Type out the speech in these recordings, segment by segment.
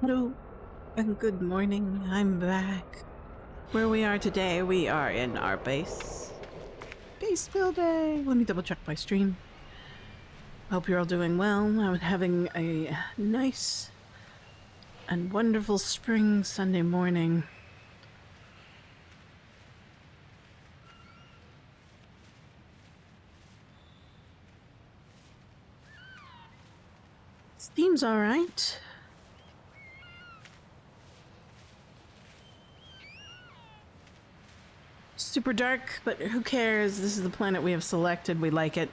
Hello and good morning. I'm back. Where we are today, we are in our base building. Let me double check my stream. Hope you're all doing well. I'm having a nice and wonderful spring Sunday morning. Steam's all right. Super dark, but who cares? This is the planet we have selected. We like it.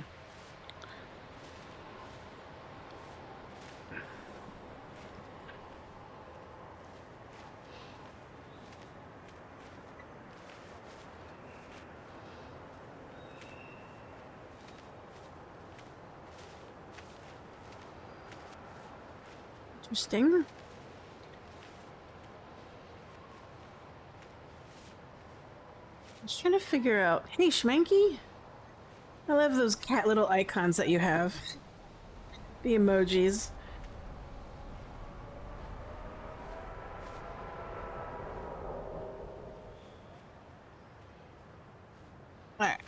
Interesting. I was trying to figure out. Hey, Schmanky! I love those cat little icons that you have. The emojis. Alright.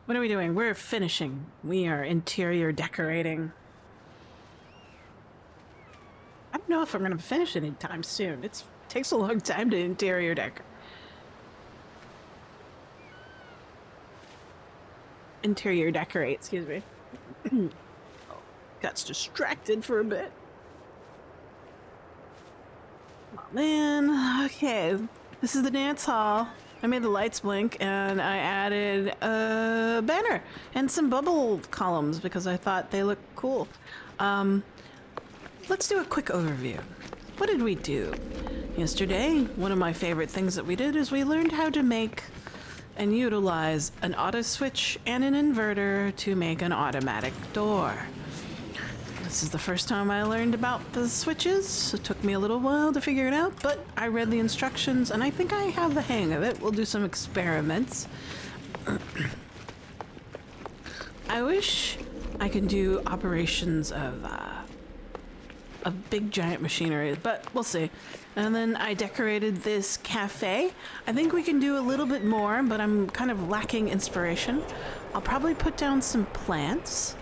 What are we doing? We're finishing. We are interior decorating. I don't know if I'm going to finish anytime soon. It takes a long time to interior decorate. Interior decorate, excuse me. Got distracted for a bit. Oh man, okay. This is the dance hall. I made the lights blink and I added a banner and some bubble columns because I thought they looked cool. Let's do a quick overview. What did we do? Yesterday, one of my favorite things that we did is we learned how to make and utilize an auto switch and an inverter to make an automatic door. This is the first time I learned about the switches. It took me a little while to figure it out, but I read the instructions and I think I have the hang of it. We'll do some experiments. I wish I could do operations of big giant machinery, but we'll see. And then I decorated this cafe. I think we can do a little bit more, but I'm kind of lacking inspiration. I'll probably put down some plants,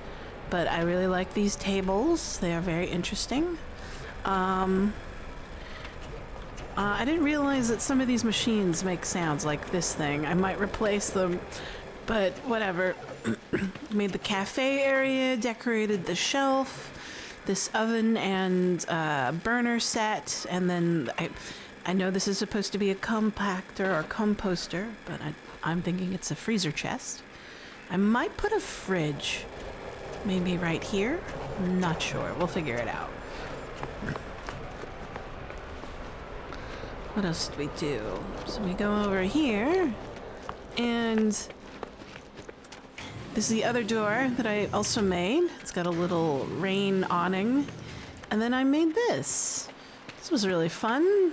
but I really like these tables. They are very interesting. I didn't realize that some of these machines make sounds like this thing. I might replace them, but whatever. Made the cafe area, decorated the shelf, this oven and burner set, and then I know this is supposed to be a compactor or composter, but I'm thinking it's a freezer chest. I might put a fridge maybe right here. I'm not sure. We'll figure it out. What else did we do? So we go over here, and this is the other door that I also made. It's got a little rain awning. And then I made this. This was really fun.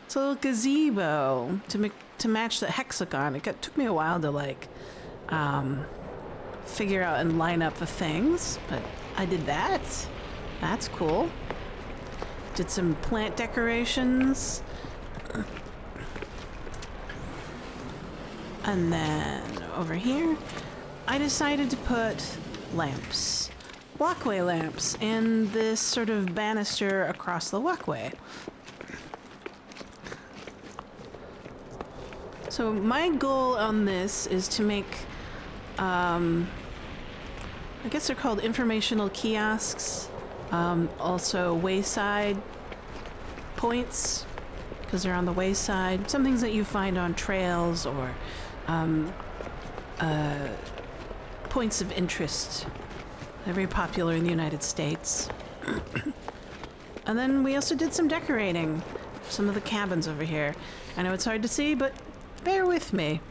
It's a little gazebo to match the hexagon. It took me a while to like figure out and line up the things, but I did that. That's cool. Did some plant decorations. And then over here, I decided to put lamps, walkway lamps, and this sort of banister across the walkway. So my goal on this is to make, I guess they're called informational kiosks, also wayside points, because they're on the wayside. Some things that you find on trails or points of interest. They're very popular in the United States. And then we also did some decorating. Some of the cabins over here. I know it's hard to see, but bear with me.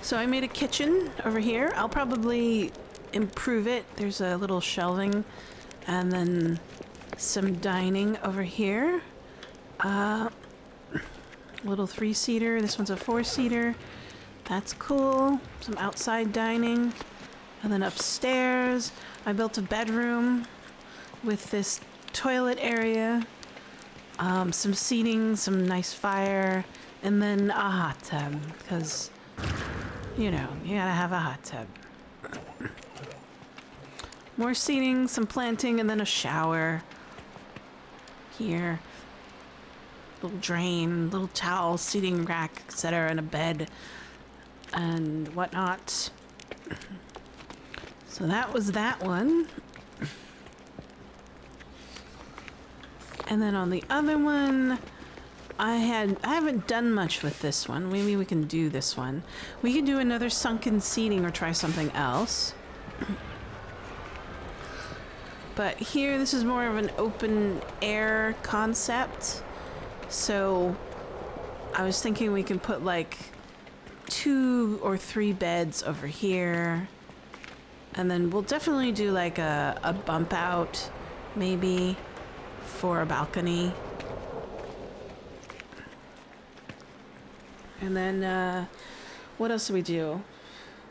So I made a kitchen over here. I'll probably improve it. There's a little shelving and then some dining over here. Little 3-seater. This one's a 4-seater. That's cool. Some outside dining. And then upstairs, I built a bedroom with this toilet area, some seating, some nice fire, and then a hot tub, because, you know, you gotta have a hot tub. More seating, some planting, and then a shower. Here. Little drain, little towel, seating rack, etc., and a bed, and whatnot. So that was that one. And then on the other one, I haven't done much with this one. Maybe we can do this one. We can do another sunken seating or try something else. But here, this is more of an open air concept. So I was thinking we can put like 2 or 3 beds over here. And then we'll definitely do like a bump out, maybe, for a balcony. And then, what else do we do?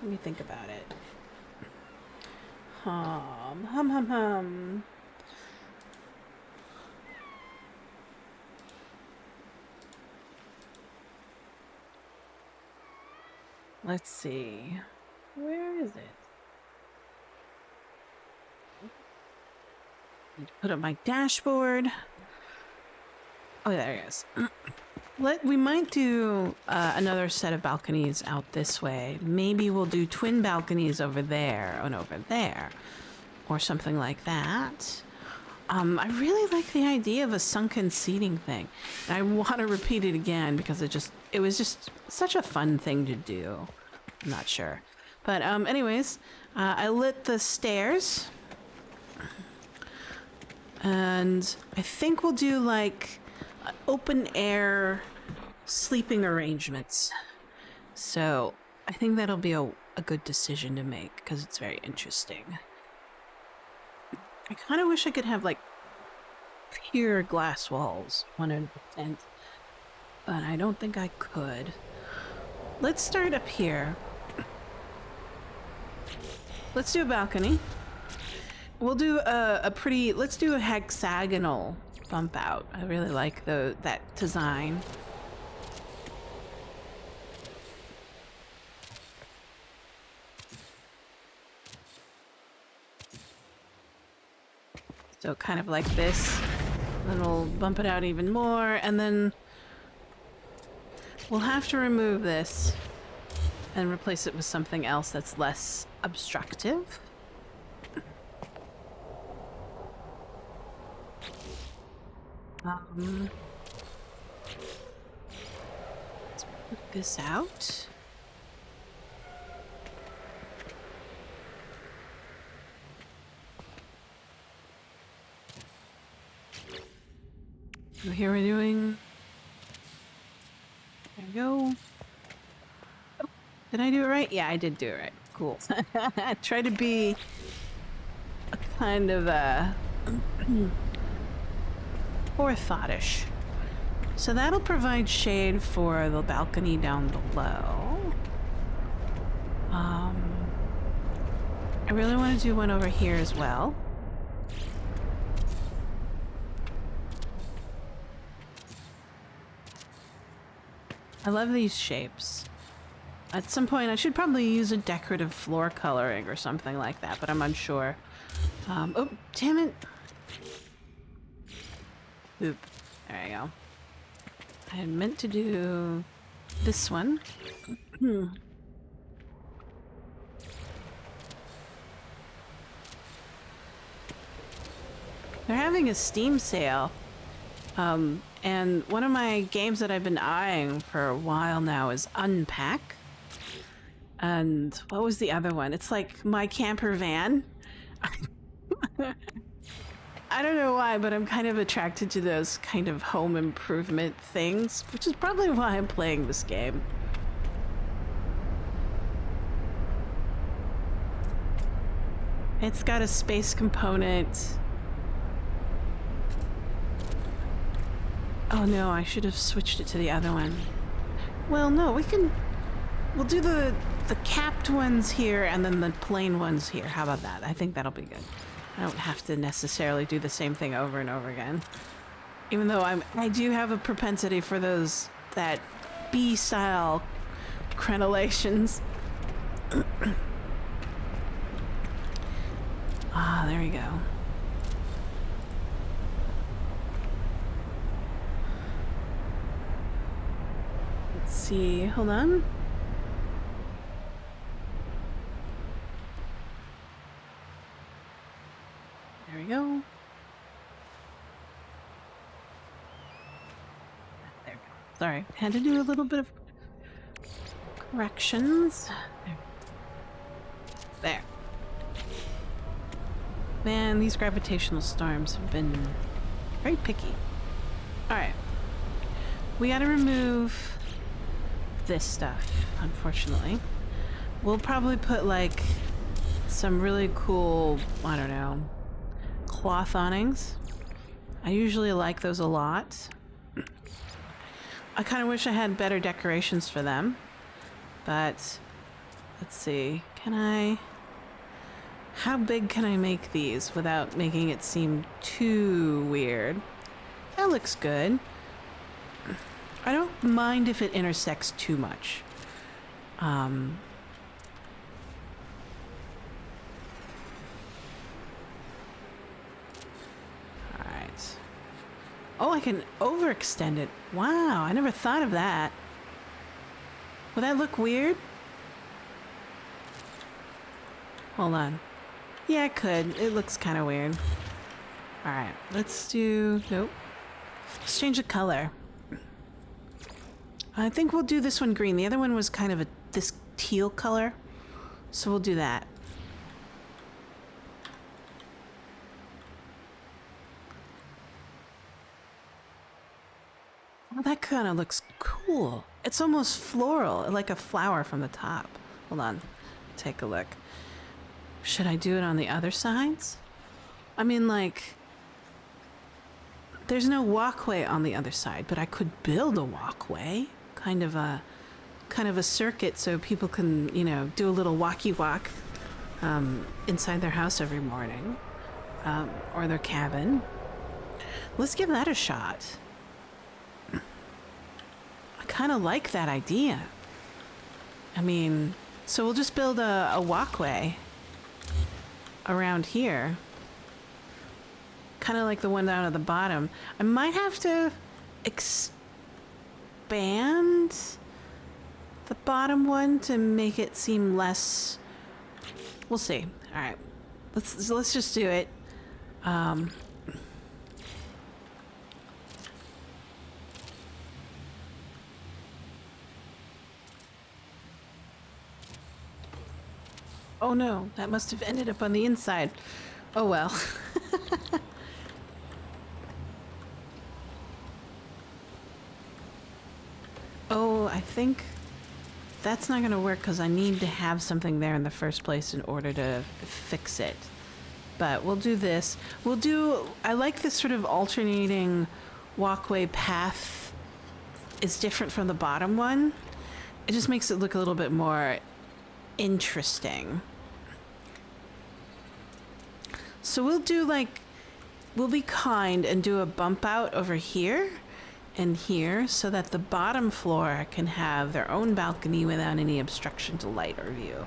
Let me think about it. Hum. Let's see. Where is it? Need to put up my dashboard. Oh, there it is. We might do another set of balconies out this way. Maybe we'll do twin balconies over there and over there, or something like that. I really like the idea of a sunken seating thing. And I want to repeat it again because it was just such a fun thing to do. I'm not sure. But anyways, I lit the stairs. And I think we'll do like open air sleeping arrangements. So I think that'll be a good decision to make because it's very interesting. I kind of wish I could have like pure glass walls 100%, but I don't think I could. Let's start up here. Let's do a balcony. We'll do let's do a hexagonal bump out. I really like that design. So kind of like this. Then we'll bump it out even more, and then we'll have to remove this and replace it with something else that's less obstructive. Let's put this out. So here we're doing. There we go. Oh, did I do it right? Yeah, I did do it right. Cool. Try to be a kind of forethoughtish. So that'll provide shade for the balcony down below. I really want to do one over here as well. I love these shapes. At some point, I should probably use a decorative floor coloring or something like that, but I'm unsure. Oh, damn it. Oop. There you go. I had meant to do this one. They're having a Steam sale. And one of my games that I've been eyeing for a while now is Unpack. And what was the other one? It's like My Camper Van. I don't know why, but I'm kind of attracted to those kind of home improvement things, which is probably why I'm playing this game. It's got a space component. Oh no, I should have switched it to the other one. Well, no, we'll do the capped ones here and then the plain ones here. How about that? I think that'll be good. I don't have to necessarily do the same thing over and over again. Even though I do have a propensity for that B-style crenellations. Ah, there we go. Let's see, hold on. There we go. There we go. Sorry, had to do a little bit of corrections. There. Man, these gravitational storms have been very picky. Alright. We gotta remove this stuff, unfortunately. We'll probably put, like, some really cool, I don't know, cloth awnings. I usually like those a lot. I kind of wish I had better decorations for them. But, let's see, how big can I make these without making it seem too weird? That looks good. I don't mind if it intersects too much. Alright. Oh, I can overextend it. Wow, I never thought of that. Will that look weird? Hold on. Yeah, it could. It looks kind of weird. Alright, let's do... Nope. Let's change the color. I think we'll do this one green. The other one was kind of this teal color. So we'll do that. Well, that kind of looks cool. It's almost floral, like a flower from the top. Hold on. Take a look. Should I do it on the other sides? I mean, like, there's no walkway on the other side, but I could build a walkway, kind of a circuit, so people can, you know, do a little walkie walk inside their house every morning, or their cabin. Let's give that a shot. I kind of like that idea. I mean, so we'll just build a walkway around here. Kind of like the one down at the bottom. I might have to expand the bottom one to make it seem less... We'll see. All right. Let's just do it. Oh no, that must have ended up on the inside. Oh well. Oh, I think that's not gonna work because I need to have something there in the first place in order to fix it. But we'll do this. I like this sort of alternating walkway path. It's different from the bottom one. It just makes it look a little bit more interesting. So we'll be kind and do a bump out over here and here so that the bottom floor can have their own balcony without any obstruction to light or view.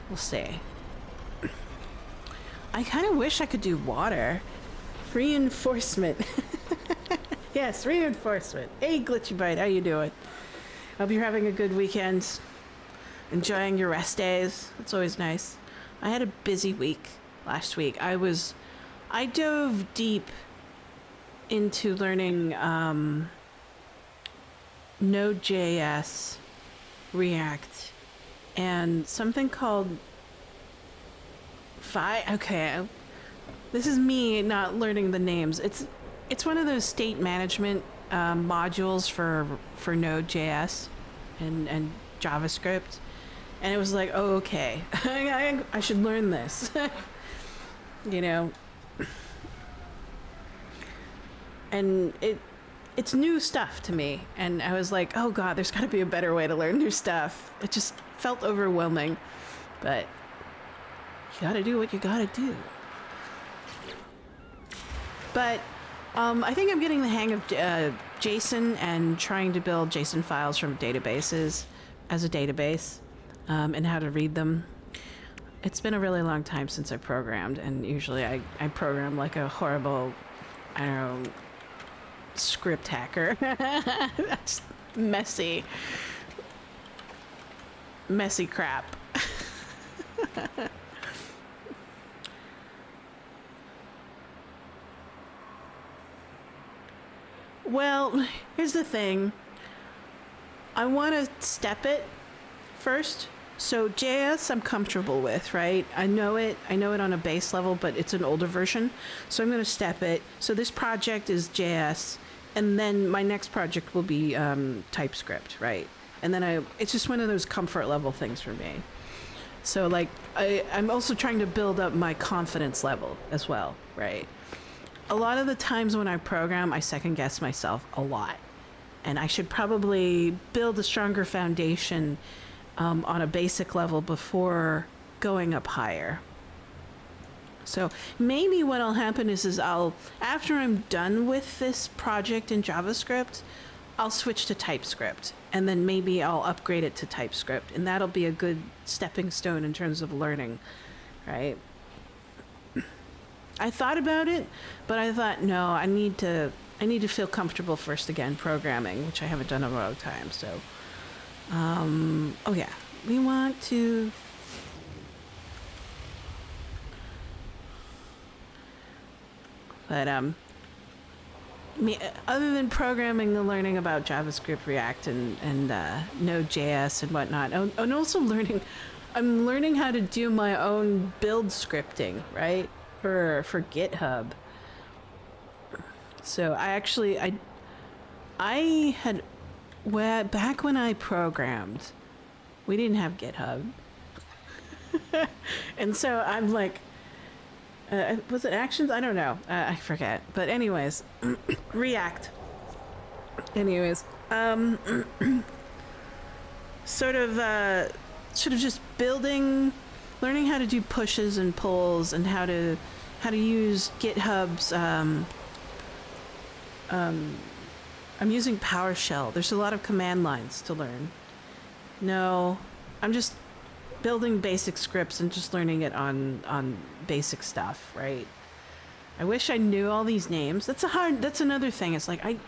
We'll see. I kind of wish I could do water. Reinforcement. Yes, reinforcement. Hey, Glitchy Bite, how you doing? Hope you're having a good weekend. Enjoying your rest days. It's always nice. I had a busy week last week. I dove deep into learning Node.js, React, and something called okay, this is me not learning the names. It's one of those state management modules for Node.js and JavaScript. And it was like, oh, okay, I should learn this, you know. And it's new stuff to me. And I was like, oh God, there's got to be a better way to learn new stuff. It just felt overwhelming. But you got to do what you got to do. But I think I'm getting the hang of JSON and trying to build JSON files from databases as a database and how to read them. It's been a really long time since I programmed, and usually I program like a horrible, I don't know, script hacker. That's messy crap. Well, here's the thing. I want to step it first. So JS I'm comfortable with, right? I know it on a base level, but it's an older version. So I'm going to step it. So this project is JS, and then my next project will be TypeScript, right? And then it's just one of those comfort level things for me. So like I'm also trying to build up my confidence level as well, right? A lot of the times when I program, I second guess myself a lot. And I should probably build a stronger foundation on a basic level before going up higher. So maybe what'll happen is after I'm done with this project in JavaScript, I'll switch to TypeScript, and then maybe I'll upgrade it to TypeScript, and that'll be a good stepping stone in terms of learning, right? I thought about it, but I thought, no, I need to feel comfortable first again programming, which I haven't done in a long time. So, oh yeah, we want to. But other than programming and learning about JavaScript, React, and Node.js and whatnot, and also I'm learning how to do my own build scripting, right? For GitHub. So I had back when I programmed, we didn't have GitHub. And so I'm like, was it Actions? I don't know. I forget. But anyways, React. Anyways, sort of just learning how to do pushes and pulls and how to use GitHub's. I'm using PowerShell. There's a lot of command lines to learn. No, I'm just building basic scripts and just learning it on basic stuff, right? I wish I knew all these names. That's another thing. It's like I'm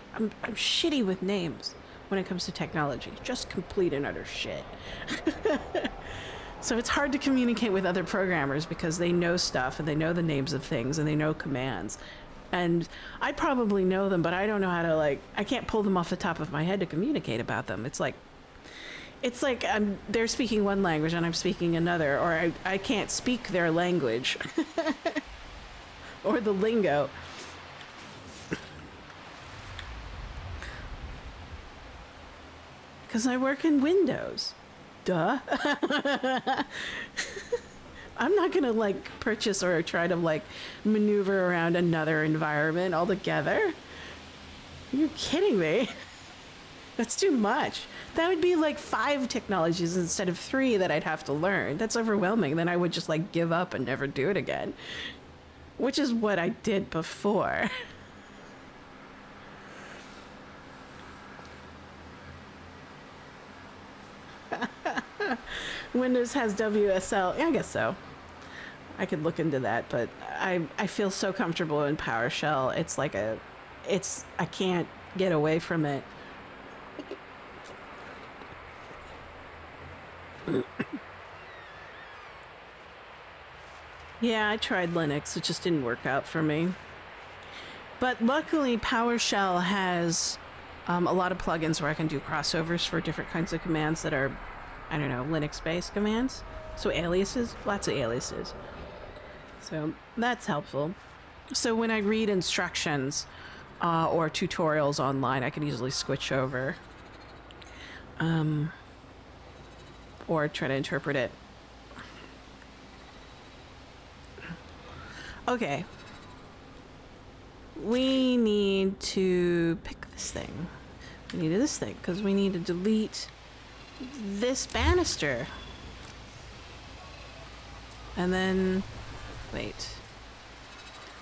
shitty with names when it comes to technology. Just complete and utter shit. So it's hard to communicate with other programmers because they know stuff and they know the names of things and they know commands. And I probably know them, but I don't know how to I can't pull them off the top of my head to communicate about them. It's like they're speaking one language and I'm speaking another, or I can't speak their language or the lingo. Because I work in Windows. Duh. I'm not going to purchase or try to maneuver around another environment altogether. You're kidding me. That's too much. That would be 5 technologies instead of 3 that I'd have to learn. That's overwhelming. Then I would just give up and never do it again. Which is what I did before. Windows has WSL. Yeah, I guess so. I could look into that, but I feel so comfortable in PowerShell. I can't get away from it. Yeah, I tried Linux. It just didn't work out for me. But luckily, PowerShell has a lot of plugins where I can do crossovers for different kinds of commands that are, I don't know, Linux-based commands. So aliases, lots of aliases. So that's helpful. So when I read instructions or tutorials online, I can easily switch over or try to interpret it. Okay. We need to pick this thing. We need this thing because we need to delete this banister. And then, wait.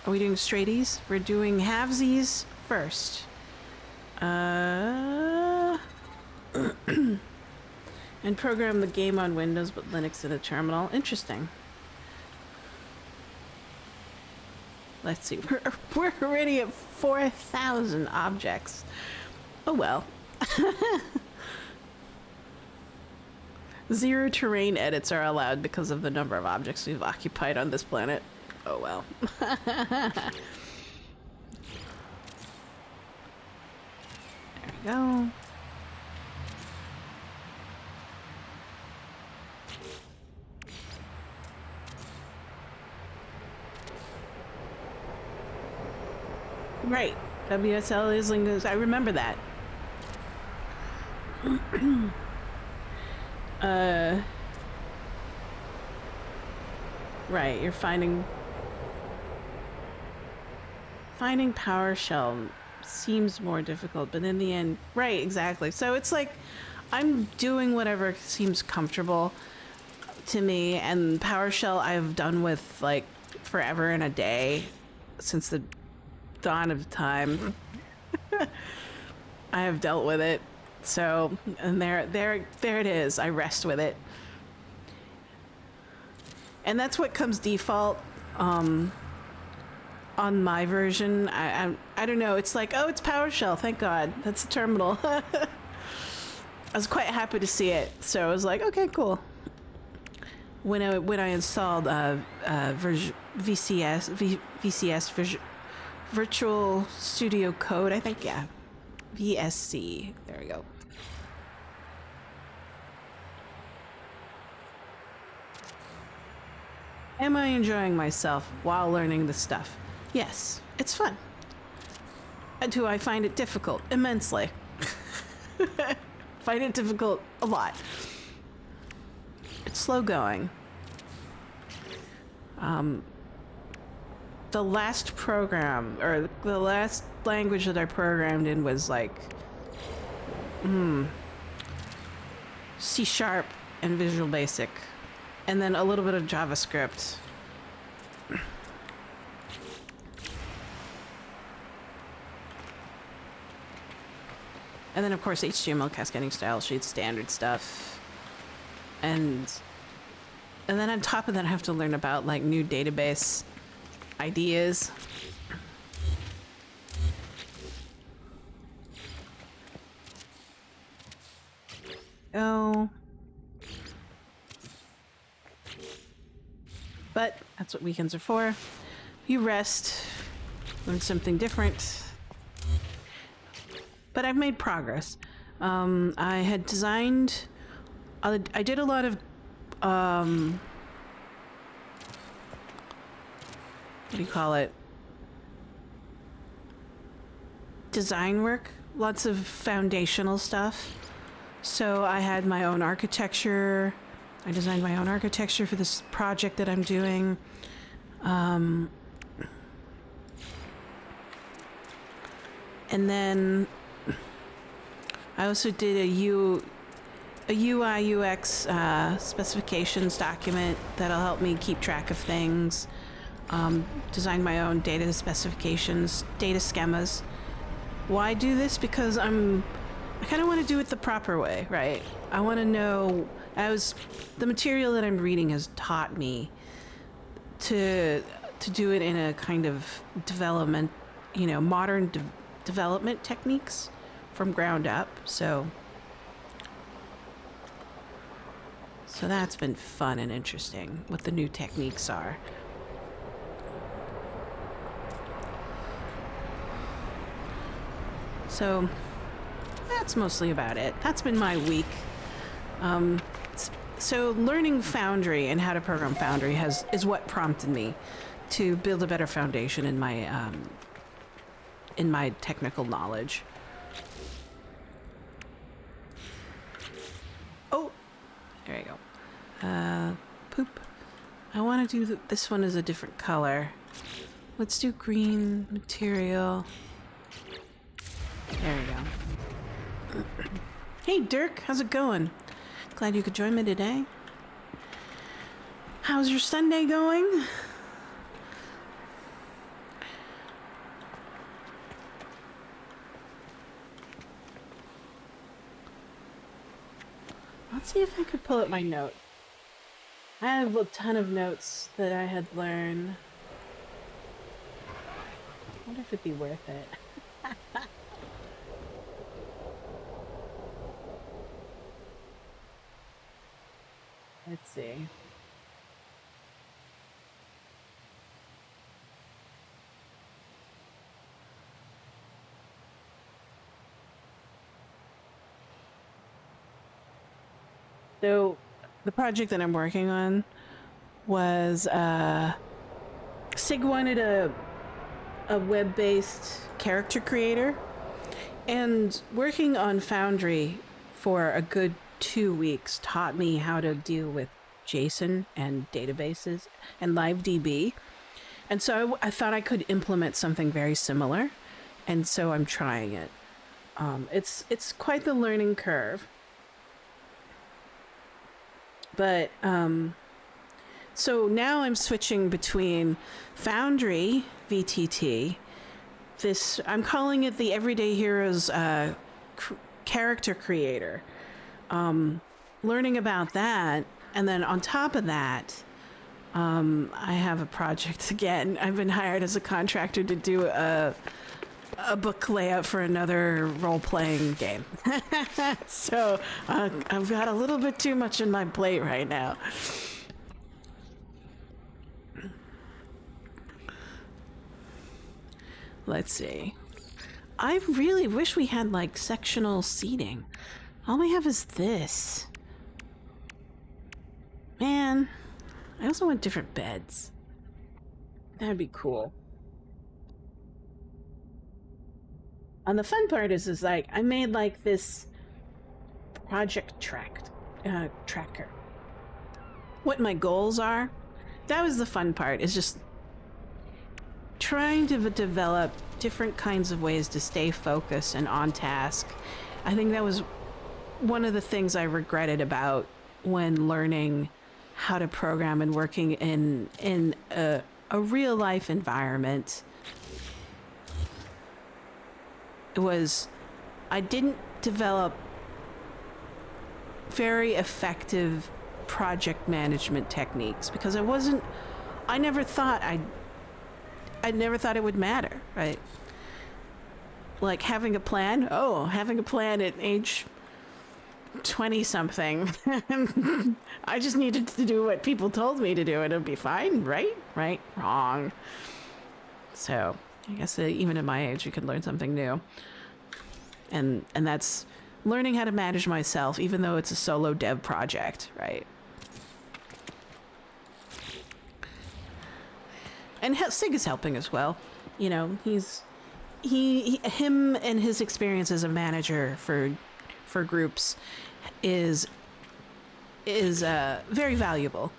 Are we doing straighties? We're doing halvesies first. And program the game on Windows but Linux in a terminal. Interesting. Let's see. We're already at 4,000 objects. Oh well. 0 terrain edits are allowed because of the number of objects we've occupied on this planet. Oh well. There we go. Right. WSL is linguist. I remember that. Right, you're finding PowerShell seems more difficult, but in the end, right, exactly. So it's like I'm doing whatever seems comfortable to me, and PowerShell I've done with like forever and a day since the dawn of time. I have dealt with it. So, and there it is. I rest with it. And that's what comes default on my version. I don't know. It's like, oh, it's PowerShell. Thank God. That's the terminal. I was quite happy to see it. So I was like, okay, cool. When I installed VCS Virtual Studio Code, I think, yeah. VSC. There we go. Am I enjoying myself while learning the stuff? Yes, it's fun. Do I find it difficult? Immensely. Find it difficult a lot. It's slow going. The last program, or the last language that I programmed in was like C# and Visual Basic, and then a little bit of JavaScript. And then of course HTML, cascading style sheets, standard stuff. And then on top of that I have to learn about like new database ideas. Oh. But that's what weekends are for. You rest, learn something different. But I've made progress. I had designed, I did a lot of, what do you call it? Design work, lots of foundational stuff. So I had my own architecture. I designed my own architecture for this project that I'm doing. And then I also did a UI UX specifications document that'll help me keep track of things. Designed my own data specifications, data schemas. Why do this? Because I kind of want to do it the proper way, right? I want to know, the material that I'm reading has taught me to do it in a kind of development, modern development techniques from ground up. So that's been fun and interesting, what the new techniques are. So that's mostly about it. That's been my week. So learning Foundry and how to program Foundry is what prompted me to build a better foundation in my technical knowledge. Oh, there you go. Poop. I want to do this one is a different color. Let's do green material. There we go. Hey Dirk, how's it going? Glad you could join me today. How's your Sunday going? Let's see if I could pull up my note. I have a ton of notes that I had learned. I wonder if it'd be worth it. Let's see. So, the project that I'm working on was Sig wanted a web-based character creator, and working on Foundry for a good 2 weeks taught me how to deal with JSON and databases and LiveDB. And so I thought I could implement something very similar, and so I'm trying it. It's quite the learning curve. But so now I'm switching between Foundry VTT. I'm calling it the Everyday Heroes character creator. Learning about that, and then on top of that, I have a project again. I've been hired as a contractor to do a book layout for another role-playing game. So I've got a little bit too much on my plate right now. Let's see. I really wish we had like sectional seating. All we have is this. Man, I also want different beds. That'd be cool. And the fun part is like I made like this project tracker. What my goals are. That was the fun part. Is just trying to develop different kinds of ways to stay focused and on task. I think that was one of the things I regretted about when learning how to program and working in a real life environment. It was I didn't develop very effective project management techniques because I never thought it would matter, right? Like having a plan at age 20 something. I just needed to do what people told me to do and it'll be fine, right? Right? Wrong. So I guess even at my age you could learn something new. And that's learning how to manage myself, even though it's a solo dev project, right? And Sig is helping as well. You know, him and his experience as a manager for groups is very valuable.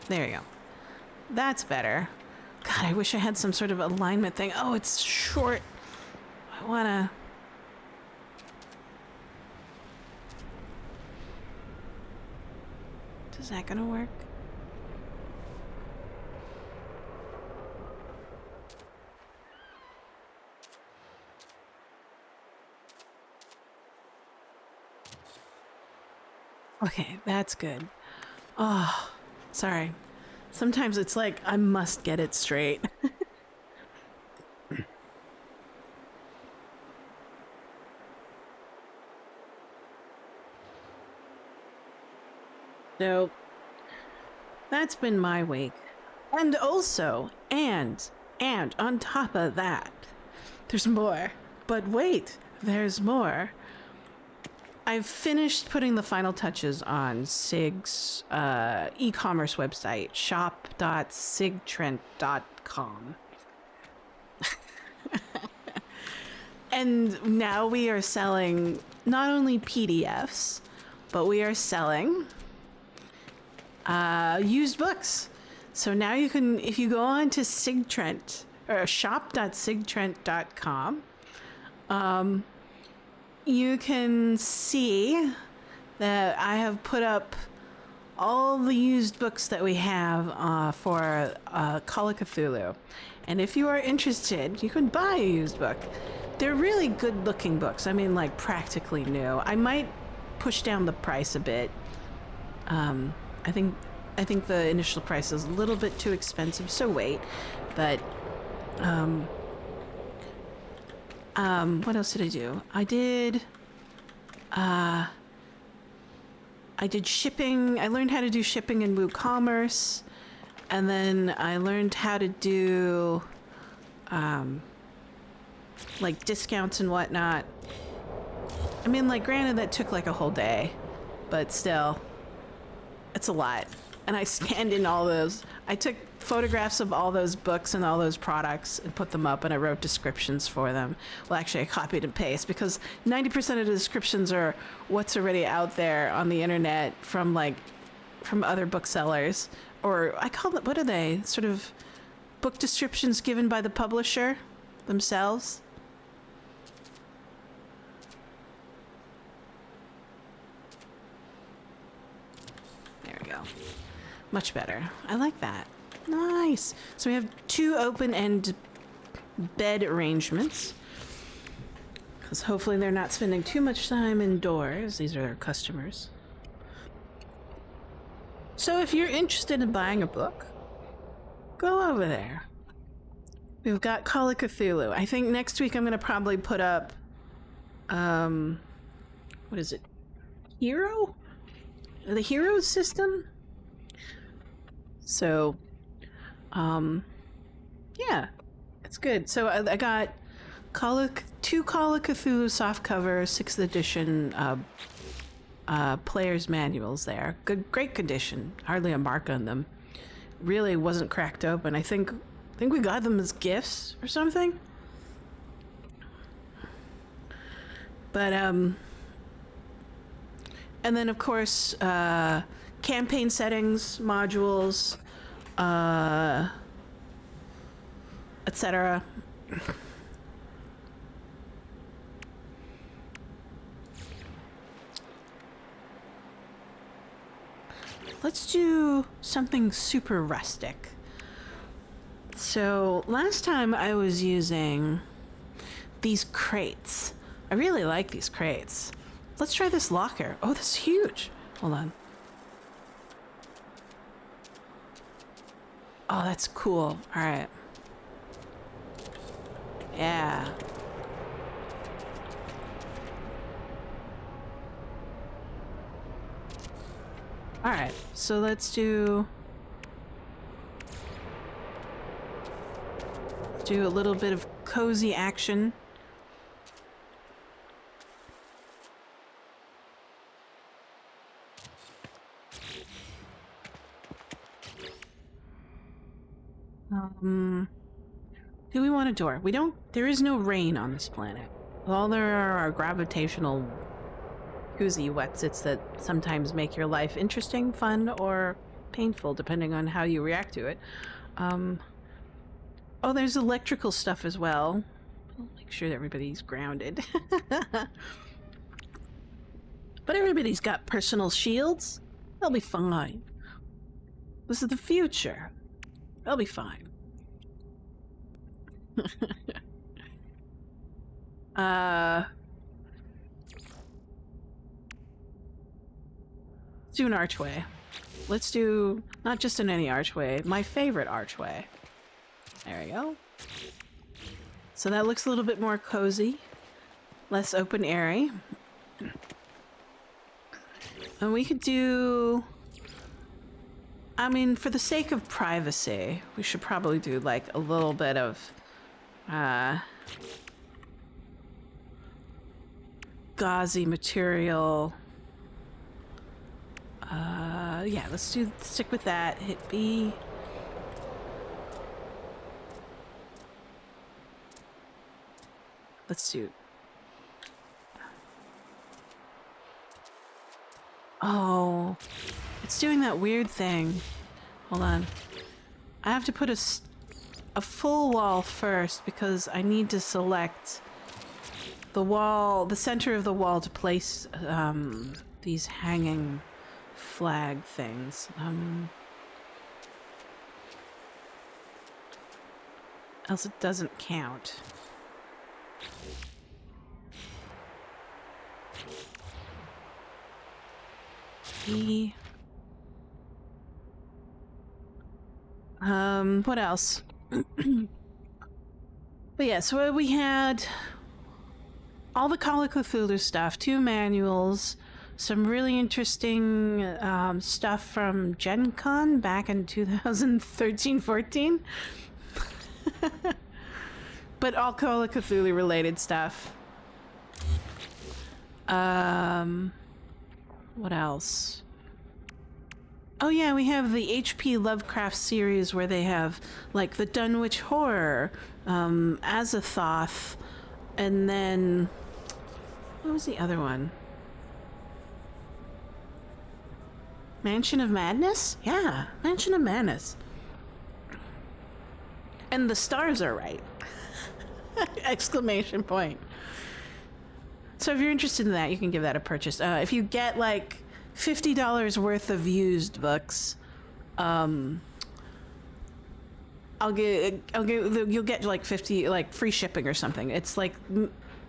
There you go. That's better. God, I wish I had some sort of alignment thing. Oh, it's short. I wanna... Is that gonna work? Okay, that's good. Oh, sorry. Sometimes it's like I must get it straight. So that's been my week. And also, and on top of that, there's more. But wait, there's more. I've finished putting the final touches on Sig's e-commerce website, shop.sigtrent.com. And now we are selling not only PDFs, but we are selling used books. So now you can, if you go on to Sigtrent, or shop.sigtrent.com, you can see that I have put up all the used books that we have for Call of Cthulhu. And if you are interested, you can buy a used book. They're really good looking books. I mean, like practically new. I might push down the price a bit. I think the initial price is a little bit too expensive, so wait. But what else did I do? I did shipping. I learned how to do shipping in WooCommerce, and then I learned how to do like discounts and whatnot. I mean, like, granted, that took like a whole day, but still, it's a lot. And I scanned in all those. I took photographs of all those books and all those products and put them up, and I wrote descriptions for them. Well, actually, I copied and pasted because 90% of the descriptions are what's already out there on the internet from other booksellers, or I call them, what are they? Sort of book descriptions given by the publisher themselves. There we go. Much better. I like that. Nice. So we have 2 open-end bed arrangements. Because hopefully they're not spending too much time indoors. These are their customers. So if you're interested in buying a book, go over there. We've got Call of Cthulhu. I think next week I'm going to probably put up, what is it? Hero? The Hero system? So, yeah, it's good. So I got two Call of Cthulhu softcover 6th edition player's manuals there. Good, great condition. Hardly a mark on them. Really wasn't cracked open. I think we got them as gifts or something. But and then of course campaign settings, modules, etc. Let's do something super rustic. So last time I was using these crates. I really like these crates. Let's try this locker. Oh, this is huge. Hold on. Oh, that's cool. All right. Yeah. All right. So let's do a little bit of cozy action. Do we want a door? We don't. There is no rain on this planet. All there are gravitational koozie wetsits that sometimes make your life interesting, fun, or painful, depending on how you react to it. Oh, there's electrical stuff as well. I'll make sure that everybody's grounded. But everybody's got personal shields. They'll be fine. This is the future. They'll be fine. Let's do an archway. Let's do not just in any archway, my favorite archway. There we go. So that looks a little bit more cozy, less open airy. And we could do, I mean, for the sake of privacy, we should probably do like a little bit of gauzy material. Yeah, let's stick with that. Hit B. Let's do. Oh, it's doing that weird thing. Hold on. I have to put a full wall first because I need to select the wall, the center of the wall to place these hanging flag things. Else it doesn't count. What else? But yeah, so we had all the Call of Cthulhu stuff, 2 manuals, some really interesting stuff from Gen Con back in 2013-14. But all Call of Cthulhu related stuff. What else? Oh yeah, we have the H.P. Lovecraft series where they have like the Dunwich Horror, Azathoth, and then what was the other one? Mansion of Madness? Yeah, Mansion of Madness. And the stars are right. Exclamation point. So if you're interested in that, you can give that a purchase. If you get like $50 worth of used books, you'll get like 50 like free shipping or something. It's like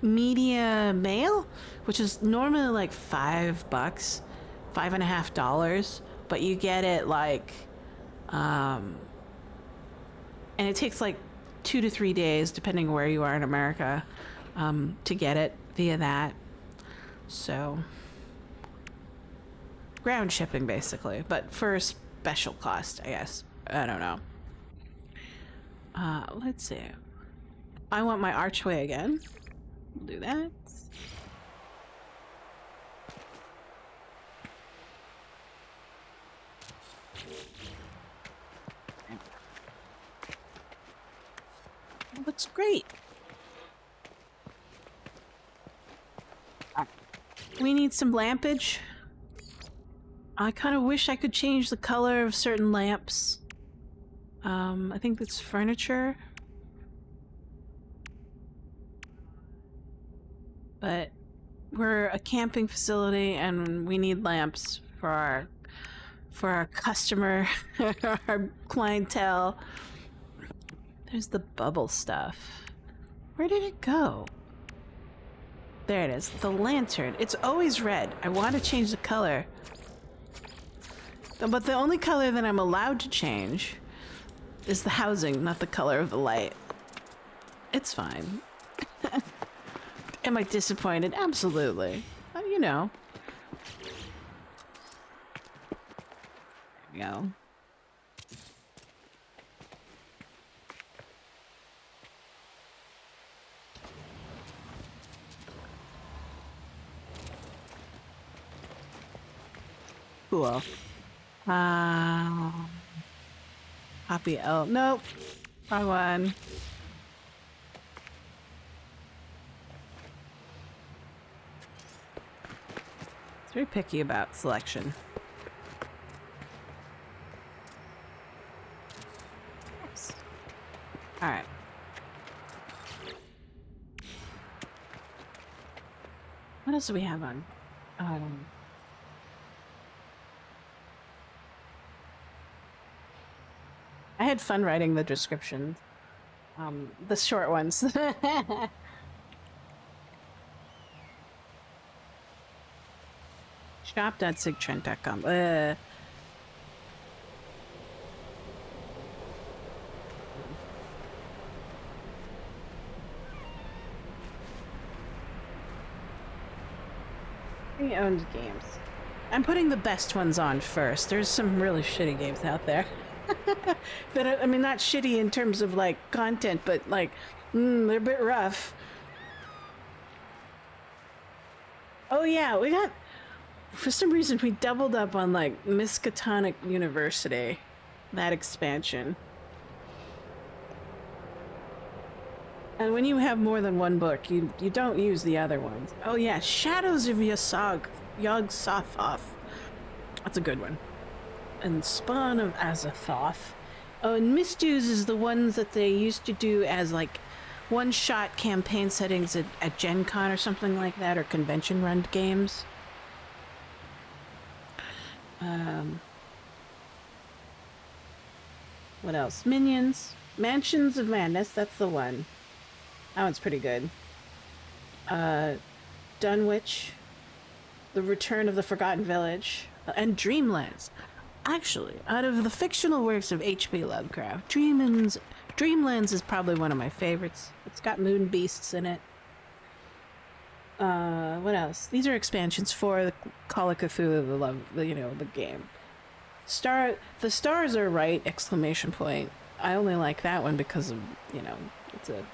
media mail, which is normally like $5, $5.50, but you get it like, and it takes like 2 to 3 days, depending where you are in America, to get it via that. So ground shipping basically, but for a special cost, I guess. I don't know. Let's see. I want my archway again. We'll do that. Looks great. We need some lampage. I kind of wish I could change the color of certain lamps. I think it's furniture. But we're a camping facility and we need lamps for our customer, our clientele. There's the bubble stuff. Where did it go? There it is. The lantern. It's always red. I want to change the color. But the only color that I'm allowed to change is the housing, not the color of the light. It's fine. Am I disappointed? Absolutely. You know. There we go. Cool. Poppy L. Nope. Wrong one. It's very picky about selection. Yes. All right. What else do we have on? I had fun writing the descriptions. The short ones. Shop.sigtrent.com. Pre-owned games. I'm putting the best ones on first. There's some really shitty games out there. That I mean, not shitty in terms of like content, but like they're a bit rough. Oh yeah, we got, for some reason we doubled up on like Miskatonic University, that expansion. And when you have more than one book, you don't use the other ones. Oh yeah, Shadows of Yog-Sothoth. That's a good one. And Spawn of Azathoth. Oh, and Misdews is the ones that they used to do as like one-shot campaign settings at Gen Con or something like that, or convention-run games. Um, what else? Minions. Mansions of Madness, that's the one. That one's pretty good. Dunwich. The Return of the Forgotten Village. And Dreamlands. Actually, out of the fictional works of H.P. Lovecraft, Dreamlands is probably one of my favorites. It's got moon beasts in it. What else? These are expansions for the Call of Cthulhu, the game. The stars are right! Exclamation point. I only like that one because of, it's a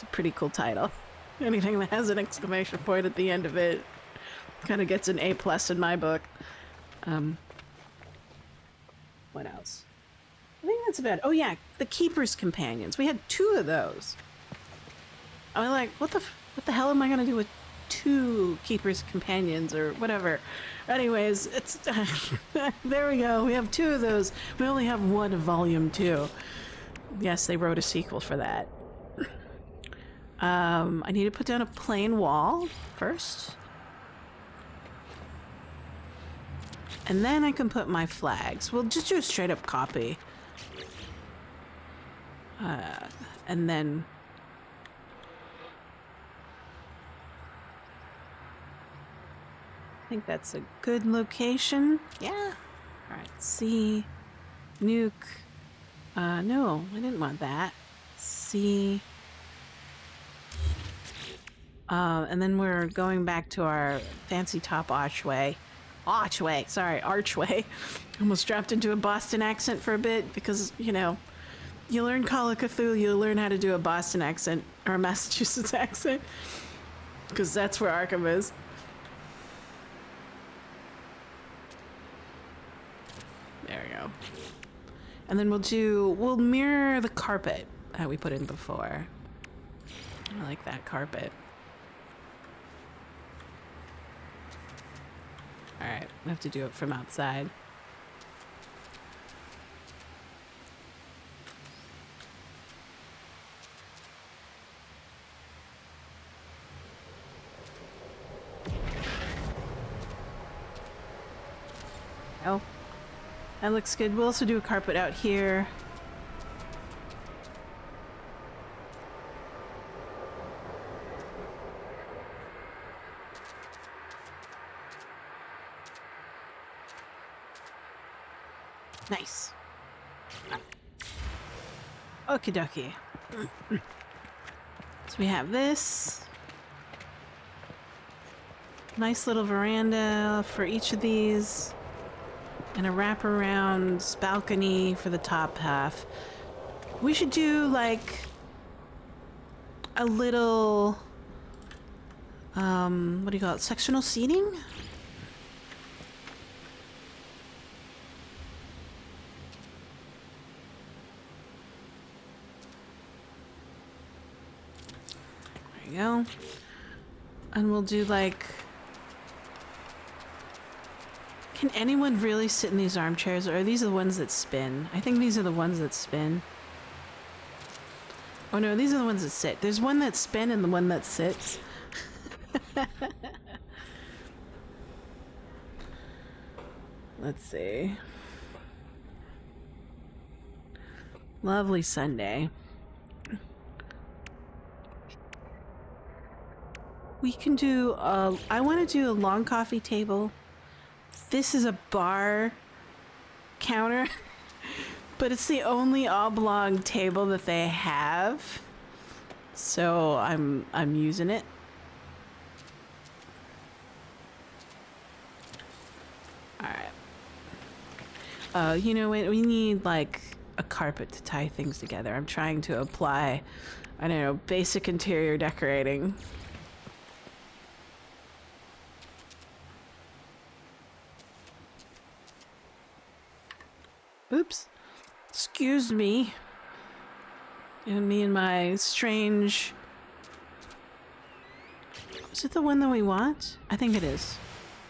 pretty cool title. Anything that has an exclamation point at the end of it kind of gets an A+ in my book. What else? I think that's about it. Oh yeah, the Keeper's Companions. We had 2 of those. I was like, what the hell am I gonna do with 2 Keeper's Companions or whatever? Anyways, it's there we go. We have 2 of those. We only have 1 of Volume 2. Yes, they wrote a sequel for that. I need to put down a plain wall first. And then I can put my flags. We'll just do a straight up copy. And then... I think that's a good location. Yeah. Alright, C. Nuke. No, I didn't want that. C. And then we're going back to our fancy top archway. Archway. Almost dropped into a Boston accent for a bit because, you learn Call of Cthulhu, you learn how to do a Boston accent or a Massachusetts accent because that's where Arkham is. There we go. And then we'll mirror the carpet that we put in before. I like that carpet. Alright, we have to do it from outside. Oh, that looks good. We'll also do a carpet out here. Nice. Okie dokie. So we have this. Nice little veranda for each of these. And a wraparound balcony for the top half. We should do like a little, what do you call it? Sectional seating? There you go. And we'll do like... Can anyone really sit in these armchairs, or are these the ones that spin? I think these are the ones that spin. Oh no, these are the ones that sit. There's one that spin and the one that sits. Let's see. Lovely Sunday. We can do I want to do a long coffee table. This is a bar counter, but it's the only oblong table that they have. So I'm using it. All right. You know what? We need like a carpet to tie things together. I'm trying to apply, I don't know, basic interior decorating. Oops. Excuse me. And me and my strange... Is it the one that we want? I think it is.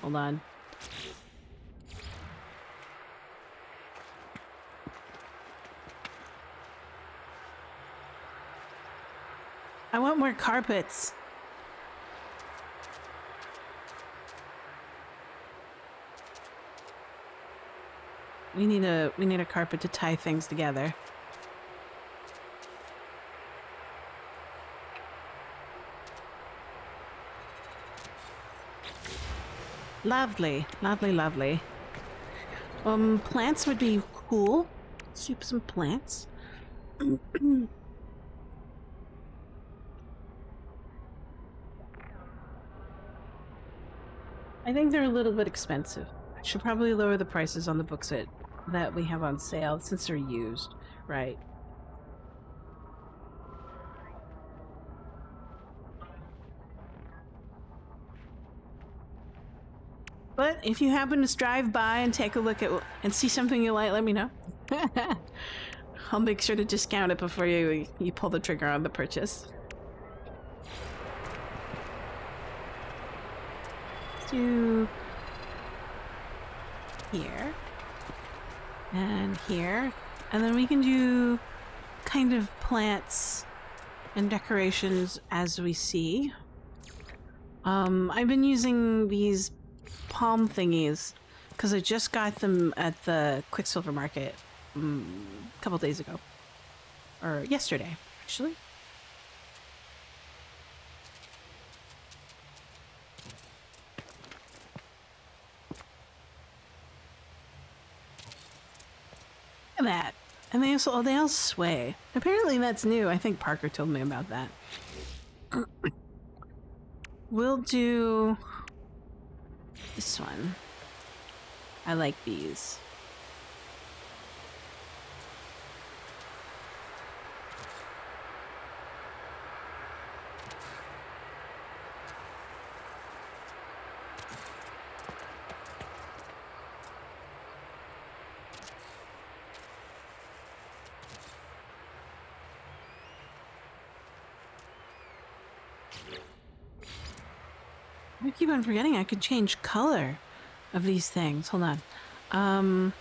Hold on. I want more carpets. We need a carpet to tie things together. Lovely, lovely, lovely. Plants would be cool. Soup some plants. I think they're a little bit expensive. I should probably lower the prices on the books that we have on sale since they're used, right? But if you happen to drive by and take a look at and see something you like, let me know. I'll make sure to discount it before you pull the trigger on the purchase. Let's do here and here, and then we can do kind of plants and decorations as we see. I've been using these palm thingies because I just got them at the Quicksilver Market a couple days ago, or yesterday actually. Look at that. And they all sway. Apparently that's new. I think Parker told me about that. We'll do this one. I like these. I keep on forgetting I could change color of these things. Hold on.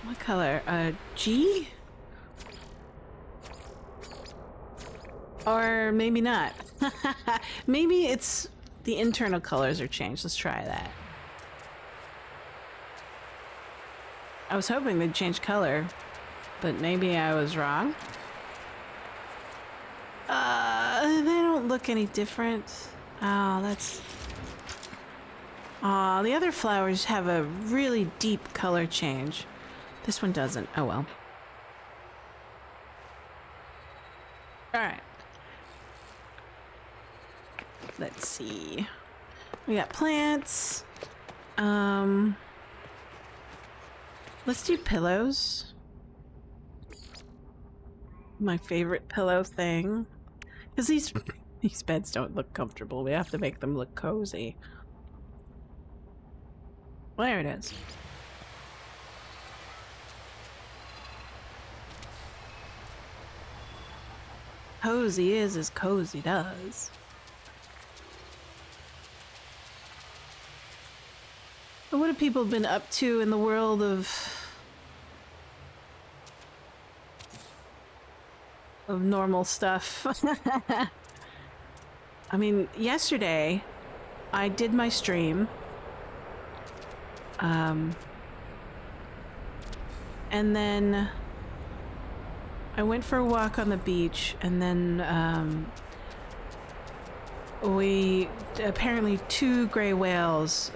What color? G? Or maybe not. Maybe it's the internal colors are changed. Let's try that. I was hoping they'd change color, but maybe I was wrong. They don't look any different. Oh, that's... Aw, the other flowers have a really deep color change. This one doesn't. Oh well. Alright. Let's see. We got plants. Let's do pillows. My favorite pillow thing. Because these beds don't look comfortable. We have to make them look cozy. There it is. Cozy is as cozy does. But what have people been up to in the world of normal stuff? I mean, yesterday I did my stream. And then I went for a walk on the beach, and then we apparently 2 gray whales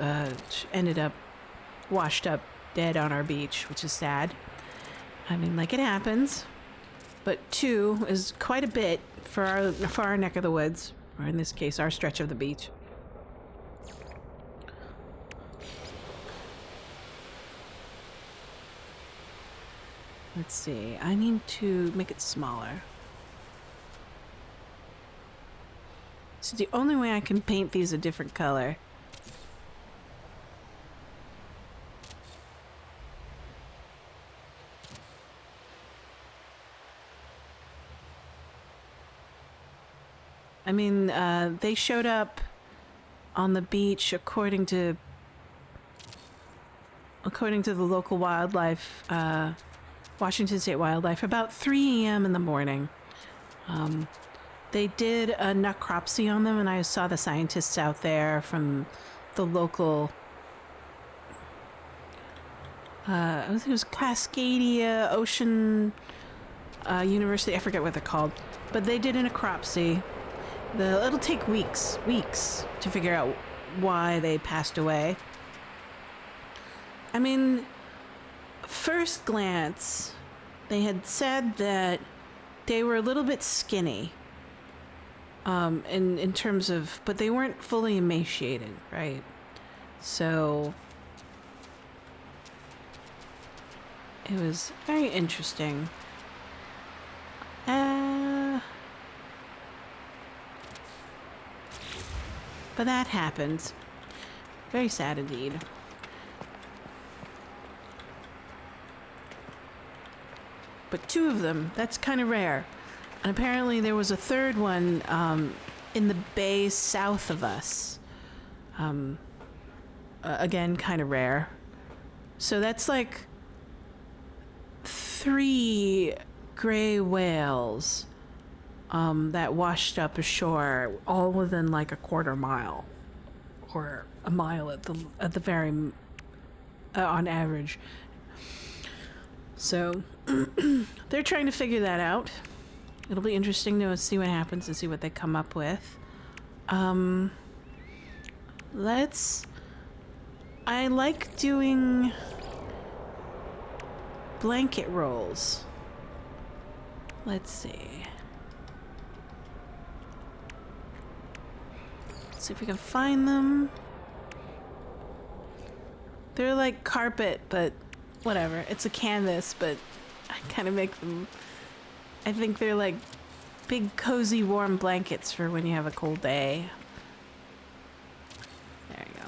ended up washed up dead on our beach, which is sad. I mean, like, it happens, but 2 is quite a bit for our neck of the woods, or in this case, our stretch of the beach. Let's see, I need to make it smaller. So the only way I can paint these a different color. I mean, they showed up on the beach according to the local wildlife, Washington State Wildlife, about 3 a.m. in the morning. They did a necropsy on them, and I saw the scientists out there from the local I think it was Cascadia Ocean University. I forget what they're called, but they did an necropsy. It'll take weeks to figure out why they passed away. I mean, first glance, they had said that they were a little bit skinny. In terms of, but they weren't fully emaciated, right? So it was very interesting. But that happened. Very sad indeed. But two of them, that's kind of rare. And apparently there was a third one in the bay south of us. Again, kind of rare. So that's like 3 gray whales that washed up ashore, all within like a quarter mile or a mile at the very on average. So they're trying to figure that out. It'll be interesting to see what happens and see what they come up with. I like doing blanket rolls. Let's see. Let's see if we can find them. They're like carpet, but whatever. It's a canvas, but I kind of make them... I think they're like big, cozy, warm blankets for when you have a cold day. There you go.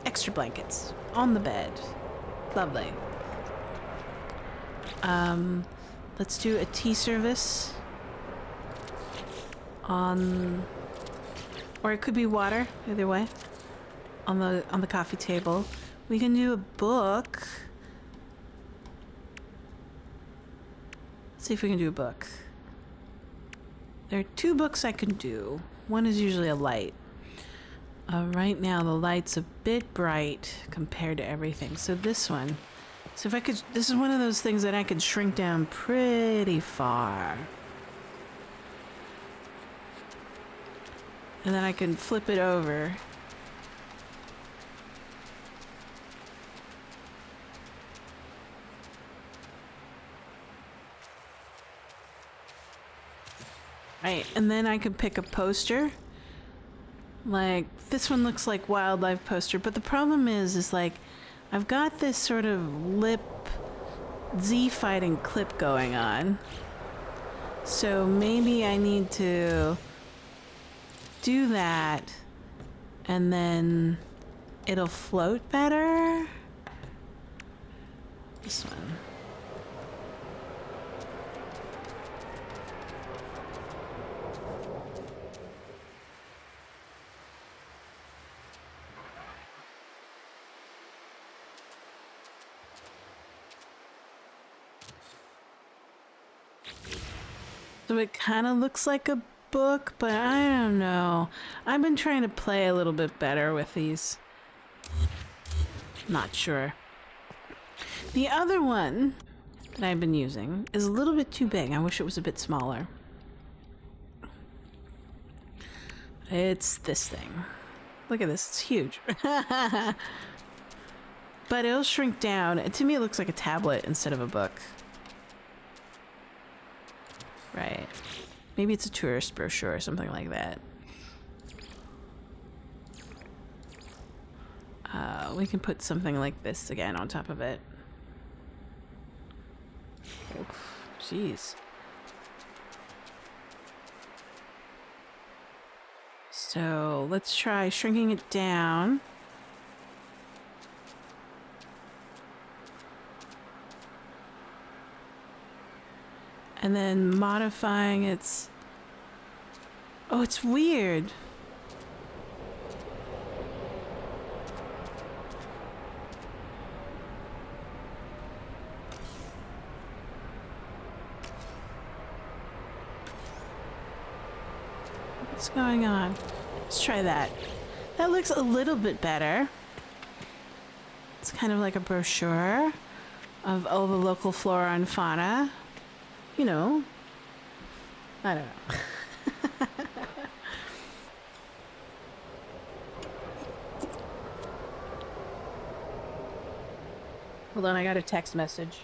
Extra blankets on the bed. Lovely. Let's do a tea service on, or it could be water, either way, on the coffee table. We can do a book. Let's see if we can do a book. There are 2 books I can do. One is usually a light. Right now the light's a bit bright compared to everything. So this one. So if I could, this is one of those things that I could shrink down pretty far. And then I can flip it over. Right, and then I could pick a poster. Like, this one looks like wildlife poster, but the problem is like, I've got this sort of lip Z-fighting clip going on. So maybe I need to do that, and then it'll float better. This one. So it kind of looks like a book, but I don't know. I've been trying to play a little bit better with these. Not sure. The other one that I've been using is a little bit too big. I wish it was a bit smaller. It's this thing. Look at this, it's huge. But it'll shrink down. And to me, it looks like a tablet instead of a book. Right. Maybe it's a tourist brochure or something like that. We can put something like this again on top of it. Oh, jeez. So let's try shrinking it down. And then modifying its... Oh, it's weird. What's going on? Let's try that. That looks a little bit better. kind of like a brochure of all the local flora and fauna. You know, I don't know. Hold on, I got a text message.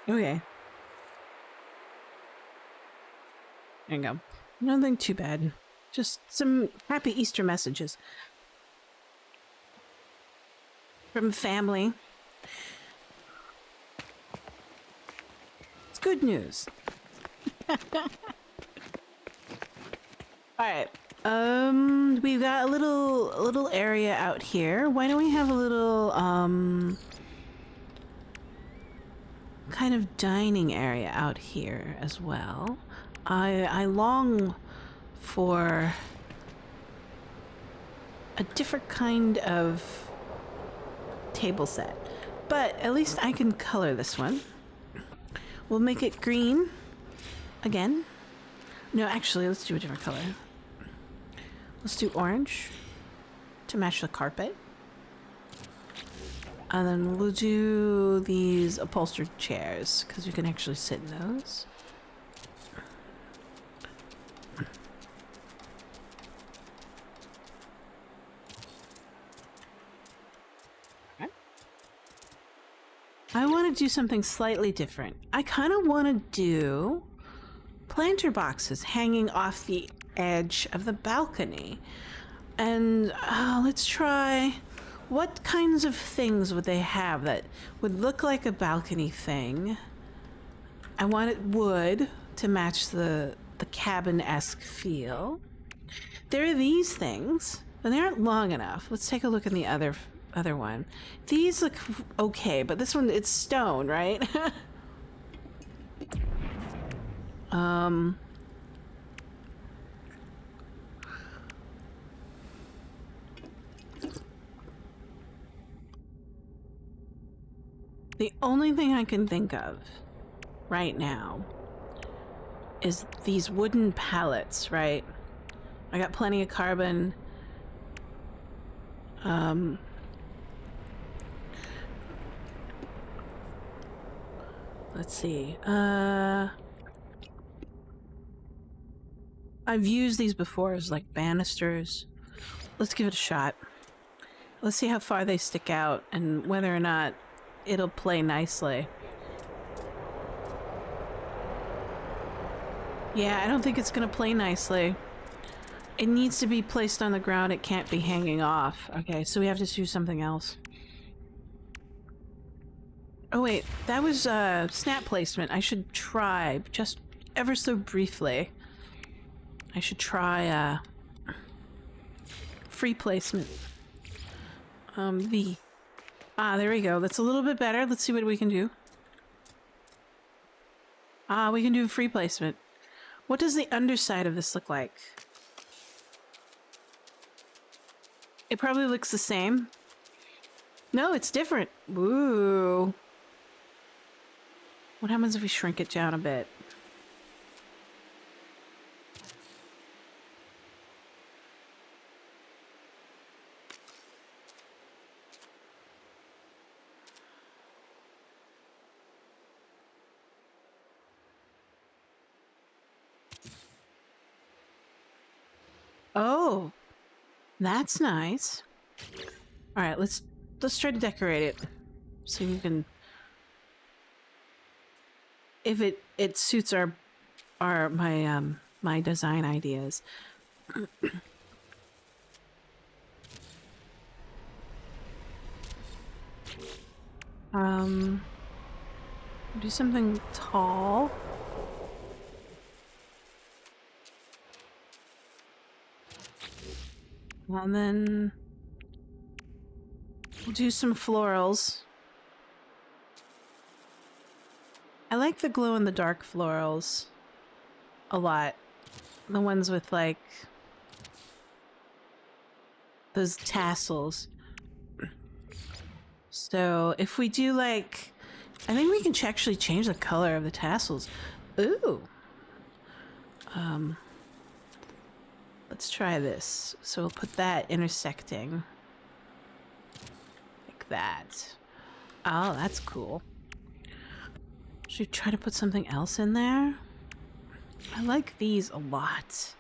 Okay. There you go. Nothing too bad. Just some happy Easter messages. From family. It's good news. Alright. We've got a little area out here. Why don't we have a little, kind of dining area out here as well. I long for a different kind of table set, but at least I can color this one. We'll make it green again. No, actually, let's do a different color. Let's do orange to match the carpet. And then we'll do these upholstered chairs, because you can actually sit in those. Okay. I want to do something slightly different. I kind of want to do planter boxes hanging off the edge of the balcony. And let's try... What kinds of things would they have that would look like a balcony thing? I want it wood to match the cabin-esque feel. There are these things, but they aren't long enough. Let's take a look at the other one. These look okay, but this one, it's stone, right? The only thing I can think of right now is these wooden pallets, right? I got plenty of carbon. Let's see. I've used these before as like banisters. Let's give it a shot. Let's see how far they stick out and whether or not it'll play nicely. Yeah, I don't think it's gonna play nicely. It needs to be placed on the ground. It can't be hanging off. Okay, so we have to do something else. Oh wait, that was snap placement. I should try, just ever so briefly. I should try free placement. V. Ah, there we go. That's a little bit better. Let's see what we can do. Ah, we can do free placement. What does the underside of this look like? It probably looks the same. No, it's different. Ooh. What happens if we shrink it down a bit? Oh, that's nice. All right, let's try to decorate it. So we can, if it suits my design ideas. Do something tall. And then we'll do some florals. I like the glow-in-the-dark florals a lot. The ones with, like, those tassels. So if we do, like, I think we can actually change the color of the tassels. Ooh. Let's try this. So we'll put that intersecting. Like that. Oh, that's cool. Should we try to put something else in there? I like these a lot.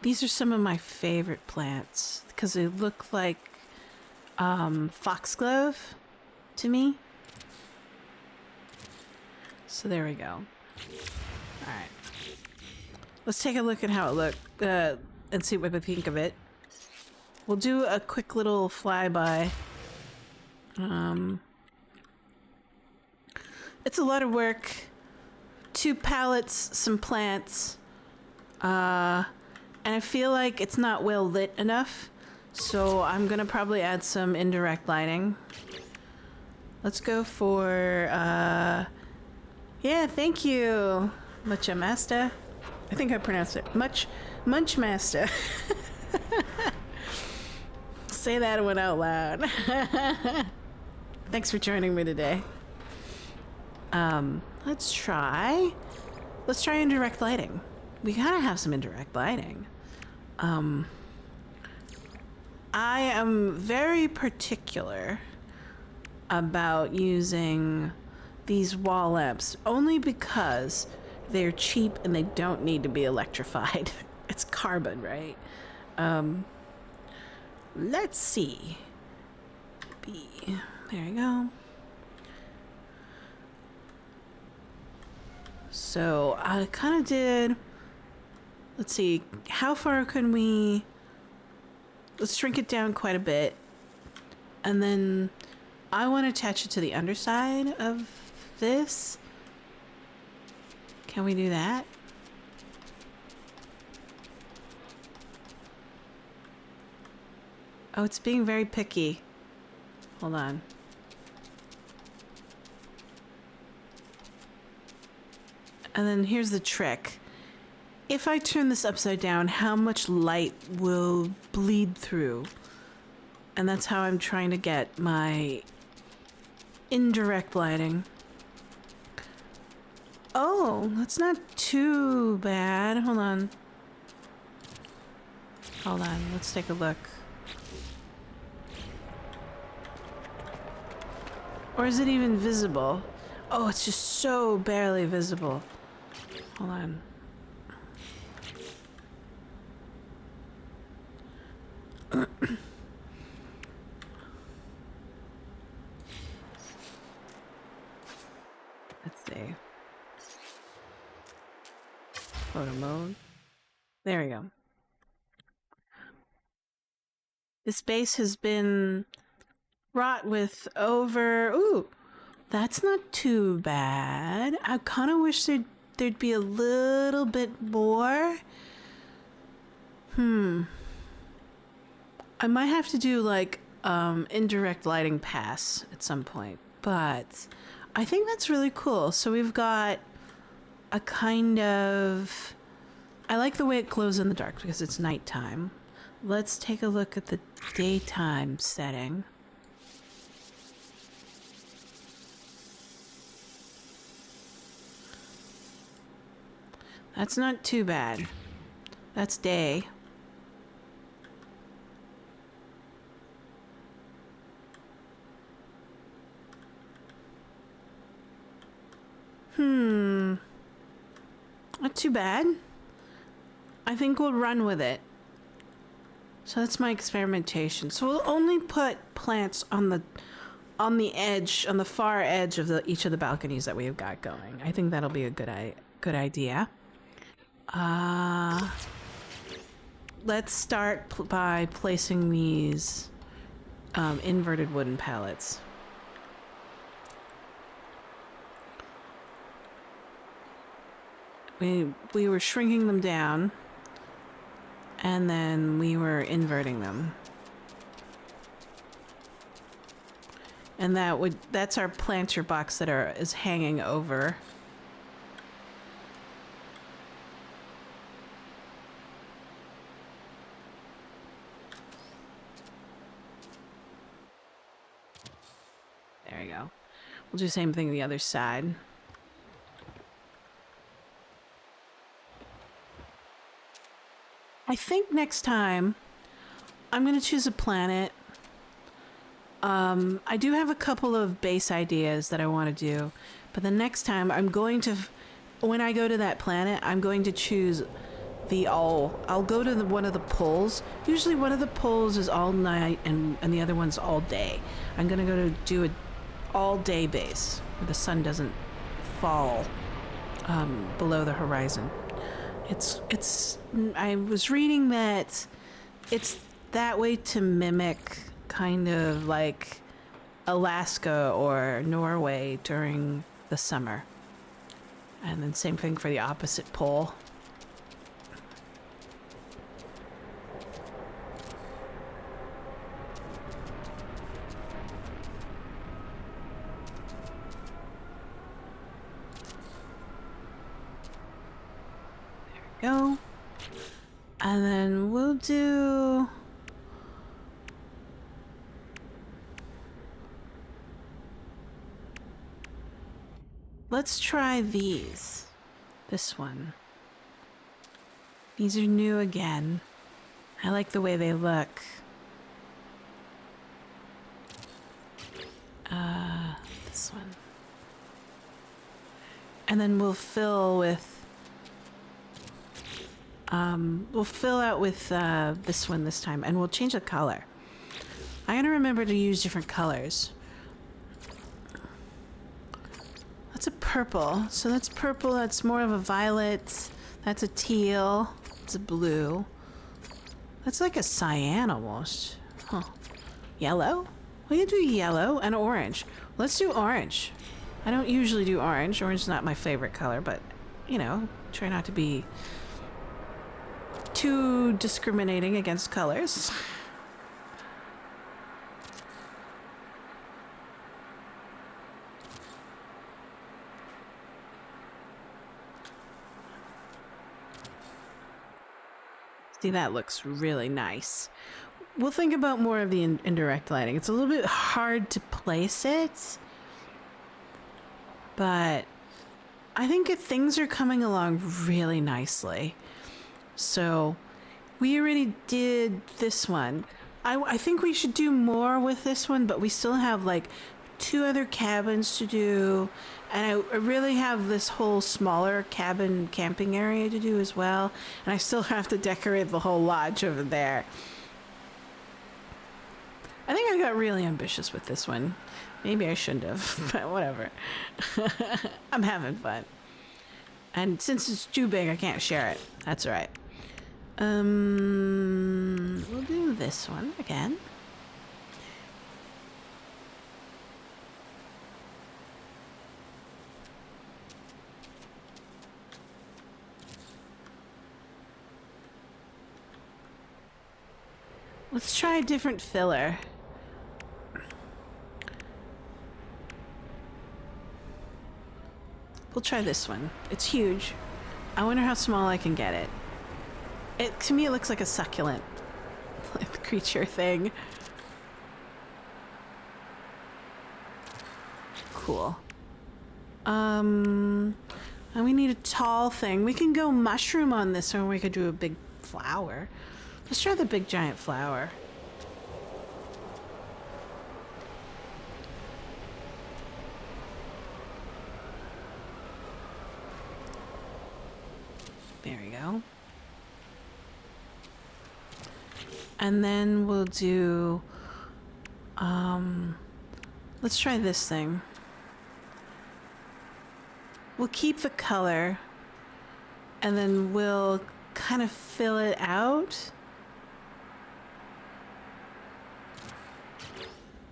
These are some of my favorite plants because they look like foxglove to me. So there we go. All right. Let's take a look at how it looked and see what we think of it. We'll do a quick little flyby. It's a lot of work. 2 pallets, some plants. And I feel like it's not well lit enough. So I'm gonna probably add some indirect lighting. Let's go for, yeah, thank you, Mucha Master. I think I pronounced it. Munch Master. Say that one out loud. Thanks for joining me today. Let's try indirect lighting. We gotta have some indirect lighting. I am very particular about using these wall lamps only because they're cheap and they don't need to be electrified. It's carbon, right? Let's see. There you go. So I kind of did, let's see, how far can we, let's shrink it down quite a bit. And then I want to attach it to the underside of this. Can we do that? Oh, it's being very picky. Hold on. And then here's the trick. If I turn this upside down, how much light will bleed through? And that's how I'm trying to get my indirect lighting. Oh, that's not too bad. Hold on. Let's take a look. Or is it even visible? Oh, it's just so barely visible. Hold on. Let's see. Photo mode. There we go. This base has been wrought with over... Ooh, that's not too bad. I kind of wish there'd be a little bit more. I might have to do like indirect lighting pass at some point, but I think that's really cool. So we've got a kind of, I like the way it glows in the dark because it's nighttime. Let's take a look at the daytime setting. That's not too bad. That's day. Not too bad. I think we'll run with it. So that's my experimentation. So we'll only put plants on the edge, on the far edge of each of the balconies that we have got going. I think that'll be a good idea. Let's start by placing these inverted wooden pallets. We were shrinking them down, and then we were inverting them. And that's our planter box that is hanging over. There we go. We'll do the same thing the other side. I think next time I'm going to choose a planet. I do have a couple of base ideas that I want to do, but the next time I'm going to, when I go to that planet, I'm going to choose I'll go to one of the poles. Usually one of the poles is all night and the other one's all day. I'm going to go to do an all day base where the sun doesn't fall below the horizon. I was reading that it's that way to mimic kind of like Alaska or Norway during the summer. And then same thing for the opposite pole. There we go. And then we'll do... Let's try these. This one. These are new again. I like the way they look. This one. And then we'll fill with... we'll fill out with this one this time, and we'll change the color. I'm gonna remember to use different colors. That's a purple. So that's purple. That's more of a violet. That's a teal. It's a blue. That's like a cyan almost. Huh. Yellow? We can do yellow and orange. Let's do orange. I don't usually do orange. Orange is not my favorite color, but, you know, try not to be too discriminating against colors. See, that looks really nice. We'll think about more of the indirect lighting. It's a little bit hard to place it, but I think things are coming along really nicely. So we already did this one. I think we should do more with this one, but we still have like 2 other cabins to do. And I really have this whole smaller cabin camping area to do as well. And I still have to decorate the whole lodge over there. I think I got really ambitious with this one. Maybe I shouldn't have, but whatever. I'm having fun. And since it's too big, I can't share it. That's all right. We'll do this one again. Let's try a different filler. We'll try this one. It's huge. I wonder how small I can get it. To me, it looks like a succulent, like the creature thing. Cool. And we need a tall thing. We can go mushroom on this, or we could do a big flower. Let's try the big giant flower. There we go. And then we'll do, let's try this thing. We'll keep the color, and then we'll kind of fill it out.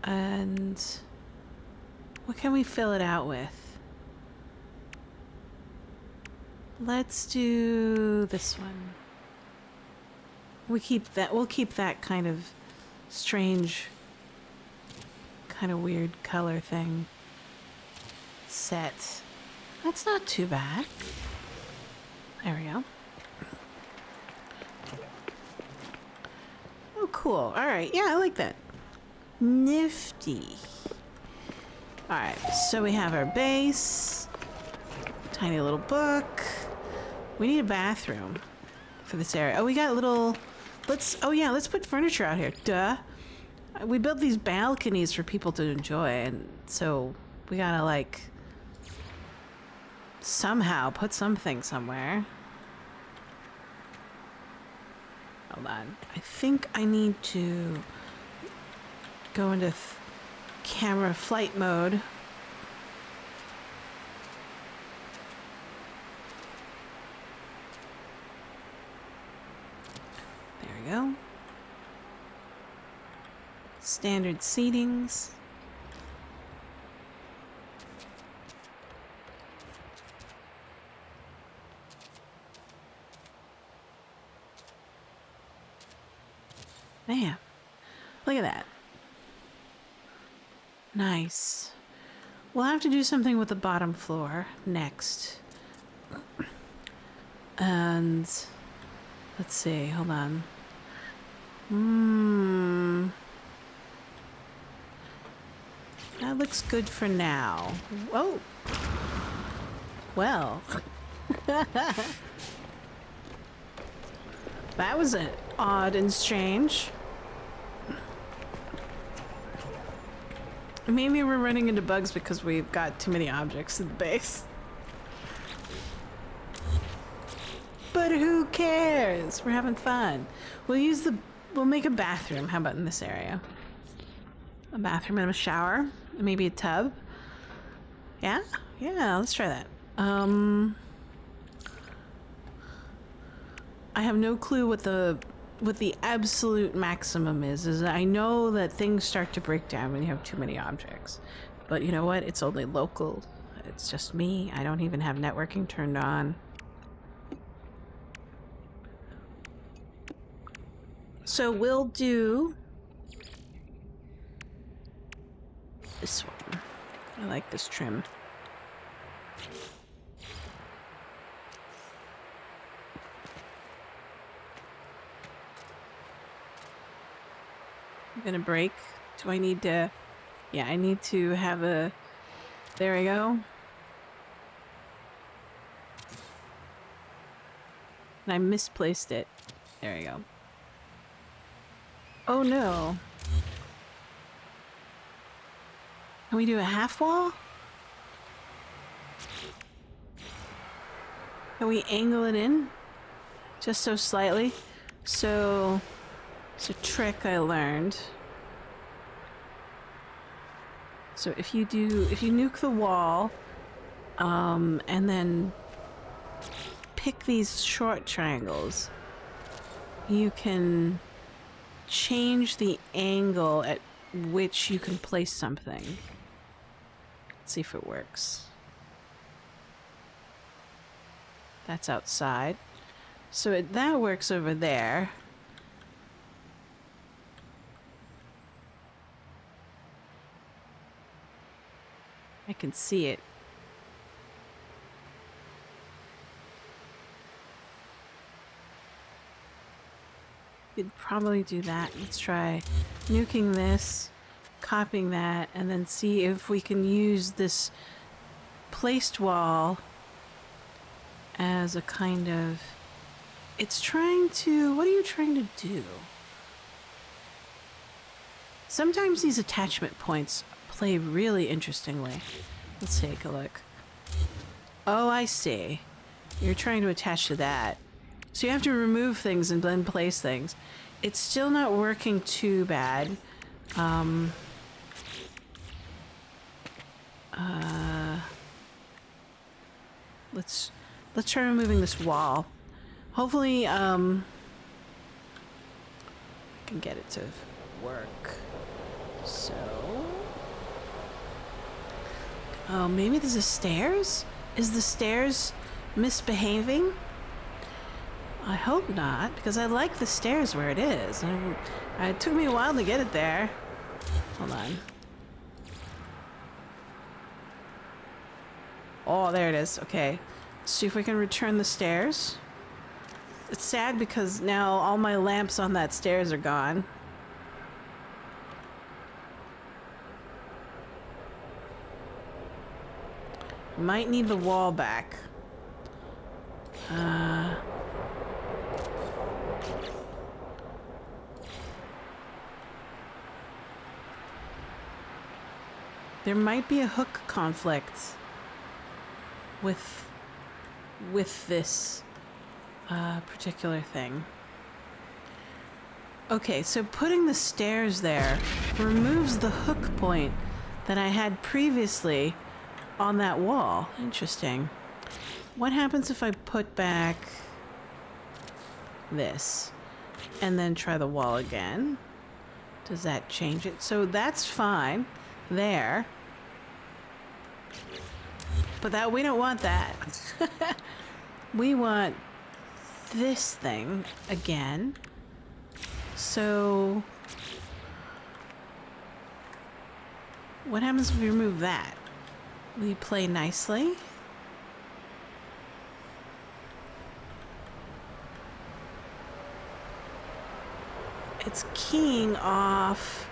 And what can we fill it out with? Let's do this one. We'll keep that kind of strange kind of weird color thing set. That's not too bad. There we go. Oh, cool. All right. Yeah, I like that. Nifty. All right. So we have our base. Tiny little book. We need a bathroom for this area. Oh, we got a little... Oh yeah, let's put furniture out here. Duh. We built these balconies for people to enjoy, and so we gotta, like, somehow put something somewhere. Hold on. I think I need to go into camera flight mode. There we go. Standard seatings. Man, look at that. Nice. We'll have to do something with the bottom floor next. And let's see, hold on. That looks good for now. Whoa. Well. That was odd and strange. Maybe we're running into bugs because we've got too many objects in the base. But who cares? We're having fun. We'll make a bathroom. How about in this area? A bathroom and a shower. Maybe a tub. Yeah? Yeah, let's try that. I have no clue what the absolute maximum is I know that things start to break down when you have too many objects. But you know what? It's only local. It's just me. I don't even have networking turned on. So we'll do this one. I like this trim. I'm gonna break. Do I need to... Yeah, I need to have a... There we go. And I misplaced it. There we go. Oh no. Can we do a half wall? Can we angle it in? Just so slightly? So... It's a trick I learned. So if you nuke the wall, and then pick these short triangles, you can change the angle at which you can place something. Let's see if it works. That's outside. So that works over there. I can see it. Could probably do that. Let's try nuking this, copying that, and then see if we can use this placed wall as a kind of... It's trying to... What are you trying to do? Sometimes these attachment points play really interestingly. Let's take a look. Oh, I see. You're trying to attach to that. So you have to remove things and then place things. It's still not working too bad. Let's try removing this wall. Hopefully, I can get it to work. So... Oh, maybe there's a stairs? Is the stairs misbehaving? I hope not, because I like the stairs where it is. It took me a while to get it there. Hold on. Oh, there it is. Okay. See if we can return the stairs. It's sad because now all my lamps on that stairs are gone. Might need the wall back. There might be a hook conflict with this particular thing. Okay, so putting the stairs there removes the hook point that I had previously on that wall. Interesting. What happens if I put back this and then try the wall again? Does that change it? So that's fine there. But that we don't want that. We want this thing again. So what happens if we remove that? We play nicely. It's keying off.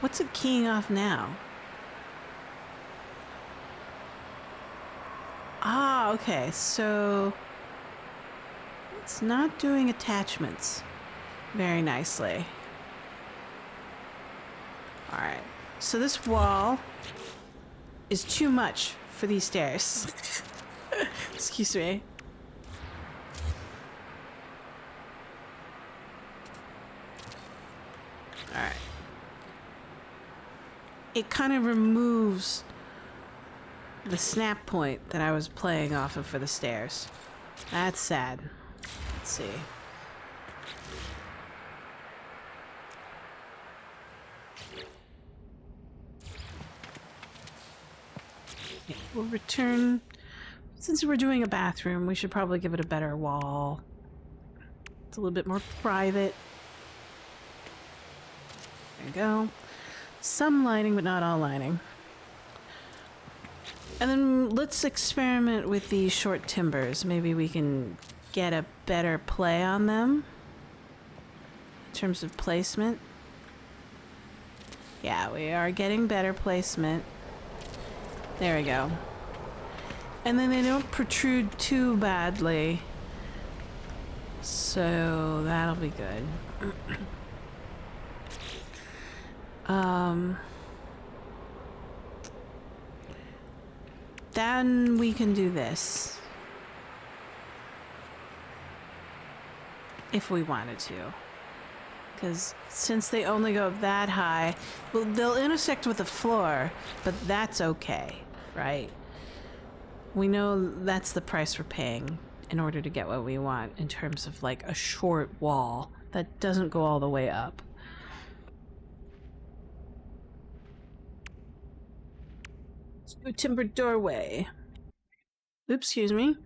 What's it keying off now? Ah, okay, so it's not doing attachments very nicely. All right, so this wall is too much for these stairs. Excuse me. All right. It kind of removes the snap point that I was playing off of for the stairs. That's sad. Let's see. Okay, we'll return. Since we're doing a bathroom, we should probably give it a better wall. It's a little bit more private. There you go. Some lighting, but not all lighting. And then let's experiment with these short timbers. Maybe we can get a better play on them in terms of placement. Yeah, we are getting better placement. There we go. And then they don't protrude too badly. So that'll be good. Then we can do this. If we wanted to. Because since they only go that high, well, they'll intersect with the floor, but that's okay, right? We know that's the price we're paying in order to get what we want in terms of like a short wall that doesn't go all the way up. A timbered doorway. Oops, excuse me.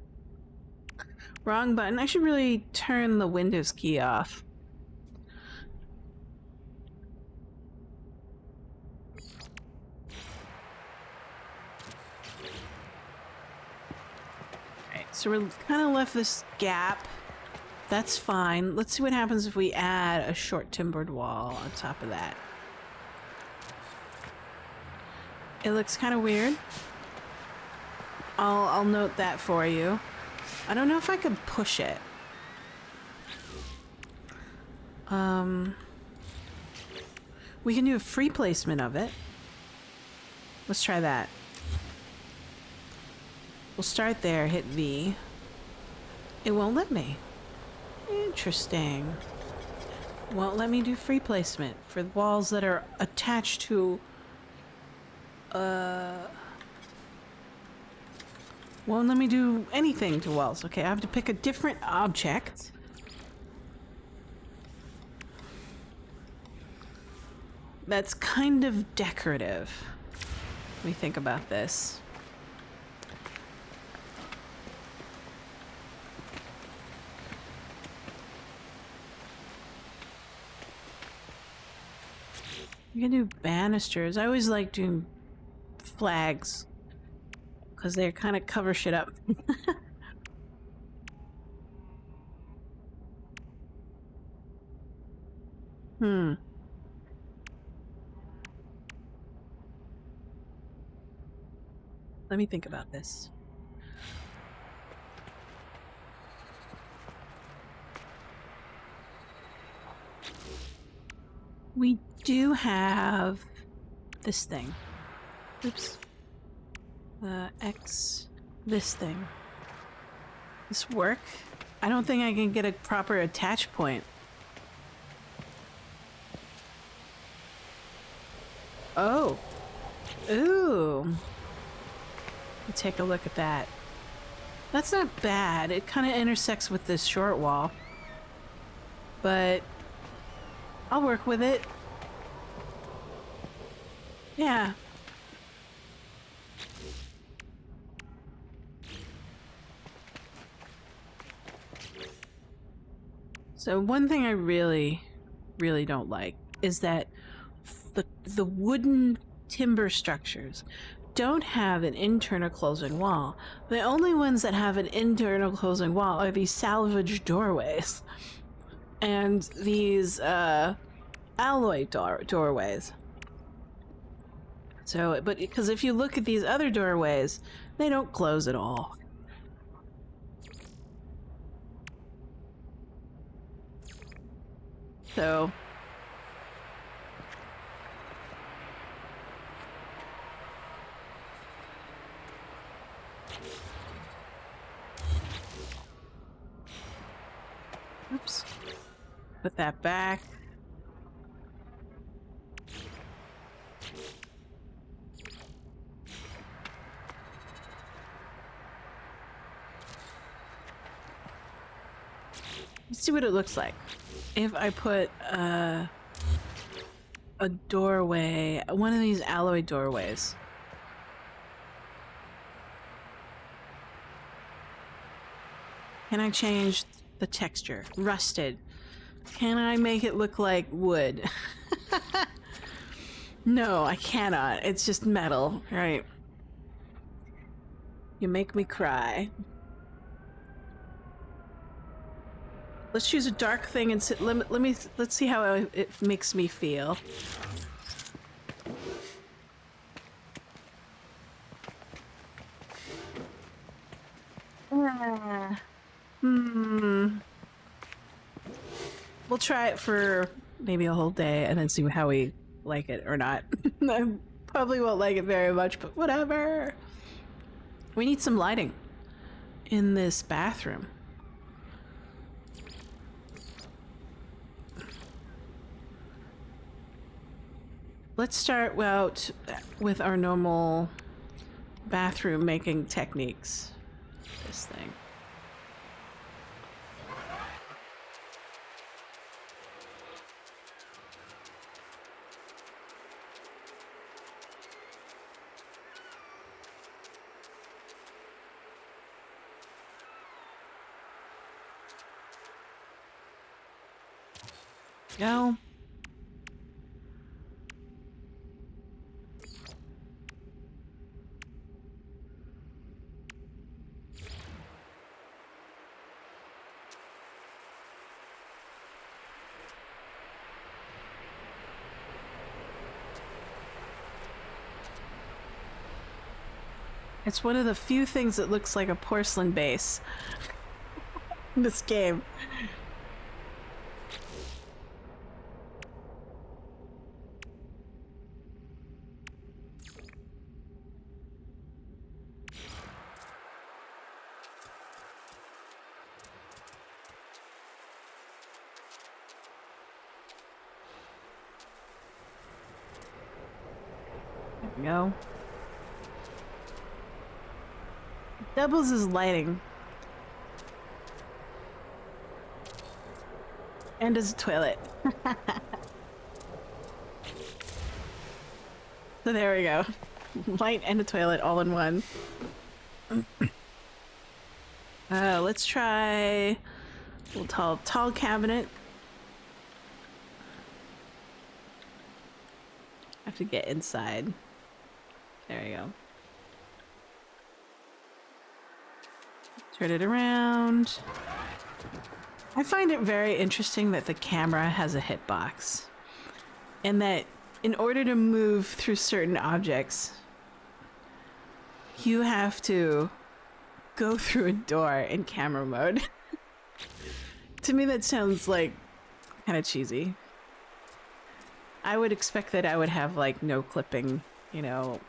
Wrong button. I should really turn the Windows key off. Alright, so we're kind of left this gap. That's fine. Let's see what happens if we add a short timbered wall on top of that. It looks kind of weird. I'll note that for you. I don't know if I could push it. We can do a free placement of it. Let's try that. We'll start there, hit V. It won't let me. Interesting. Won't let me do free placement for the walls that are attached to won't let me do anything to walls. Okay, I have to pick a different object. That's kind of decorative. Let me think about this. You can do banisters. I always like doing flags because they kind of cover shit up. Hmm. Let me think about this. We do have this thing. Oops. X. This thing. This work? I don't think I can get a proper attach point. Oh. Ooh. Take a look at that. That's not bad. It kind of intersects with this short wall. But I'll work with it. Yeah. So one thing I really don't like is that the wooden timber structures don't have an internal closing wall. The only ones that have an internal closing wall are these salvage doorways and these alloy doorways. So, but because if you look at these other doorways, they don't close at all. So oops. Put that back. Let's see what it looks like if I put a doorway, one of these alloy doorways. Can I change the texture? Rusted. Can I make it look like wood? No, I cannot. It's just metal, right? You make me cry. Let's choose a dark thing and sit. Let's see how it makes me feel. We'll try it for maybe a whole day and then see how we like it or not. I probably won't like it very much, but whatever. We need some lighting in this bathroom. Let's start out with our normal bathroom making techniques. This thing. Go. It's one of the few things that looks like a porcelain base in this game. There we go. Doubles as lighting. And as a toilet. So there we go. Light and a toilet all in one. Let's try a little tall cabinet. I have to get inside. There we go. Turn it around. I find it very interesting that the camera has a hitbox. And that in order to move through certain objects, you have to go through a door in camera mode. To me, that sounds like kind of cheesy. I would expect that I would have like no clipping, you know,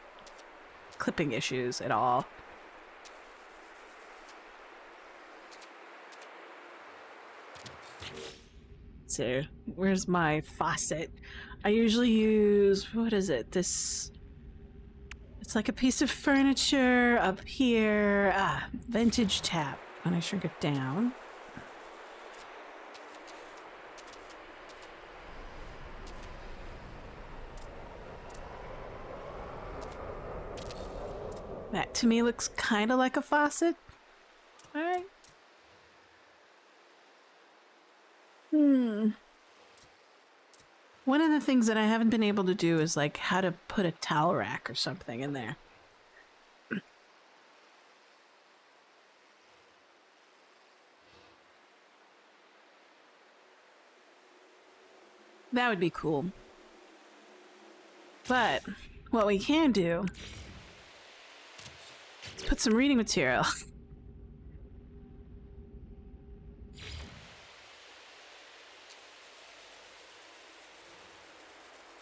clipping issues at all. So, where's my faucet? I usually use, what is it? This, it's like a piece of furniture up here. Ah, vintage tap. When I shrink it down. That to me looks kind of like a faucet. All right. One of the things that I haven't been able to do is like how to put a towel rack or something in there. That would be cool. But what we can do is put some reading material.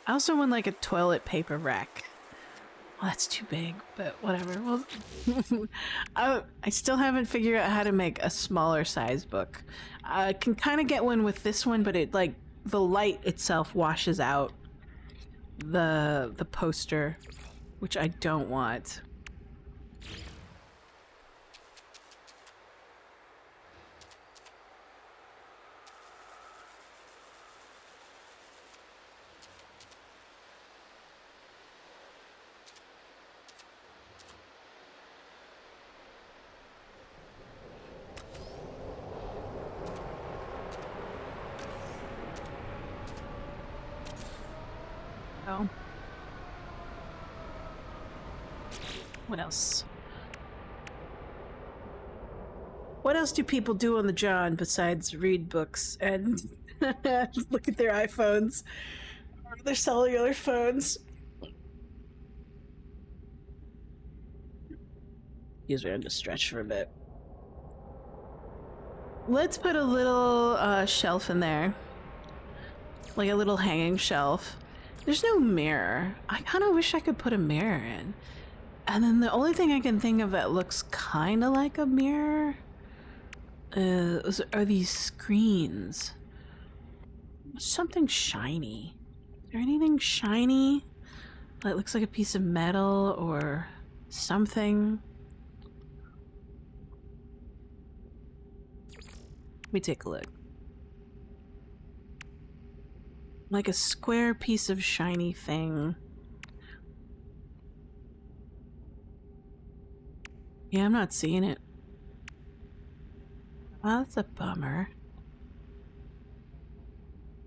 I also want like a toilet paper rack. Well, that's too big, but whatever. Well, I still haven't figured out how to make a smaller size book. I can kind of get one with this one, but it like the light itself washes out the poster, which I don't want. Oh. What else? What else do people do on the John besides read books and look at their iPhones or their cellular phones? Use around to stretch for a bit. Let's put a little shelf in there. Like a little hanging shelf. There's no mirror. I kind of wish I could put a mirror in. And then the only thing I can think of that looks kind of like a mirror are these screens. Something shiny. Is there anything shiny that looks like a piece of metal or something? Let me take a look. Like a square piece of shiny thing. Yeah, I'm not seeing it. Well, that's a bummer.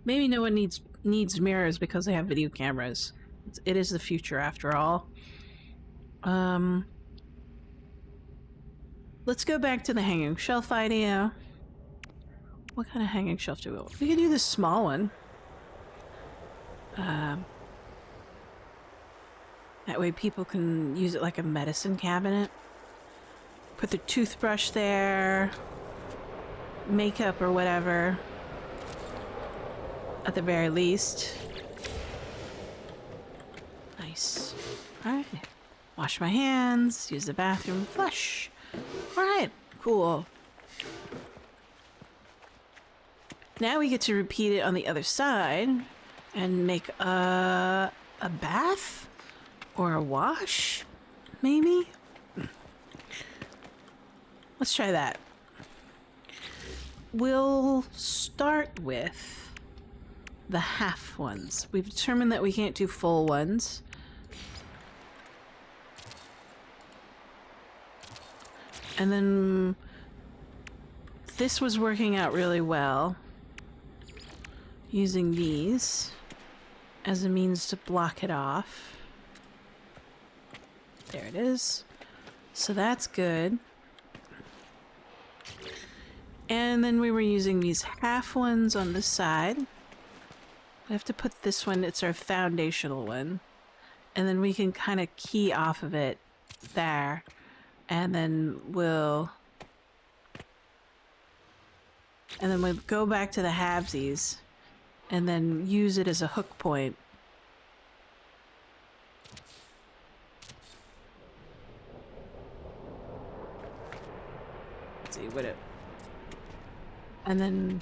Maybe no one needs mirrors because they have video cameras. It is the future after all. Let's go back to the hanging shelf idea. What kind of hanging shelf do we want? We could do this small one. That way people can use it like a medicine cabinet. Put the toothbrush there. Makeup or whatever. At the very least. Nice. Alright. Wash my hands. Use the bathroom. Flush. Alright. Cool. Now we get to repeat it on the other side. And make a bath? Or a wash? Maybe? Let's try that. We'll start with the half ones. We've determined that we can't do full ones. And then this was working out really well. Using these as a means to block it off. There it is. So that's good. And then we were using these half ones on the side. We have to put this one, it's our foundational one. And then we can kind of key off of it there. And then we'll go back to the halvesies and then use it as a hook point. Let's see what it... And then...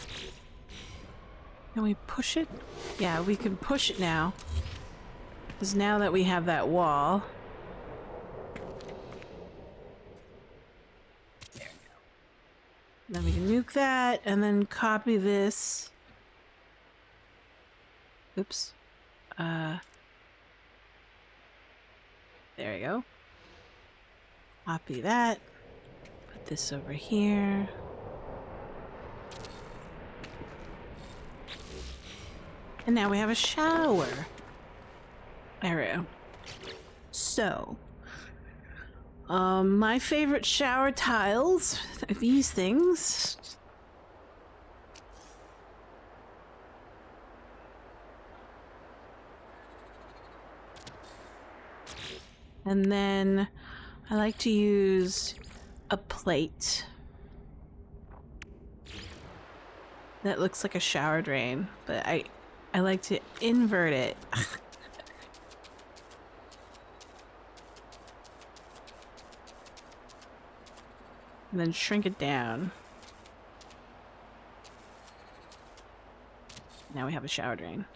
Can we push it? Yeah, we can push it now. Because now that we have that wall... There we go. Then we can nuke that, and then copy this. Oops. There we go. Copy that. Put this over here. And now we have a shower. There we go. So, my favorite shower tiles are these things. And then I like to use a plate that looks like a shower drain, but I like to invert it. And then shrink it down. Now we have a shower drain.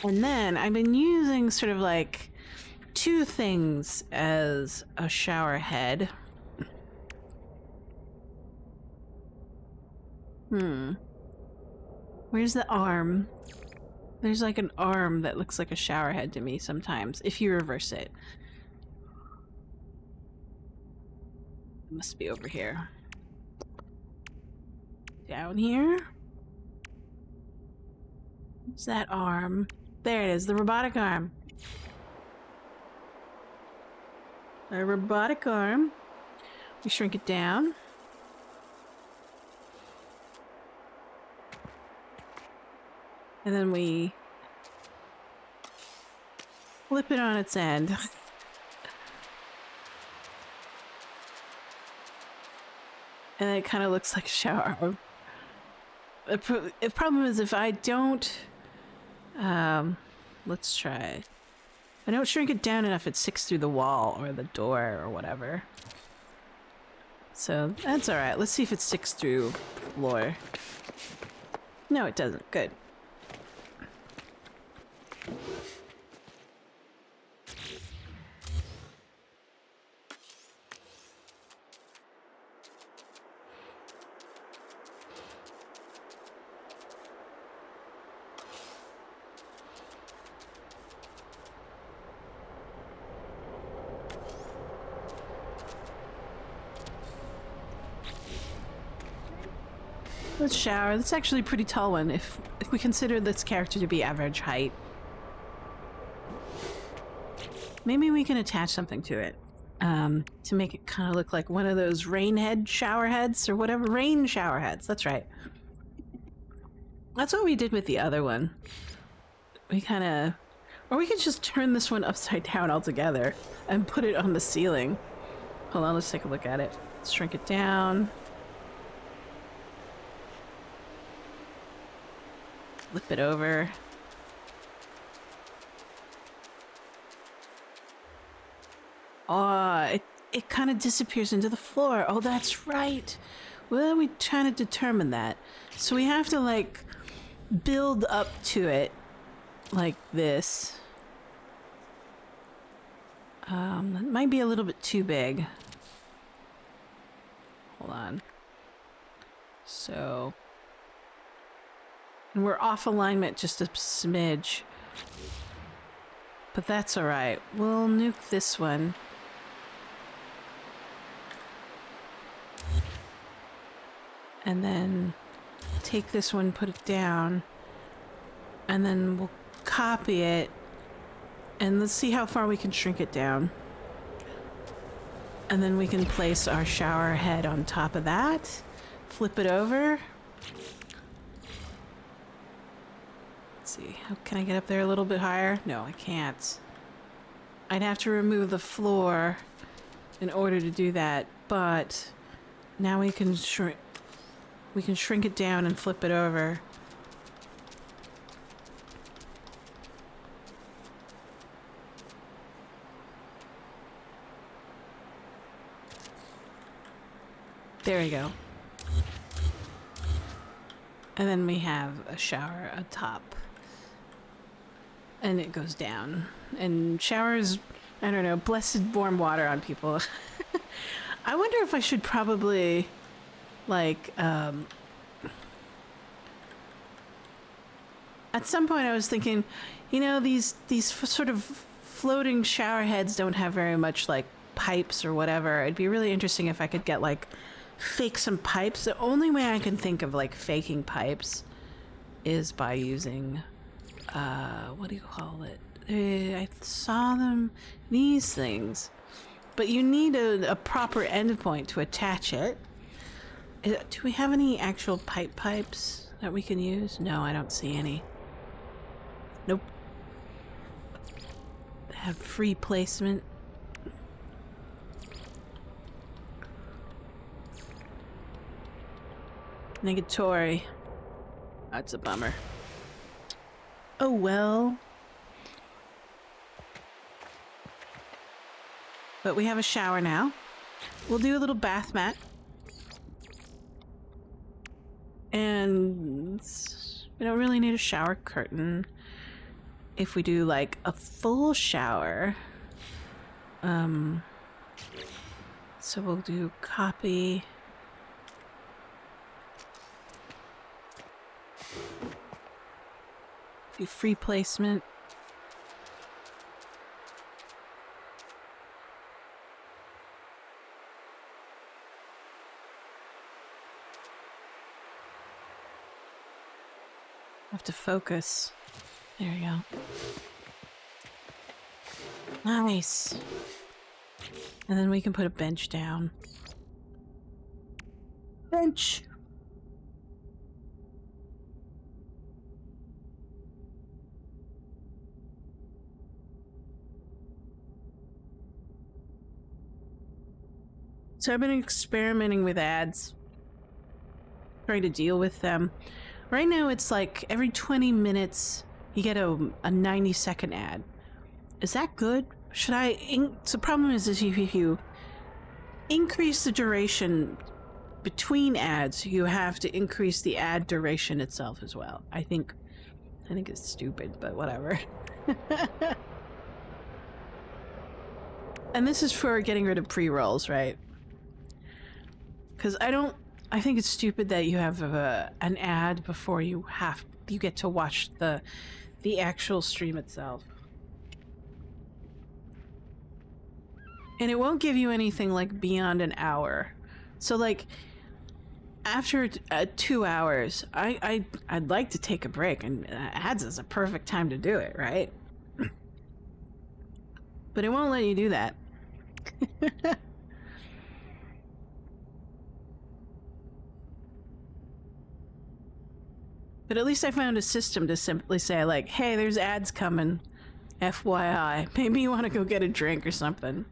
And then I've been using sort of like two things as a shower head. Where's the arm? There's like an arm that looks like a shower head to me sometimes, if you reverse it. It must be over here. Down here? What's that arm? There it is, the robotic arm. A robotic arm. We shrink it down. And then we flip it on its end. And it kind of looks like a shower. The problem is if I don't... let's try. If I don't shrink it down enough, it sticks through the wall or the door or whatever. So that's alright. Let's see if it sticks through the floor. No, it doesn't. Good. Let's shower. That's actually a pretty tall one if we consider this character to be average height. Maybe we can attach something to it to make it kind of look like one of those rain head shower heads or whatever. Rain shower heads. That's right. That's what we did with the other one. We kind of... Or we could just turn this one upside down altogether and put it on the ceiling. Hold on, let's take a look at it. Let's shrink it down. Flip it over. Oh, it kind of disappears into the floor. Oh, that's right. Well, we're trying to determine that. So we have to, like, build up to it like this. It might be a little bit too big. Hold on. So... And we're off alignment just a smidge. But that's alright. We'll nuke this one. And then take this one, put it down. And then we'll copy it. And let's see how far we can shrink it down. And then we can place our shower head on top of that. flip it over. Let's see, how can I get up there a little bit higher? No, I can't. I'd have to remove the floor in order to do that, but now we can shrink it down and flip it over. There we go. And then we have a shower atop. And it goes down. And showers, I don't know, blessed warm water on people. I wonder if I should probably, like, at some point I was thinking, you know, these sort of floating shower heads don't have very much, like, pipes or whatever. It'd be really interesting if I could get, like, fake some pipes. The only way I can think of, like, faking pipes is by using, what do you call it? I saw them, these things. But you need a proper endpoint to attach it. Do we have any actual pipes that we can use? No, I don't see any. Nope. They have free placement. Negatory. That's a bummer. Oh well. But we have a shower now. We'll do a little bath mat. And we don't really need a shower curtain. If we do like a full shower. So we'll do copy. Do free placement. Have to focus. There we go. Nice. And then we can put a bench down. Bench. So I've been experimenting with ads, trying to deal with them. Right now it's like every 20 minutes you get a 90-second ad. Is that good? Should I... So the problem is if you increase the duration between ads, you have to increase the ad duration itself as well. I think it's stupid, but whatever. And this is for getting rid of pre-rolls, right? Because I think it's stupid that you have an ad before you get to watch the actual stream itself. And it won't give you anything like beyond an hour. So like after 2 hours, I'd like to take a break, and ads is a perfect time to do it, right? But it won't let you do that. But at least I found a system to simply say, like, hey, there's ads coming. FYI. Maybe you want to go get a drink or something.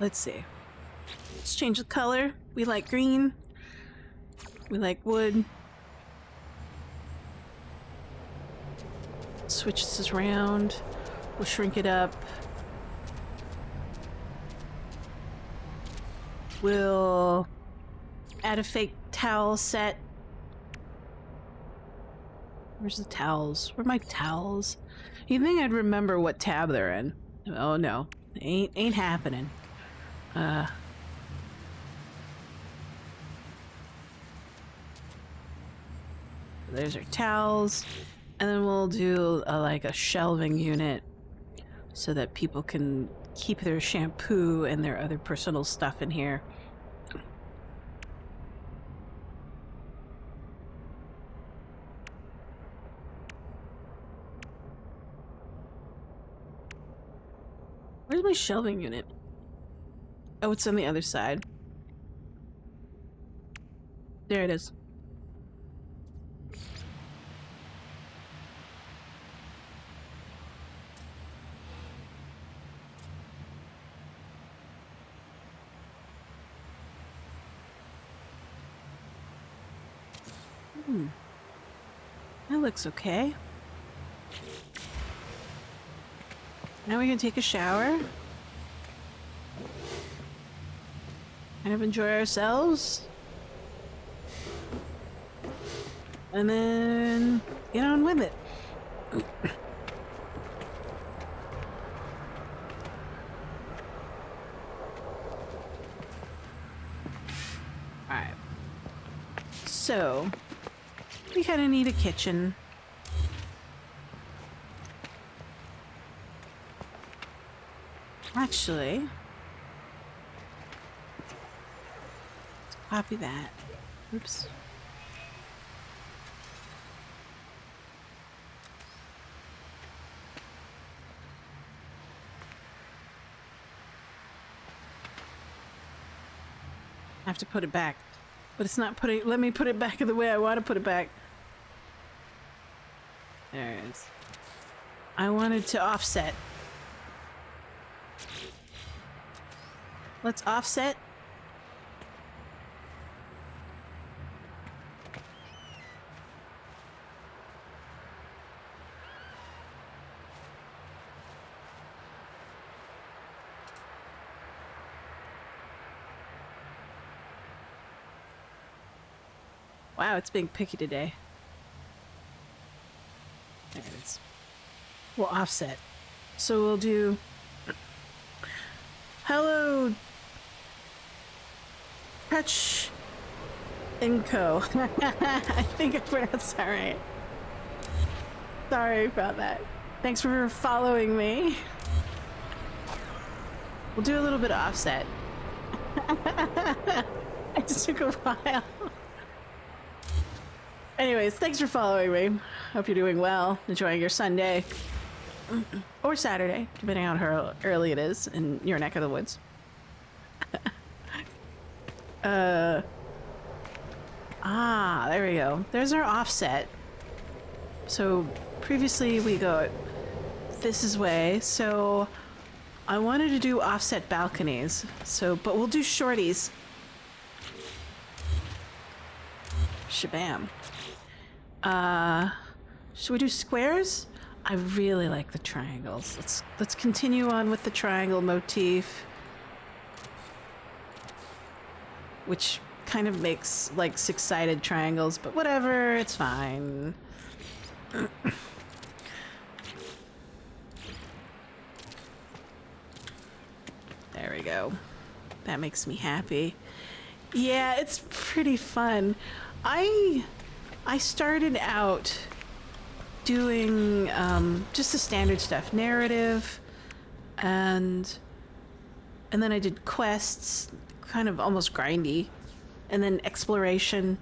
Let's see. Let's change the color. We like green. We like wood. Switch this around. We'll shrink it up. We'll add a fake towel set. Where's the towels? Where are my towels? You'd think I'd remember what tab they're in. Oh no. Ain't happening. There's our towels. And then we'll do like a shelving unit so that people can keep their shampoo and their other personal stuff in here. Where's my shelving unit? Oh, it's on the other side. There it is. That looks okay. Now we can take a shower. Kind of enjoy ourselves. And then get on with it. Alright. So, we kind of need a kitchen. Actually, let's copy that. Oops. I have to put it back. But it's not putting... Let me put it back the way I want to put it back. There it is. I wanted to offset. Let's offset. Wow, it's being picky today. There it is. We'll offset. So we'll do... Hello... Touch... Inco. I think I pronounced that right. Sorry about that. Thanks for following me. We'll do a little bit of offset. It just took a while. Anyways, thanks for following me. Hope you're doing well, enjoying your Sunday. Or Saturday, depending on how early it is in your neck of the woods. There we go. There's our offset. So previously we go this way, so I wanted to do offset balconies. So, but we'll do shorties. Shabam. Should we do squares? I really like the triangles. Let's continue on with the triangle motif, which kind of makes like six-sided triangles, but whatever, it's fine. There we go. That makes me happy. Yeah, it's pretty fun. I started out doing just the standard stuff, narrative, and then I did quests, kind of almost grindy, and then exploration,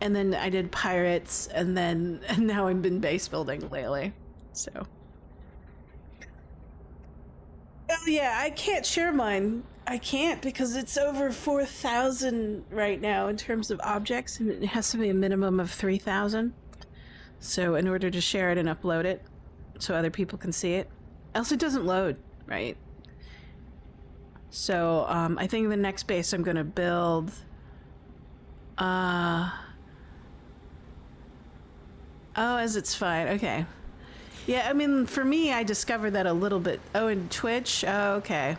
and then I did pirates, and now I've been base building lately. So, oh yeah, I can't share mine. I can't because it's over 4,000 right now in terms of objects, and it has to be a minimum of 3,000. So in order to share it and upload it so other people can see it, else it doesn't load, right? So I think the next base I'm gonna build, oh, as it's fine, okay. Yeah, I mean, for me, I discovered that a little bit. Oh, and Twitch, oh, okay.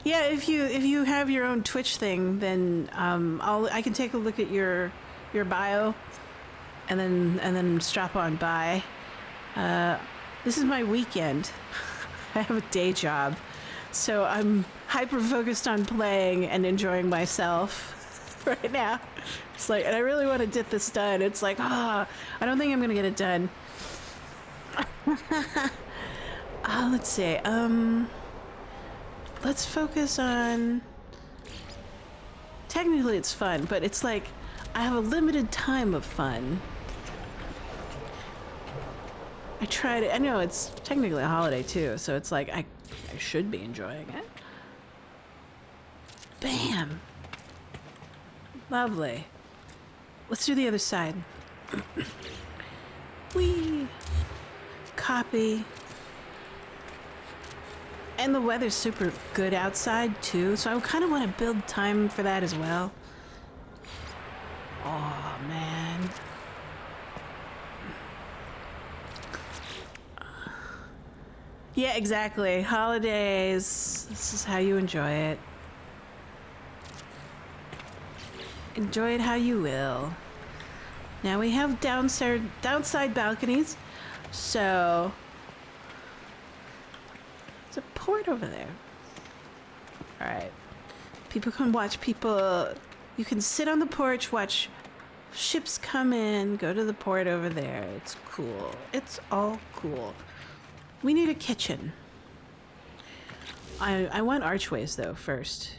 Yeah, if you have your own Twitch thing, then I can take a look at your bio, and then strap on by. This is my weekend. I have a day job, so I'm hyper focused on playing and enjoying myself. right now. It's like, and I really want to get this done. It's like, I don't think I'm gonna get it done. Let's see. Let's focus on. Technically, it's fun, but it's like I have a limited time of fun. I tried it. I know it's technically a holiday too, so it's like I should be enjoying it. Bam! Lovely. Let's do the other side. Whee! Copy. And the weather's super good outside too, so I kind of want to build time for that as well. Oh man. Yeah, exactly. Holidays. This is how you enjoy it. Enjoy it how you will. Now we have downside balconies, so there's a port over there. All right, people can watch people. You can sit on the porch, watch ships come in, go to the port over there. It's cool. It's all cool. We need a kitchen. I want archways though first.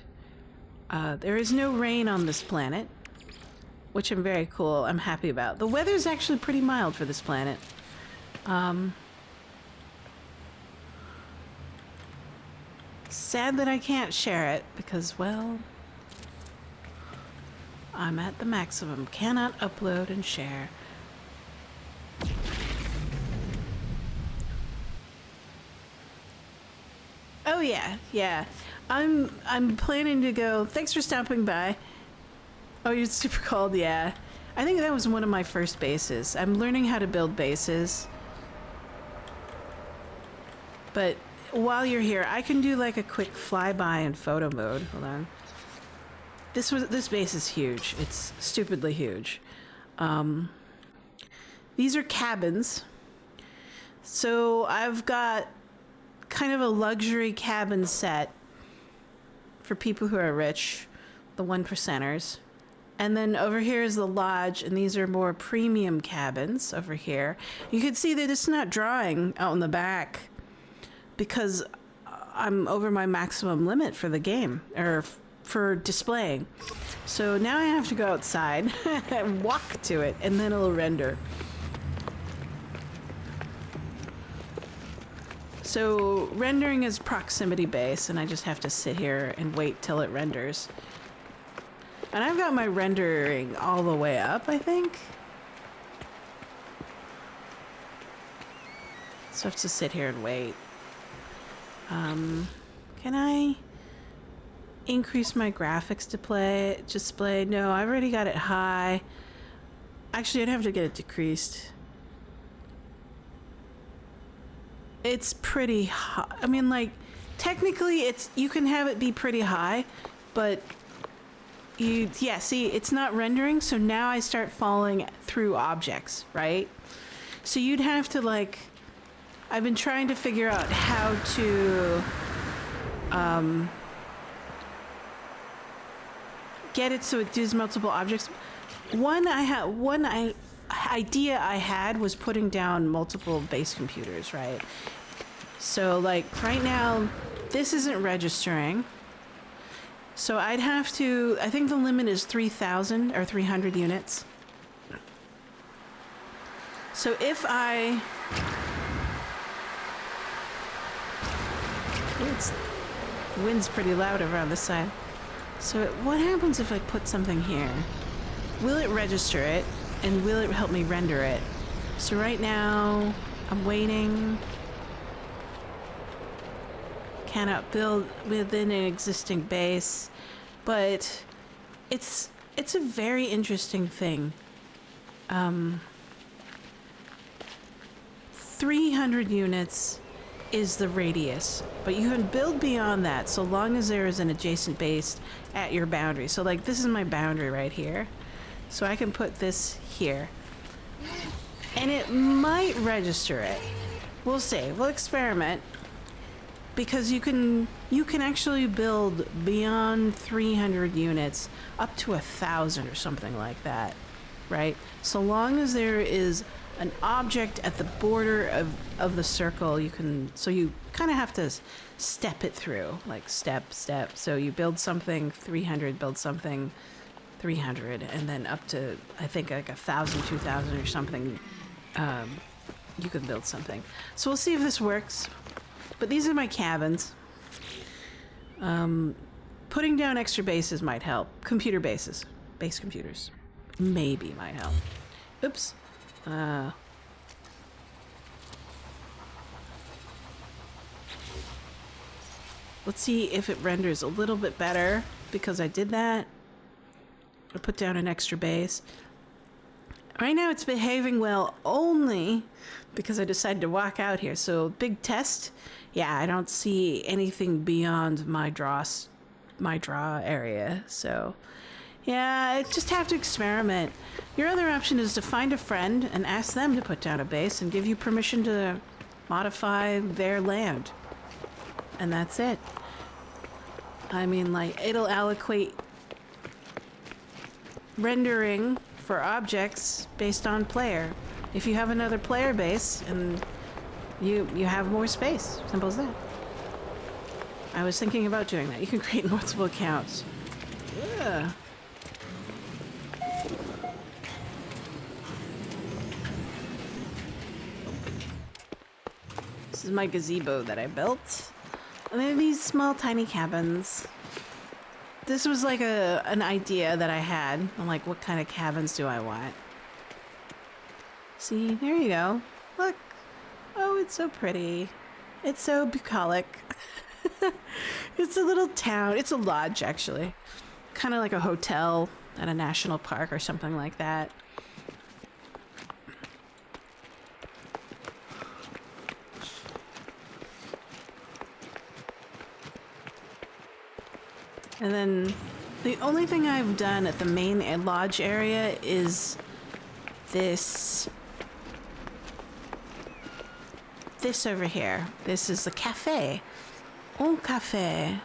There is no rain on this planet, which I'm very cool. I'm happy about. The weather's actually pretty mild for this planet. Sad that I can't share it because, well, I'm at the maximum. Cannot upload and share. Oh yeah, yeah. I'm planning to go. Thanks for stopping by. Oh, you're super cold, yeah. I think that was one of my first bases. I'm learning how to build bases. But while you're here, I can do like a quick flyby in photo mode. Hold on. This base is huge. It's stupidly huge. These are cabins. So I've got kind of a luxury cabin set for people who are rich, the 1%ers. And then over here is the lodge, and these are more premium cabins over here. You can see that it's not drawing out in the back because I'm over my maximum limit for the game, or for displaying. So now I have to go outside and walk to it, and then it'll render. So rendering is proximity based, and I just have to sit here and wait till it renders. And I've got my rendering all the way up, I think. So I have to sit here and wait. Can I increase my graphics display? No, I've already got it high. Actually, I'd have to get it decreased. It's pretty high. I mean, like, technically you can have it be pretty high, but yeah, see, it's not rendering, so now I start falling through objects, right? So you'd have to, like, I've been trying to figure out how to get it so it does multiple objects. One idea I had was putting down multiple base computers, right? So like right now, this isn't registering. So I'd have to, I think the limit is 3,000 or 300 units. So if the wind's pretty loud over on this side. So what happens if I put something here? Will it register it? And will it help me render it? So right now, I'm waiting. Cannot build within an existing base, but it's a very interesting thing. 300 units is the radius, but you can build beyond that so long as there is an adjacent base at your boundary. So like this is my boundary right here. So I can put this here. And it might register it. We'll see. We'll experiment. because you can actually build beyond 300 units up to 1,000 or something like that, right? So long as there is an object at the border of the circle, you can, so you kind of have to step it through, like step. So you build something 300, build something 300, and then up to, I think, like 1,000, 2,000 or something, you can build something. So we'll see if this works. But these are my cabins. Putting down extra bases might help. Computer bases. Base computers. Maybe might help. Oops. Let's see if it renders a little bit better because I did that. I put down an extra base. Right now it's behaving well only because I decided to walk out here. So big test. Yeah, I don't see anything beyond my draw area. So yeah, I just have to experiment. Your other option is to find a friend and ask them to put down a base and give you permission to modify their land. And that's it. I mean, like, it'll allocate rendering for objects based on player. If you have another player base and you have more space. Simple as that. I was thinking about doing that. You can create multiple accounts. Ugh. This is my gazebo that I built. And there are these small tiny cabins. This was like an idea that I had. I'm like, what kind of cabins do I want? See, there you go. Look. Oh, it's so pretty. It's so bucolic. It's a little town. It's a lodge, actually. Kind of like a hotel at a national park or something like that. And then the only thing I've done at the main lodge area is this over here. This is the cafe. Un café.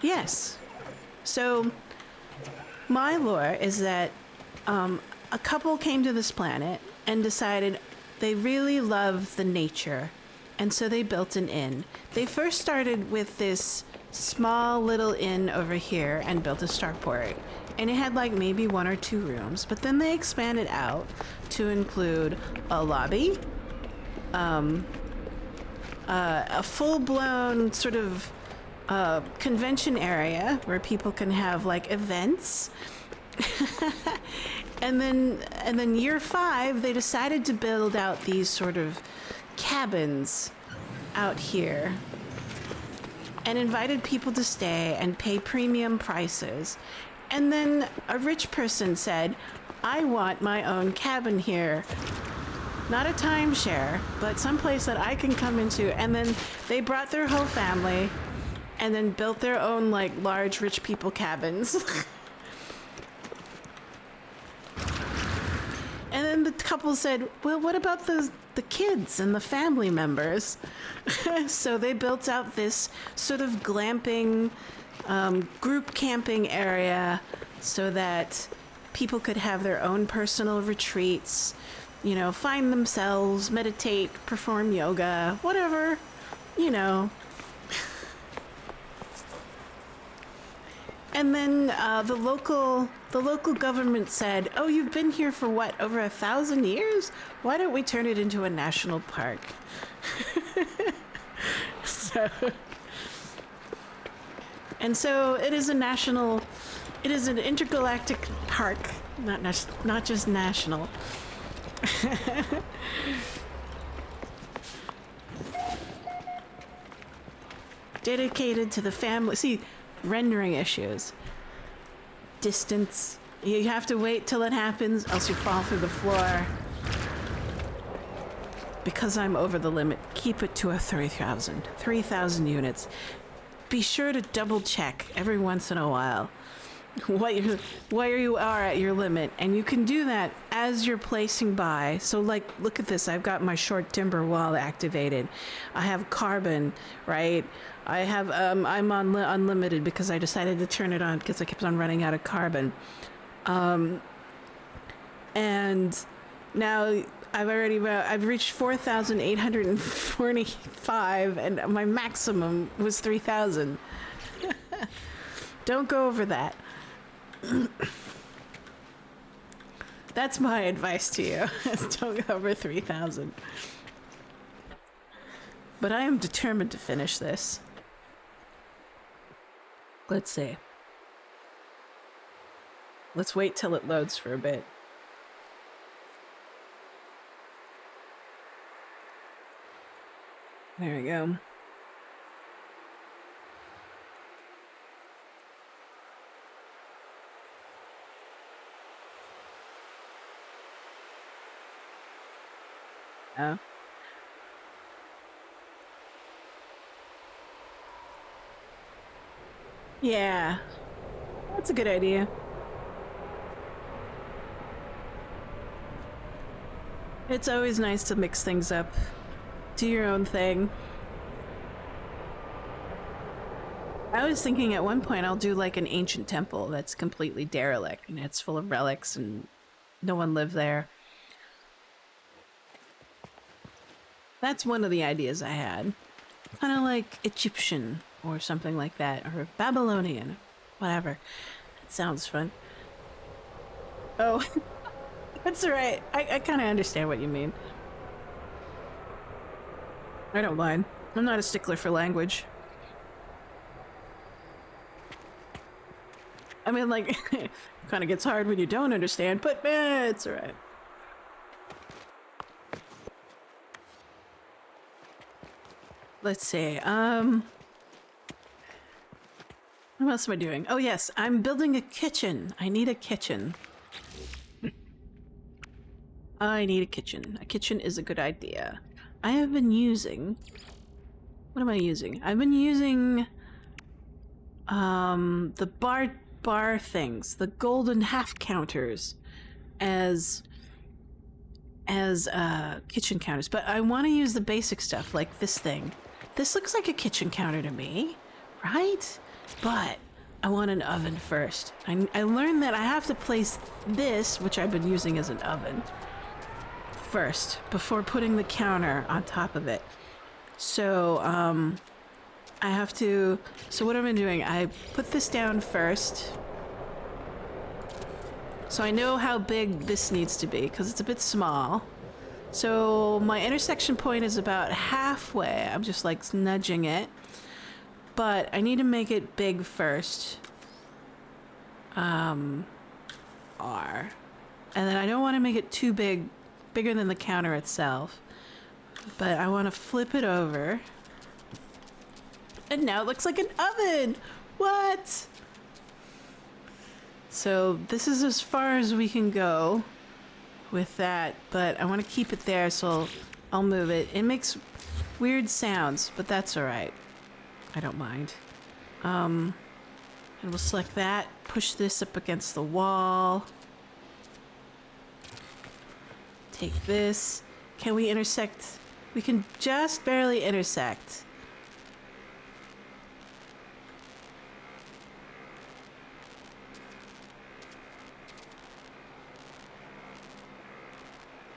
Yes. So my lore is that a couple came to this planet and decided they really love the nature, and so they built an inn. They first started with this small little inn over here and built a starport, and it had like maybe 1 or 2 rooms, but then they expanded out to include a lobby, a full-blown sort of convention area where people can have like events. and then year 5 they decided to build out these sort of cabins out here and invited people to stay and pay premium prices. And then a rich person said, I want my own cabin here. Not a timeshare, but someplace that I can come into. And then they brought their whole family and then built their own like large rich people cabins. And then the couple said, well, what about the kids and the family members? So they built out this sort of glamping, group camping area so that people could have their own personal retreats, you know, find themselves, meditate, perform yoga, whatever, you know. And then the local government said, oh, you've been here for what, over 1,000 years? Why don't we turn it into a national park? So it is an intergalactic park, not just national. Dedicated to the family. See, rendering issues. Distance. You have to wait till it happens, else you fall through the floor. Because I'm over the limit, keep it to a 3,000. 3,000 units. Be sure to double check every once in a while. where you are at your limit, and you can do that as you're placing by. So like, look at this, I've got my short timber wall activated. I have carbon, right? I have I'm on unlimited because I decided to turn it on because I kept on running out of carbon. And now I've reached 4,845 and my maximum was 3,000. Don't go over that. That's my advice to you. Don't go over 3,000. But I am determined to finish this. Let's see. Let's wait till it loads for a bit. There we go. Oh. Yeah, that's a good idea. It's always nice to mix things up. Do your own thing. I was thinking at one point I'll do like an ancient temple that's completely derelict and it's full of relics and no one lived there. That's one of the ideas I had. Kind of like Egyptian or something like that, or Babylonian, whatever. It sounds fun. Oh, that's all right. I kind of understand what you mean. I don't mind. I'm not a stickler for language. I mean, like, it kind of gets hard when you don't understand, but it's all right. Let's see, what else am I doing? Oh yes, I'm building a kitchen. I need a kitchen. I need a kitchen. A kitchen is a good idea. I have been using... What am I using? I've been using... the bar things. The golden half counters as kitchen counters. But I want to use the basic stuff, like this thing. This looks like a kitchen counter to me, right? But I want an oven first. I learned that I have to place this, which I've been using as an oven, first, before putting the counter on top of it. So, I have to... So what am I doing? I put this down first. So I know how big this needs to be, because it's a bit small. So my intersection point is about halfway. I'm just like nudging it. But I need to make it big first. R. And then I don't want to make it too big, bigger than the counter itself. But I want to flip it over. And now it looks like an oven! What? So this is as far as we can go with that, but I want to keep it there, so I'll move it. It makes weird sounds, but that's alright. I don't mind. And we'll select that, push this up against the wall. Take this. Can we intersect? We can just barely intersect.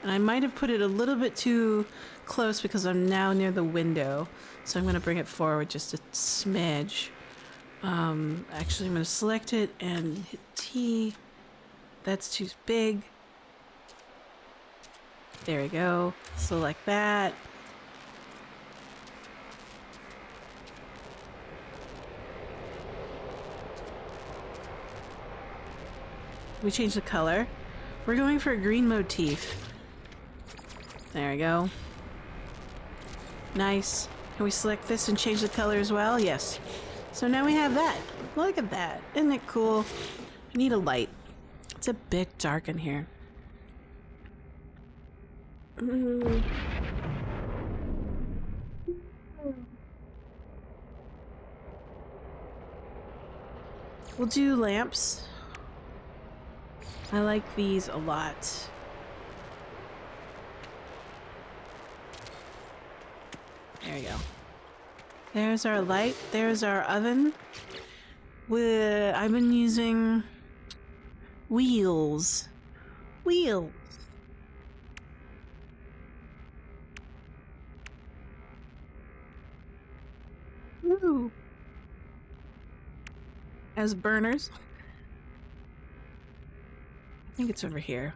And I might have put it a little bit too close because I'm now near the window. So I'm going to bring it forward just a smidge. Actually, I'm going to select it and hit T. That's too big. There we go. Select that. We change the color. We're going for a green motif. There we go. Nice. Can we select this and change the color as well? Yes. So now we have that. Look at that. Isn't it cool? I need a light. It's a bit dark in here. We'll do lamps. I like these a lot. There we go. There's our light. There's our oven. I've been using wheels. Wheels. Woo. As burners. I think it's over here.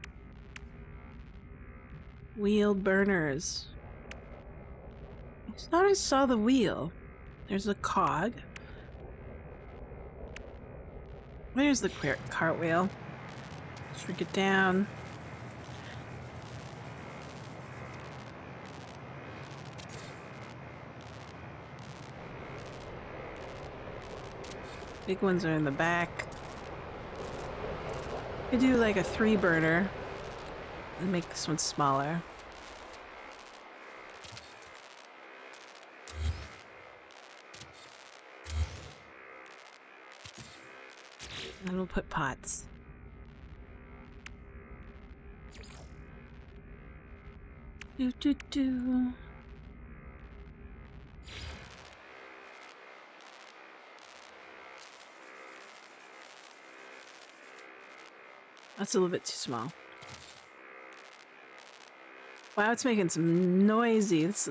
Wheel burners. I thought I saw the wheel. There's a cog. There's the cartwheel. Shrink it down. Big ones are in the back. I do like a 3 burner and make this one smaller. And we'll put pots. Do do do. That's a little bit too small. Wow, it's making some noisy. It's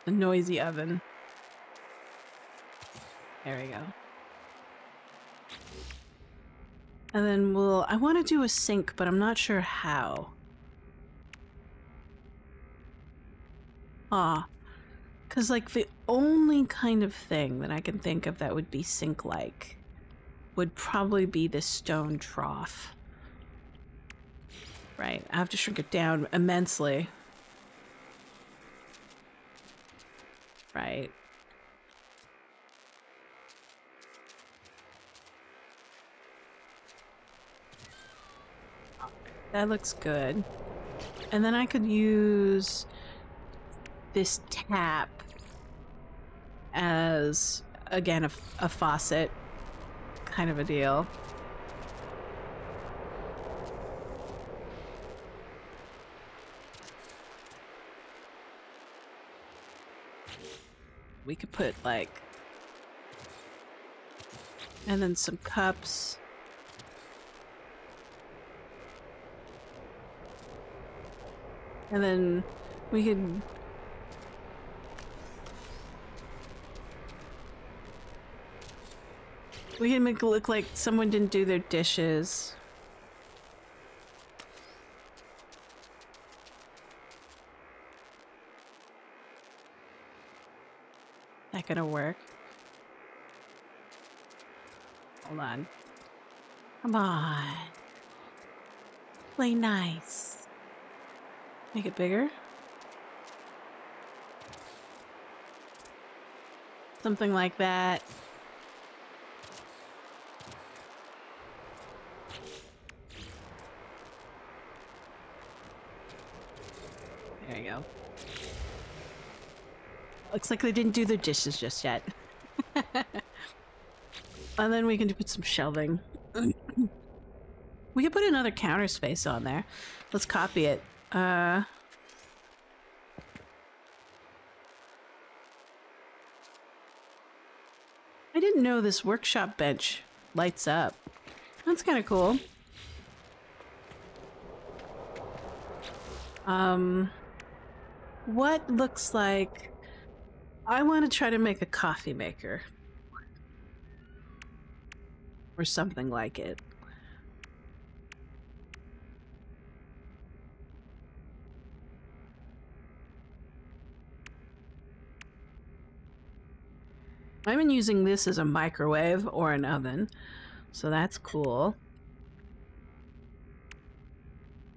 a noisy oven. There we go. And then I want to do a sink, but I'm not sure how. Because like the only kind of thing that I can think of that would be sink-like would probably be this stone trough. Right, I have to shrink it down immensely. Right. That looks good. And then I could use this tap as, again, a faucet kind of a deal. We could put like, and then some cups. And then we can make it look like someone didn't do their dishes. That gonna work? Hold on. Come on. Play nice. Make it bigger. Something like that. There you go. Looks like they didn't do their dishes just yet. And then we can put some shelving. We could put another counter space on there. Let's copy it. I didn't know this workshop bench lights up. That's kind of cool. What looks like... I want to try to make a coffee maker. Or something like it. I've been using this as a microwave or an oven, so that's cool.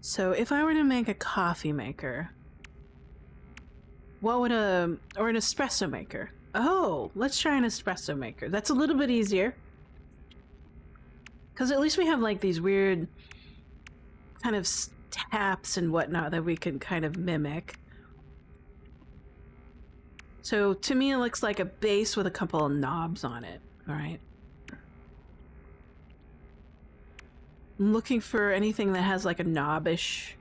So if I were to make a coffee maker, what would or an espresso maker? Oh, let's try an espresso maker. That's a little bit easier. Because at least we have like these weird kind of taps and whatnot that we can kind of mimic. So to me it looks like a base with a couple of knobs on it, all right? I'm looking for anything that has like a knobbish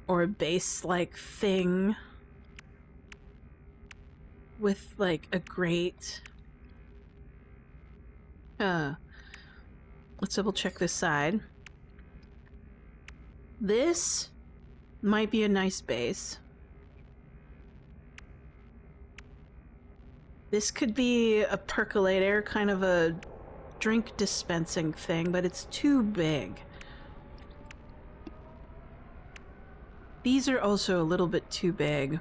or a base-like thing with like a grate. Let's double check this side. This might be a nice base. This could be a percolator, kind of a drink dispensing thing, but it's too big. These are also a little bit too big.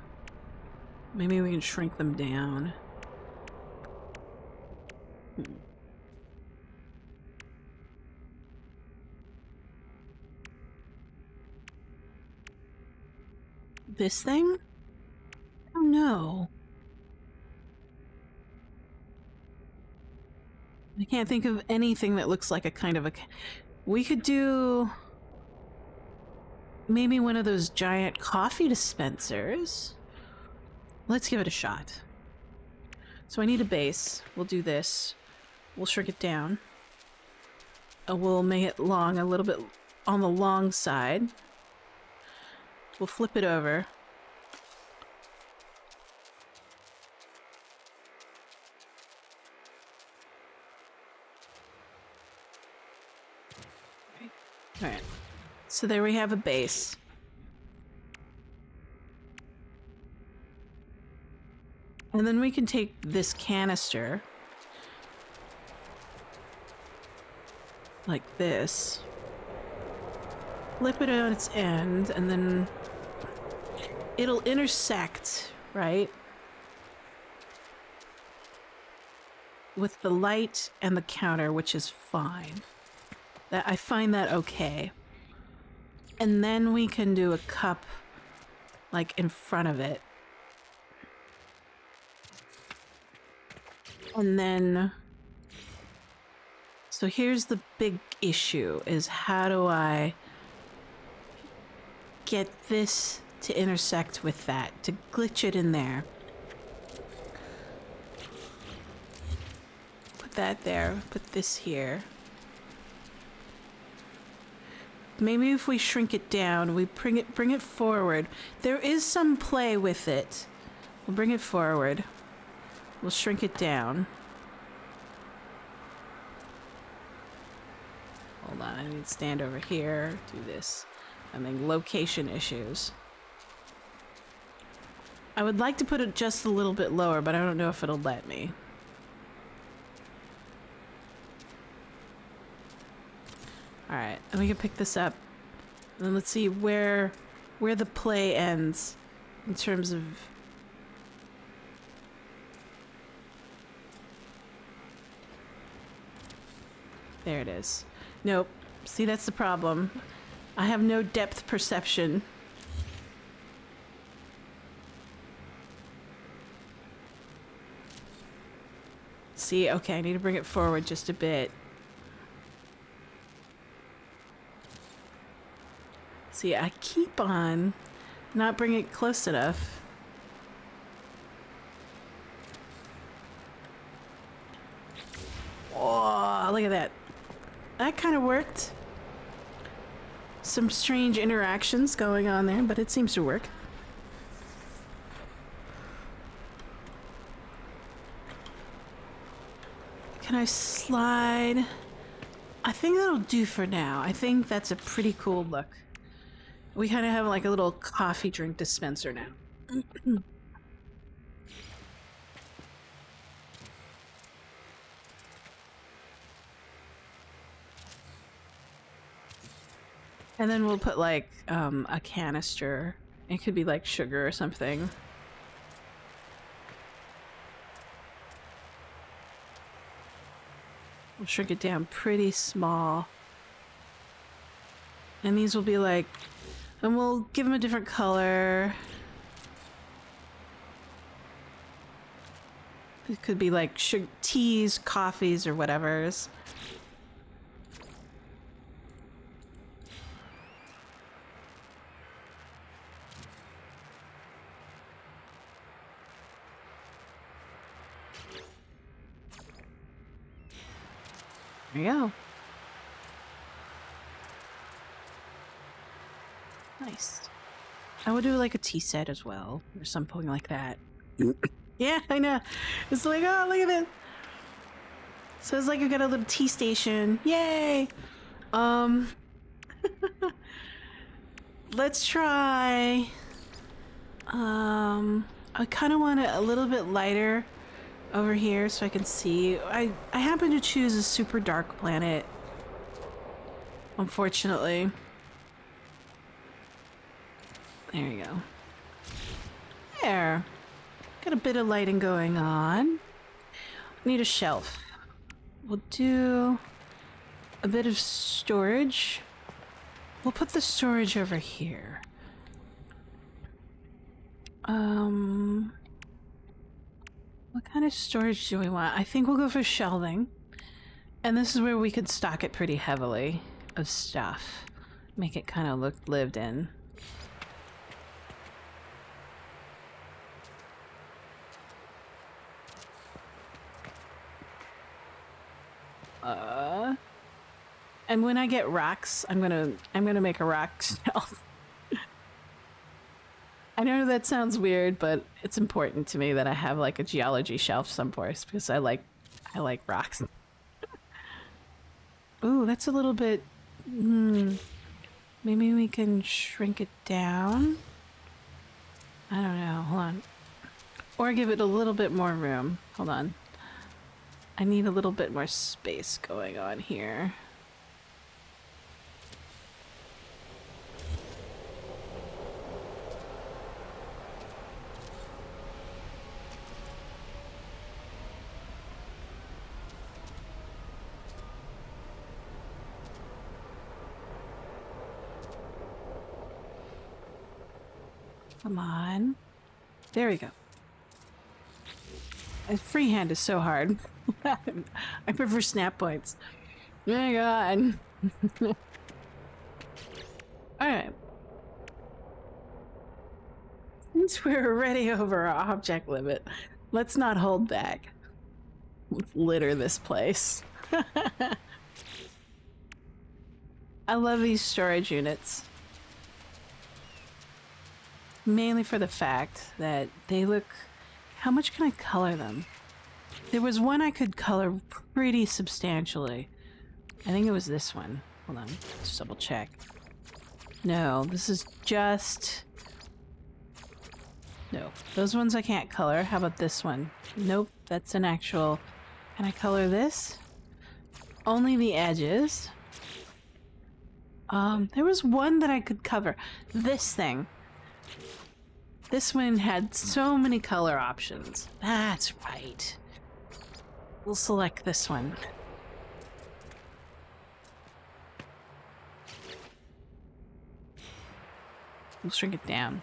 Maybe we can shrink them down. This thing? Oh no. I can't think of anything that looks like a kind of a... We could do... maybe one of those giant coffee dispensers. Let's give it a shot. So I need a base. We'll do this. We'll shrink it down. We'll make it long, a little bit on the long side. We'll flip it over. Alright. So there we have a base. And then we can take this canister, like this, flip it on its end, and then it'll intersect, right, with the light and the counter, which is fine. I find that okay. And then we can do a cup, like, in front of it. And then... so here's the big issue, is how do I get this to intersect with that, to glitch it in there. Put that there, put this here. Maybe if we shrink it down, we bring it forward. There is some play with it. We'll bring it forward. We'll shrink it down. Hold on, I need to stand over here, do this. I mean, location issues. I would like to put it just a little bit lower, but I don't know if it'll let me. Alright, and we can pick this up. And then let's see where the play ends in terms of... there it is. Nope. See, that's the problem. I have no depth perception. See, okay, I need to bring it forward just a bit. See, I keep on not bringing it close enough. Oh, look at that. That kind of worked. Some strange interactions going on there, but it seems to work. Can I slide? I think that'll do for now. I think that's a pretty cool look. We kind of have like a little coffee drink dispenser now. And then we'll put like a canister. It could be like sugar or something. We'll shrink it down pretty small. And these will be like... and we'll give them a different color. It could be like teas, coffees, or whatever's. There you go. Nice. I would do like a tea set as well, or something like that. Yeah, I know. It's like, oh, look at this. So it's like I got a little tea station. Yay! Let's try. I kind of want it a little bit lighter over here so I can see. I happen to choose a super dark planet. Unfortunately. There you go. There. Got a bit of lighting going on. Need a shelf. We'll do a bit of storage. We'll put the storage over here. What kind of storage do we want? I think we'll go for shelving. And this is where we could stock it pretty heavily of stuff. Make it kind of look lived in. And when I get rocks, I'm gonna make a rock shelf. I know that sounds weird, but it's important to me that I have like a geology shelf someplace because I like rocks. Ooh, that's a little bit. Maybe we can shrink it down. I don't know. Hold on. Or give it a little bit more room. Hold on. I need a little bit more space going on here. Come on. There we go. Freehand is so hard. I prefer snap points. Oh my god. Alright. Since we're already over our object limit, let's not hold back. Let's litter this place. I love these storage units. Mainly for the fact that they look... How much can I color them? There was one I could color pretty substantially. I think it was this one. Hold on, let's double check. No, this is just... No, those ones I can't color. How about this one? Nope, that's an actual... Can I color this? Only the edges. There was one that I could cover. This thing. This one had so many color options. That's right. We'll select this one. We'll shrink it down.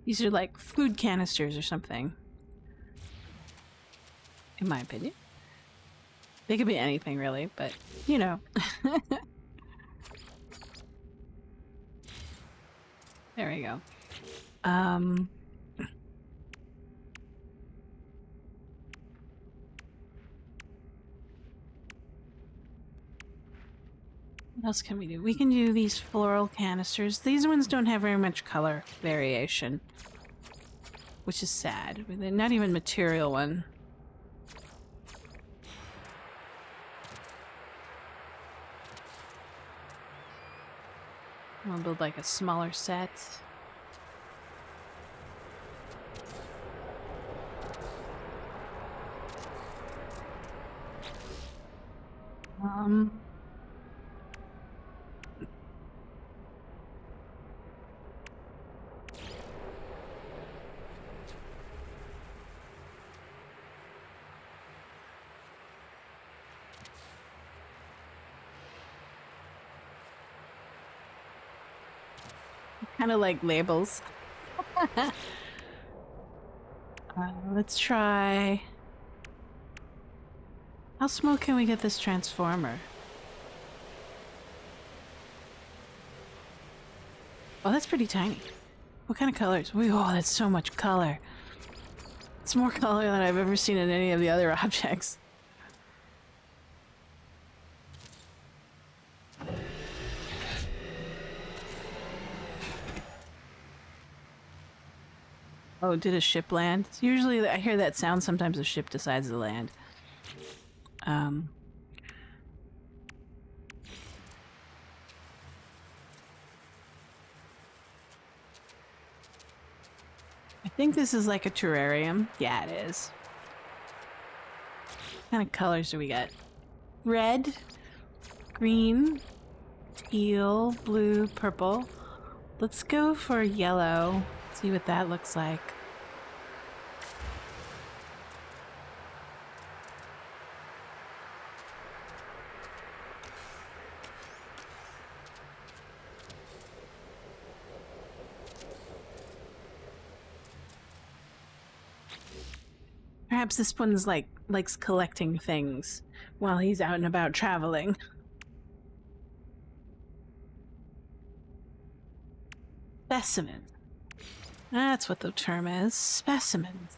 These are like food canisters or something. In my opinion. They could be anything really, but you know. There we go. What else can we do? We can do these floral canisters. These ones don't have very much color variation, which is sad. They're not even material one. I'll build like a smaller set. Kind of like labels. Let's try... How small can we get this transformer? Oh, that's pretty tiny. What kind of colors? Oh, that's so much color. It's more color than I've ever seen in any of the other objects. Oh, did a ship land? Usually I hear that sound, sometimes a ship decides to land. I think this is like a terrarium. Yeah, it is. What kind of colors do we get? Red, green, teal, blue, purple. Let's go for yellow. See what that looks like. Perhaps this one's likes collecting things while he's out and about traveling. Specimen. That's what the term is. Specimens.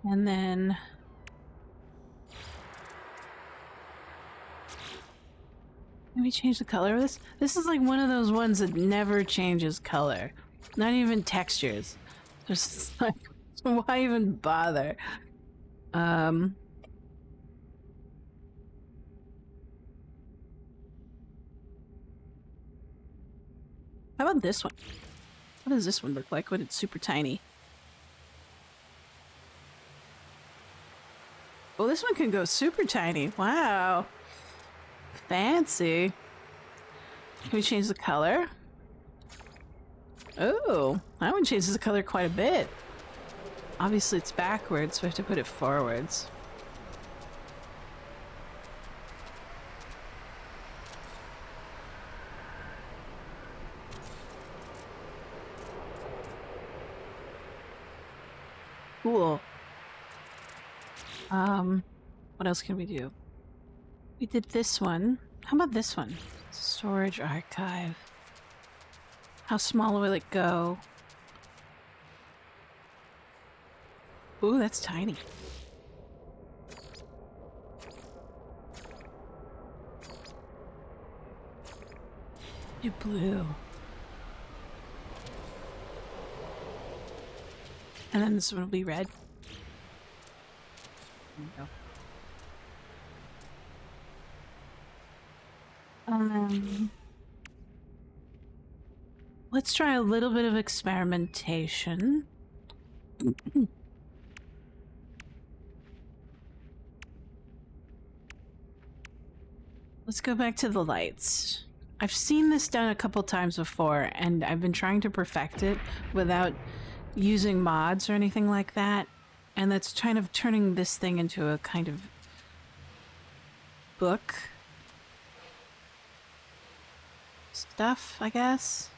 And then... Let me change the color of this. This is like one of those ones that never changes color. Not even textures. Just like, why even bother? How about this one? What does this one look like when it's super tiny? Oh, this one can go super tiny. Wow. Fancy. Can we change the color? Oh, that one changes the color quite a bit. Obviously it's backwards, so we have to put it forwards. Cool. What else can we do? We did this one. How about this one? Storage archive. How small will it go? Ooh, that's tiny. Do blue. And then this one will be red. There we go. Let's try a little bit of experimentation. Let's go back to the lights. I've seen this done a couple times before, and I've been trying to perfect it without using mods or anything like that. And that's kind of turning this thing into a kind of book stuff, I guess.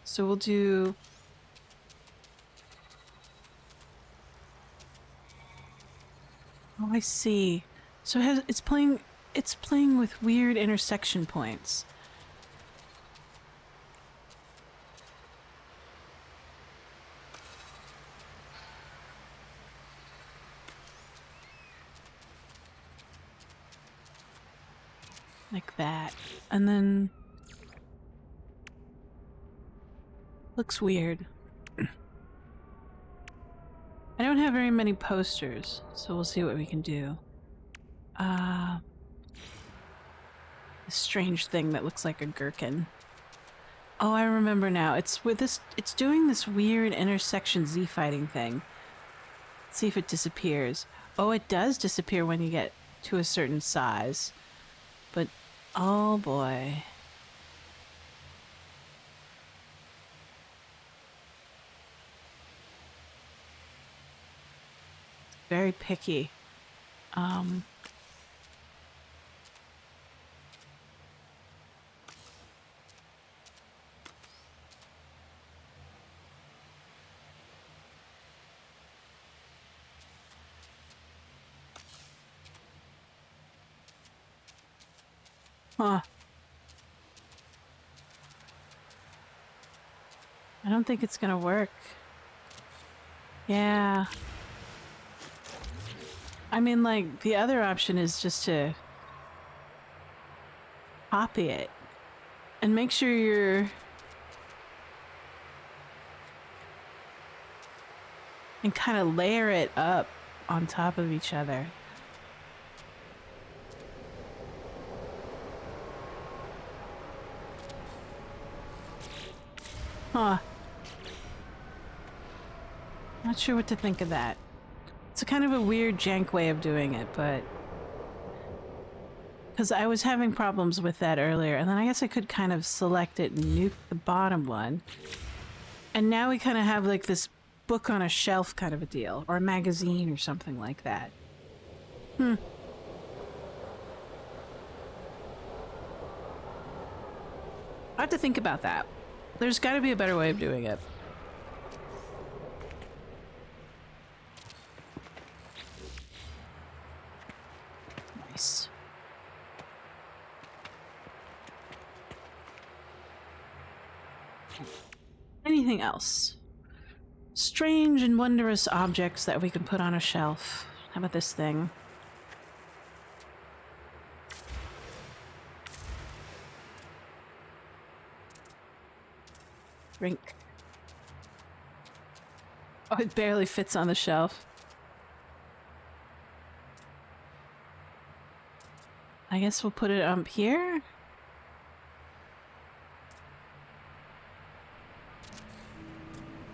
So we'll do... Oh, I see. So it's playing with weird intersection points. Like that. And then... Looks weird. I don't have very many posters, so we'll see what we can do. A strange thing that looks like a gherkin. Oh, I remember now. It's with this. It's doing this weird intersection Z fighting thing. Let's see if it disappears. Oh, it does disappear when you get to a certain size, but Oh boy. Very picky. Huh. I don't think it's gonna work. Yeah. I mean, like, the other option is just to copy it and make sure you're... and kind of layer it up on top of each other. Huh. Not sure what to think of that. It's a kind of a weird jank way of doing it, but... because I was having problems with that earlier, and then I guess I could kind of select it and nuke the bottom one. And now we kind of have like this book on a shelf kind of a deal, or a magazine or something like that. I have to think about that. There's got to be a better way of doing it. Nice. Anything else? Strange and wondrous objects that we can put on a shelf. How about this thing? Drink. Oh, it barely fits on the shelf. I guess we'll put it up here.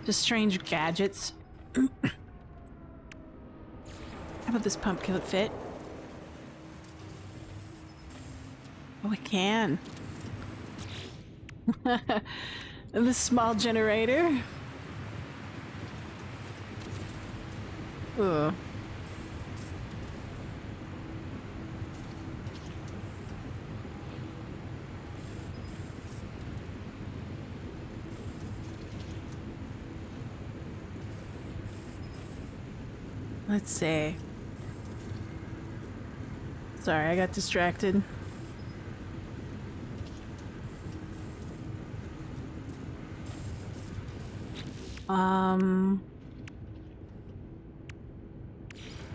Just strange gadgets. How about this pump? Can it fit? Oh, it can. And this small generator. Ugh. Let's see. Sorry, I got distracted.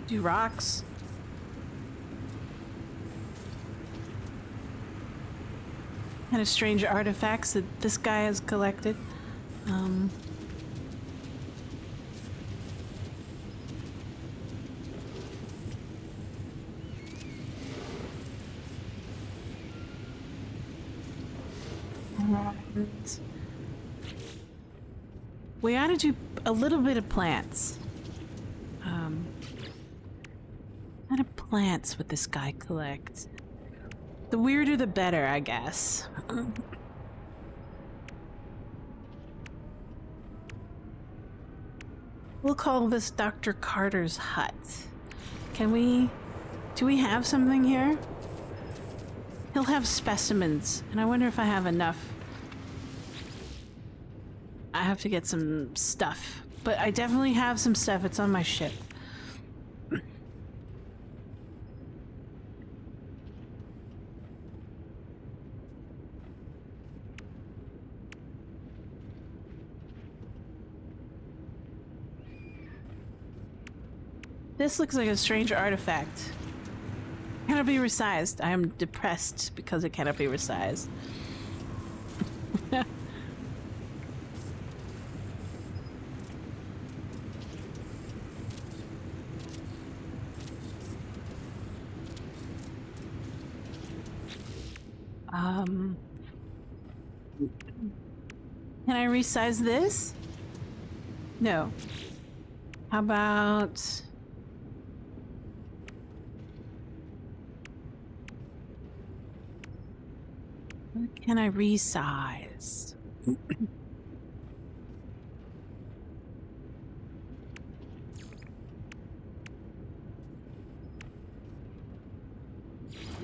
Do rocks. Kind of strange artifacts that this guy has collected. We ought to do a little bit of plants. What kind of plants would this guy collect? The weirder the better, I guess. We'll call this Dr. Carter's hut. Can we... do we have something here? He'll have specimens, and I wonder if I have enough. I have to get some stuff, but I definitely have some stuff. It's on my ship. This looks like a strange artifact. Cannot be resized. I am depressed because it cannot be resized. Can I resize this? No. How about... can I resize?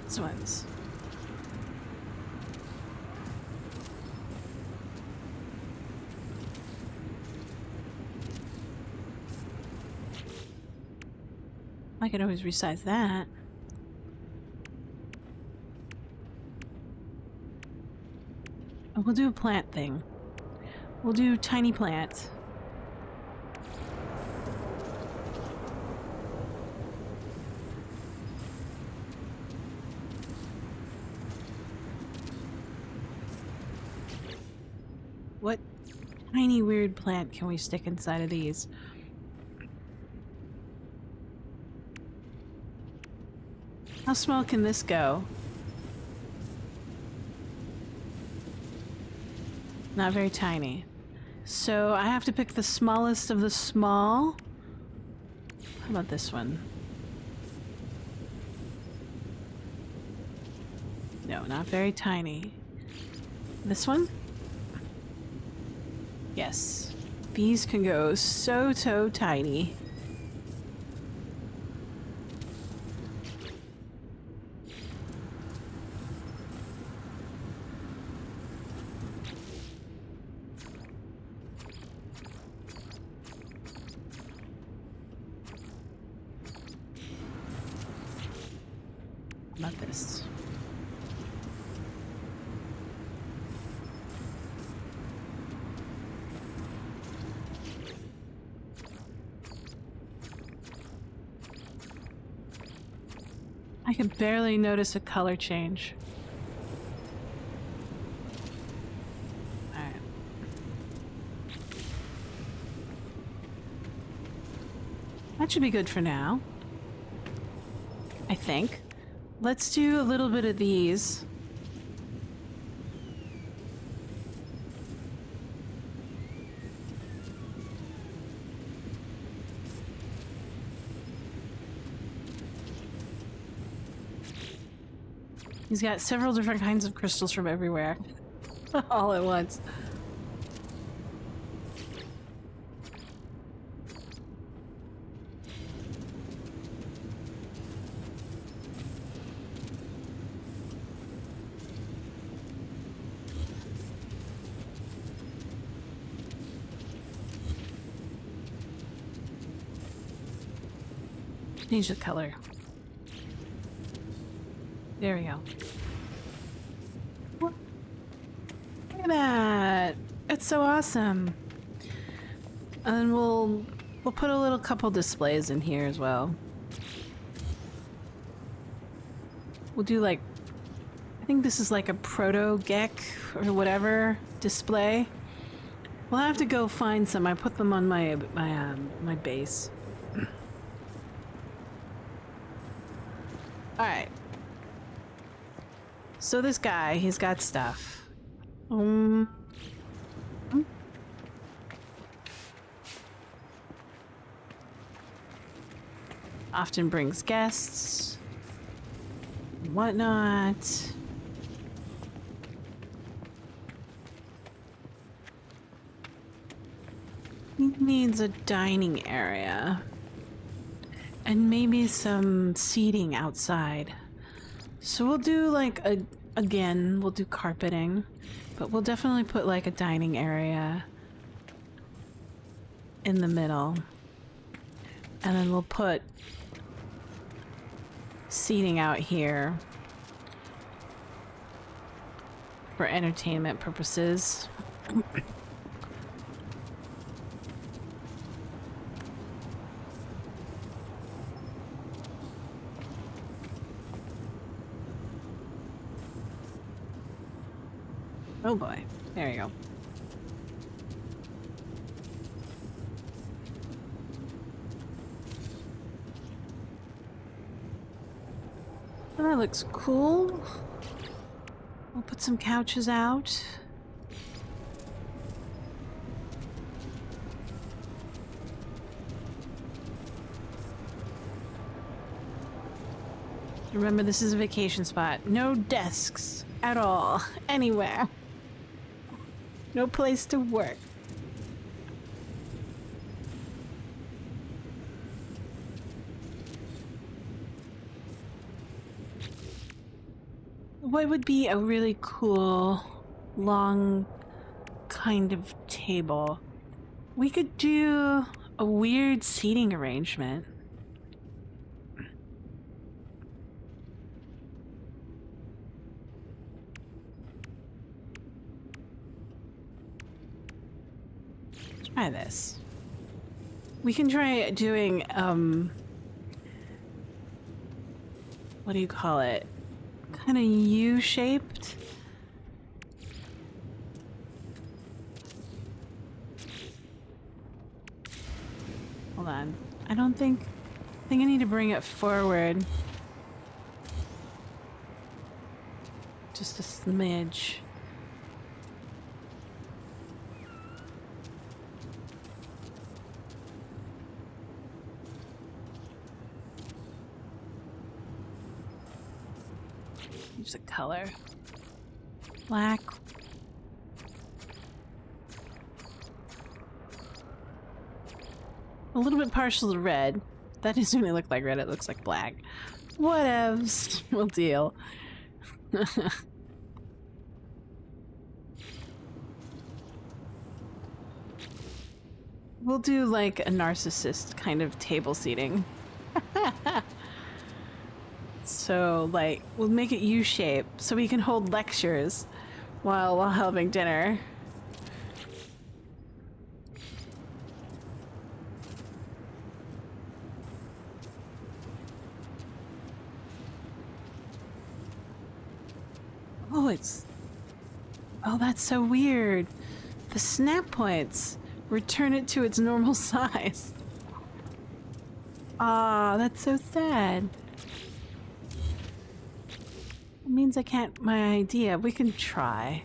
These ones. I could always resize that. Oh, we'll do a plant thing. We'll do tiny plant. What tiny weird plant can we stick inside of these? How small can this go? Not very tiny. So I have to pick the smallest of the small. How about this one? No, not very tiny. This one? Yes. These can go so tiny. Not this. I can barely notice a color change. Alright. That should be good for now. I think. Let's do a little bit of these. He's got several different kinds of crystals from everywhere. All at once. Change the color. There we go. Look at that! It's so awesome. And we'll put a little couple displays in here as well. We'll do like, I think this is like a proto gek or whatever display. We'll have to go find some. I put them on my base. All right. So this guy, he's got stuff. Often brings guests. Whatnot. He needs a dining area. And maybe some seating outside. So we'll do like again, we'll do carpeting, but we'll definitely put like a dining area in the middle. And then we'll put seating out here for entertainment purposes. Oh boy, there you go. Oh, that looks cool. We'll put some couches out. Remember, this is a vacation spot. No desks. at all. Anywhere. No place to work. What would be a really cool, long kind of table? We could do a weird seating arrangement. Try this. We can try doing, what do you call it? Kind of U-shaped. Hold on. I think I need to bring it forward. Just a smidge. Use a color. Black. A little bit partial to red. That doesn't really look like red, it looks like black. Whatevs. We'll deal. We'll do like a narcissist kind of table seating. So, like, we'll make it U-shaped so we can hold lectures while having dinner. Oh, oh, that's so weird. The snap points return it to its normal size. Ah, that's so sad. It means I can't, my idea. We can try.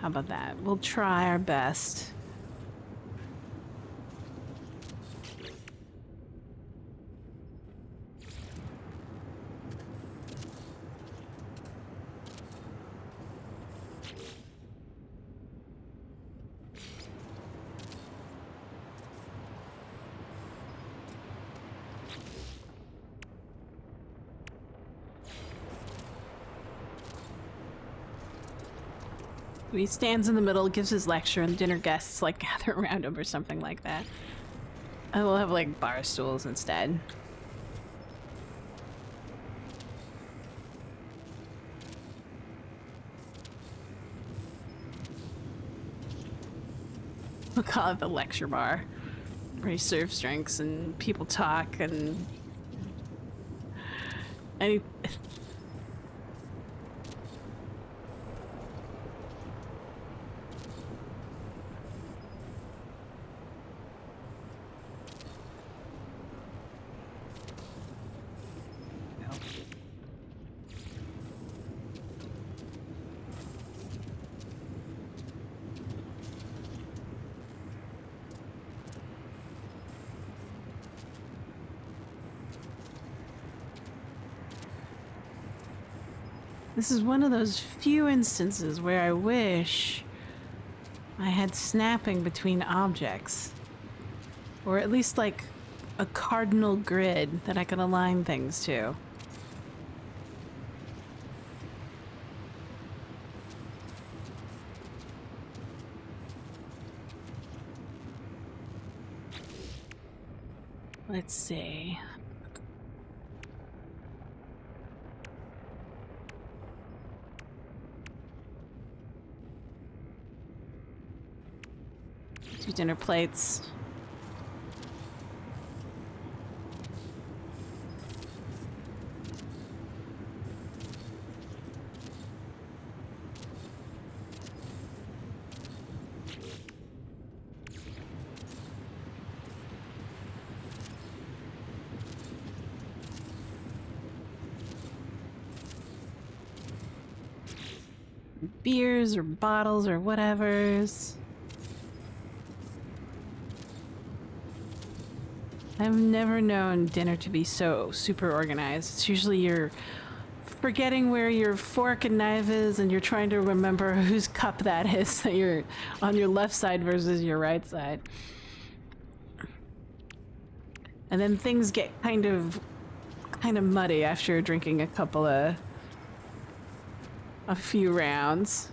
How about that? We'll try our best. He stands in the middle, gives his lecture, and dinner guests like gather around him or something like that. And we'll have like bar stools instead. We'll call it the lecture bar, where he serves drinks and people talk and he This is one of those few instances where I wish I had snapping between objects. Or at least like a cardinal grid that I could align things to. Let's see. Two dinner plates. Beers or bottles or whatevers. I've never known dinner to be so super organized. It's usually your forgetting where your fork and knife is, and you're trying to remember whose cup that is that you're on your left side versus your right side. And then things get kind of muddy after you're drinking a few rounds.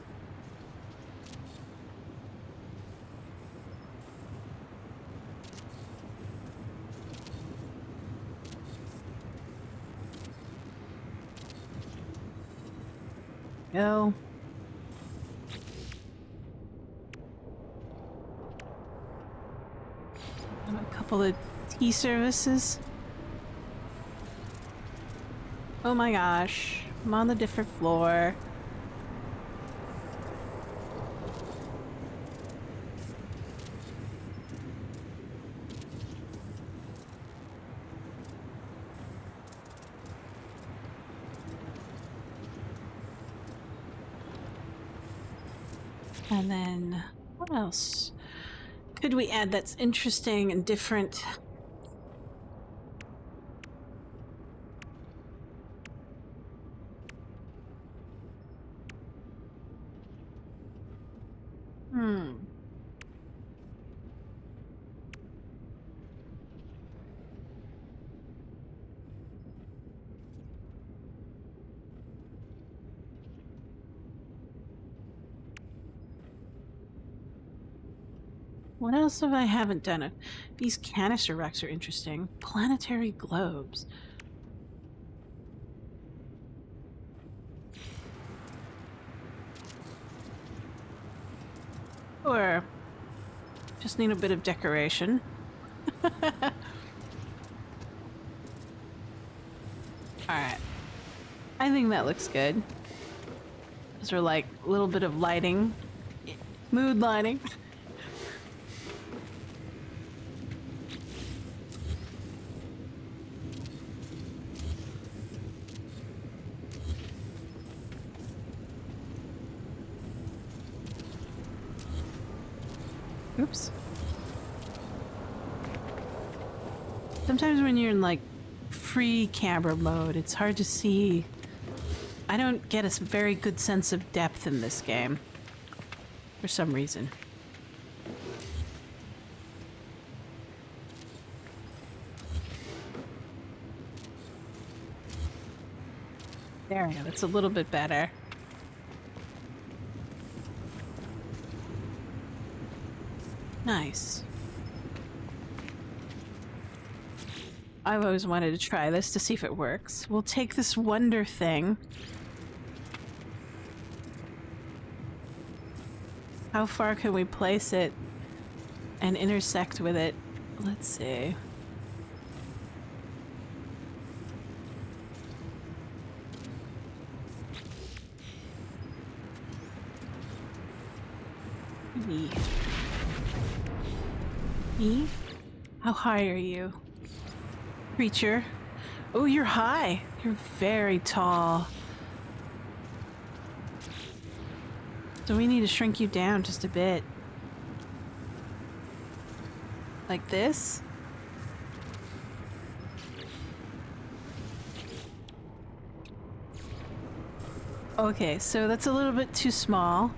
Go. A couple of tea services. Oh my gosh, I'm on a different floor. And then, what else could we add that's interesting and different? What else have I haven't done? These canister racks are interesting. Planetary globes. Or just need a bit of decoration. Alright. I think that looks good. Those are like a little bit of lighting. Mood lighting. Oops. Sometimes when you're in like free camera mode, it's hard to see. I don't get a very good sense of depth in this game for some reason. There we go, that's a little bit better. Nice. I've always wanted to try this to see if it works. We'll take this wonder thing. How far can we place it and intersect with it? Let's see. Me. Me? How high are you? Creature. Oh, you're high. You're very tall. So we need to shrink you down just a bit. Like this? Okay, so that's a little bit too small.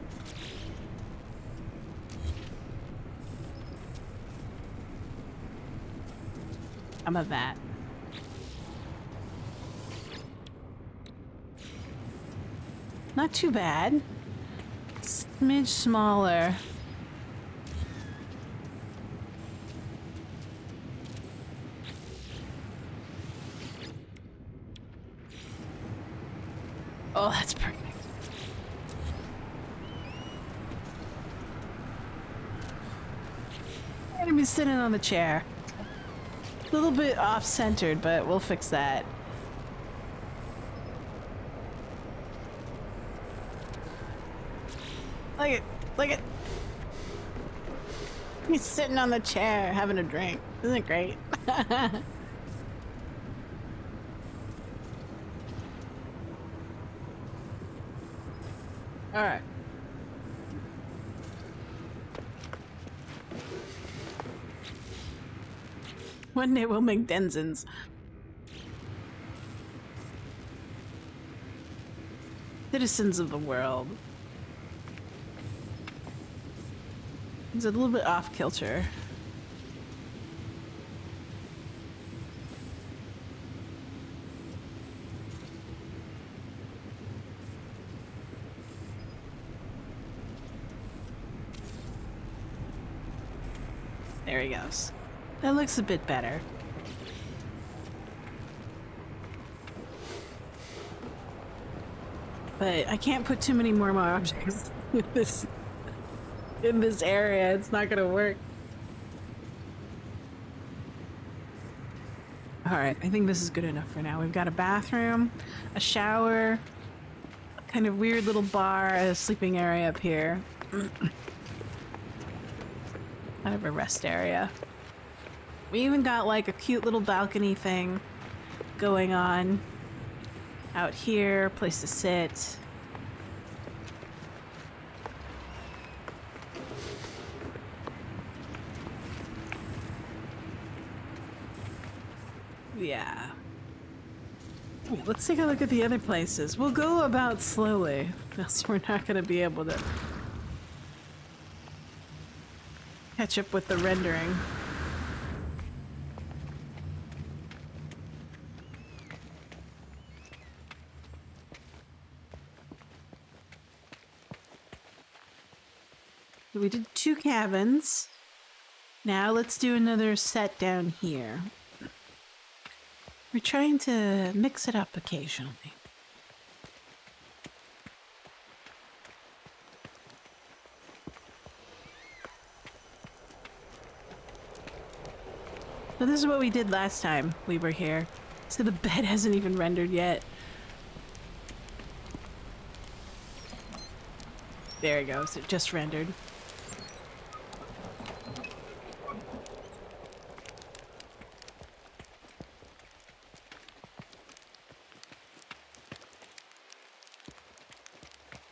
I'm a vat. Not too bad. Smidge smaller. Oh, that's perfect. I'm gonna be sitting on the chair. A little bit off-centered, but we'll fix that. Look it! Look it! He's sitting on the chair having a drink. Isn't it great? Alright. One day we'll make Denzins. Citizens of the world. It's a little bit off kilter. There he goes. That looks a bit better. But I can't put too many more objects in this area. It's not gonna work. Alright, I think this is good enough for now. We've got a bathroom, a shower, a kind of weird little bar, a sleeping area up here. Kind of a rest area. We even got like a cute little balcony thing going on out here, place to sit. Yeah. Let's take a look at the other places. We'll go about slowly, else we're not going to be able to catch up with the rendering. So we did 2 cabins. Now let's do another set down here. We're trying to mix it up occasionally. So this is what we did last time we were here. So the bed hasn't even rendered yet. There it goes, it just rendered.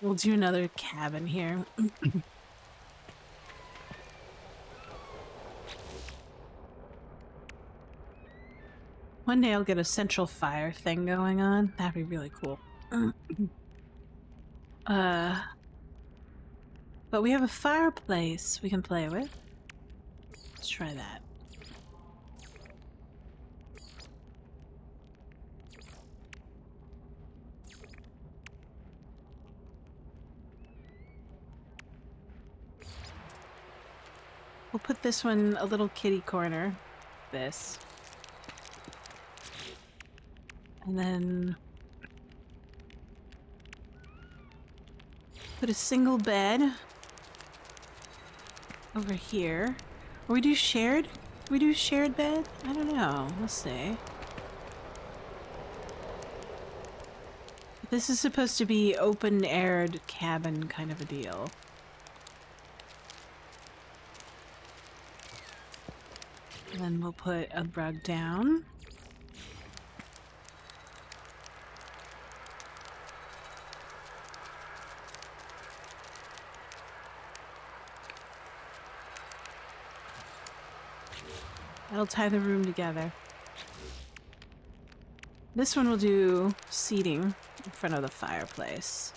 We'll do another cabin here. One day I'll get a central fire thing going on. That'd be really cool. But we have a fireplace we can play with. Let's try that. We'll put this one a little kitty corner. This. And then put a single bed over here. Or we do shared? We do shared bed? I don't know. We'll see. This is supposed to be open-aired cabin kind of a deal. And then we'll put a rug down. That'll tie the room together. This one will do seating in front of the fireplace.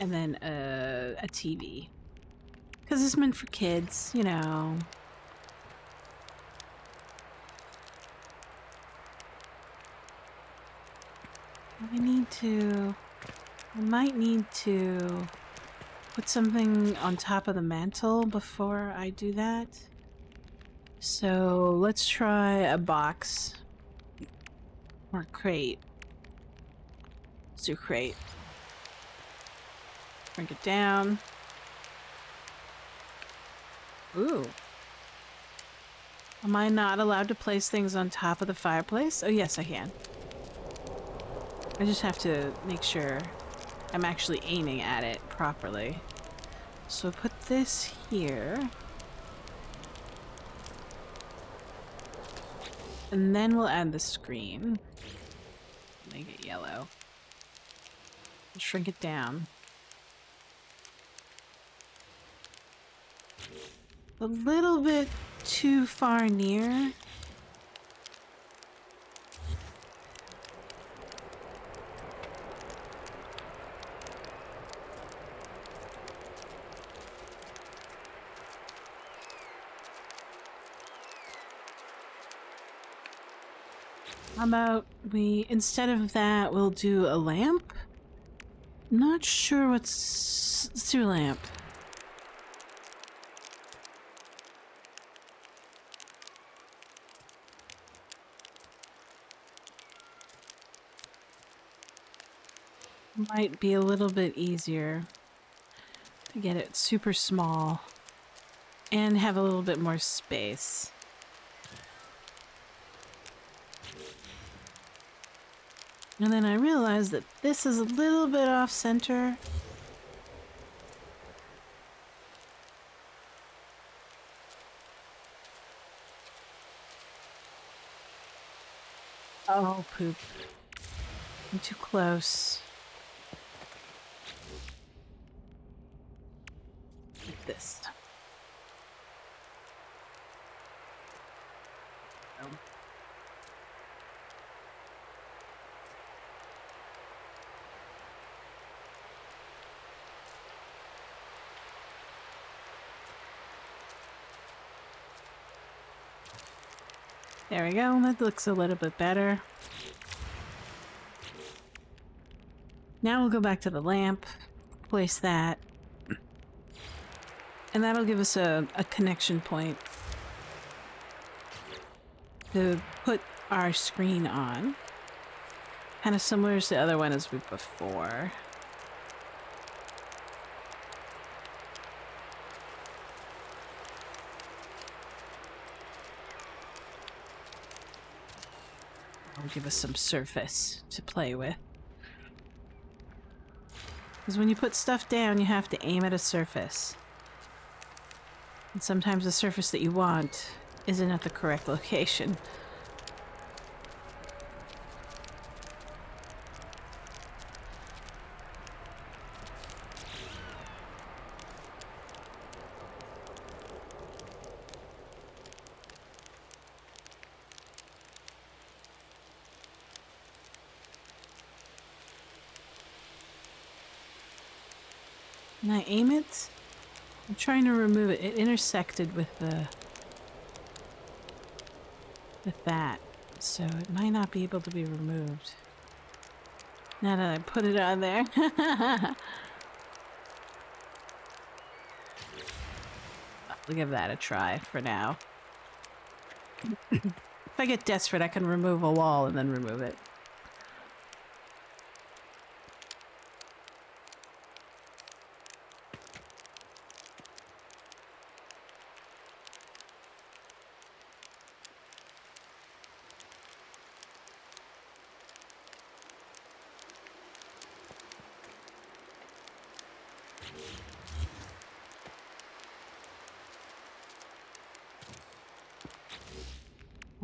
And then a TV. Because it's meant for kids, you know. I might need to put something on top of the mantle before I do that. So let's try a box or a crate. Let's do a crate. Bring it down. Ooh. Am I not allowed to place things on top of the fireplace? Oh yes, I can. I just have to make sure I'm actually aiming at it properly. So put this here. And then we'll add the screen. Make it yellow. Shrink it down. A little bit too far near. How about we, instead of that, we'll do a lamp? Not sure what's... Let's do a lamp. Might be a little bit easier to get it super small and have a little bit more space. And then I realized that this is a little bit off center. Oh, poop. I'm too close. Like this. Oh. There we go. That looks a little bit better. Now we'll go back to the lamp, place that, and that'll give us a connection point to put our screen on. Kind of similar to the other one as we before. It'll give us some surface to play with. Because when you put stuff down, you have to aim at a surface. And sometimes the surface that you want isn't at the correct location. Can I aim it? I'm trying to remove it. It intersected with that, so it might not be able to be removed. Now that I put it on there. I'll give that a try for now. If I get desperate, I can remove a wall and then remove it.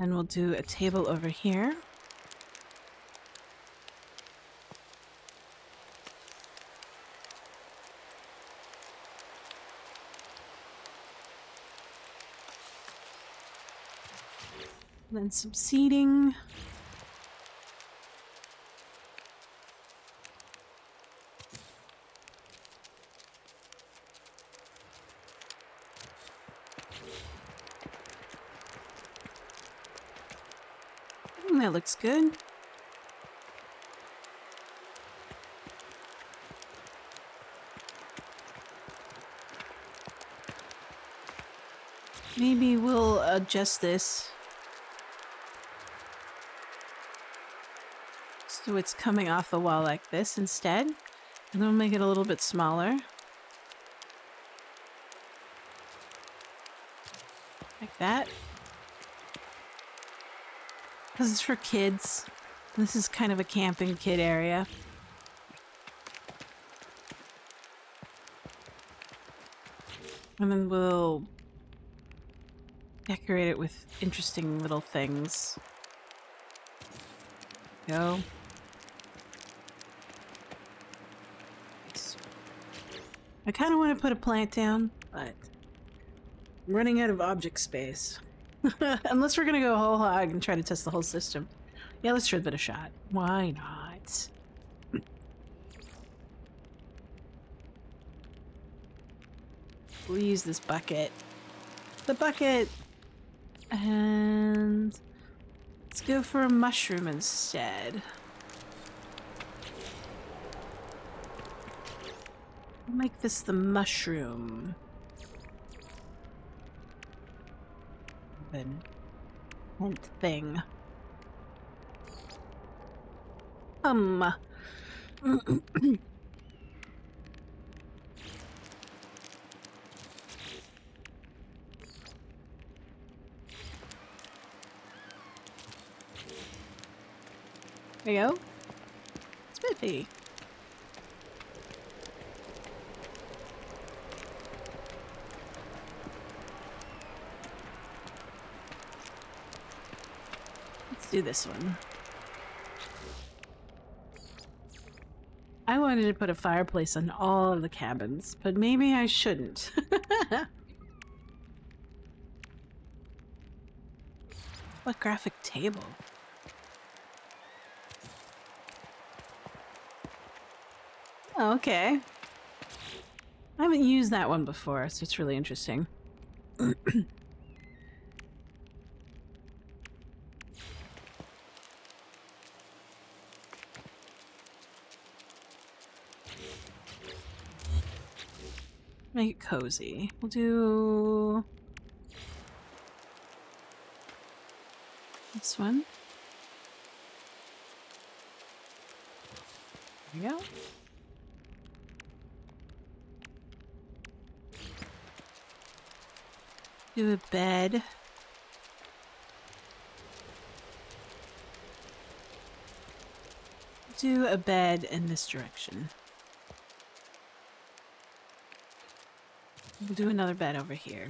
And we'll do a table over here. And then some seating. That looks good. Maybe we'll adjust this so it's coming off the wall like this instead. And then we'll make it a little bit smaller. Like that. This is for kids. This is kind of a camping kid area. And then we'll decorate it with interesting little things. Go. Nice. I kind of want to put a plant down, but I'm running out of object space. Unless we're gonna go whole hog and try to test the whole system. Yeah, let's give it a shot. Why not? We'll use this bucket. The bucket! And Let's go for a mushroom instead. I'll make this the mushroom. Tent thing. There you go. Spiffy. Let's do this one. I wanted to put a fireplace on all of the cabins, but maybe I shouldn't. What graphic table? Oh, okay. I haven't used that one before, so it's really interesting. Make it cozy. We'll do this one. There we go. Do a bed. Do a bed in this direction. We'll do another bed over here.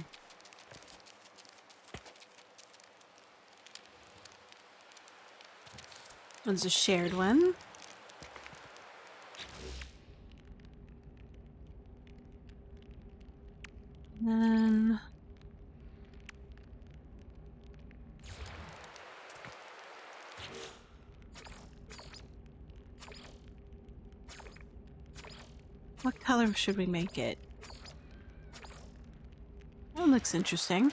One's a shared one. And then what color should we make it? That looks interesting.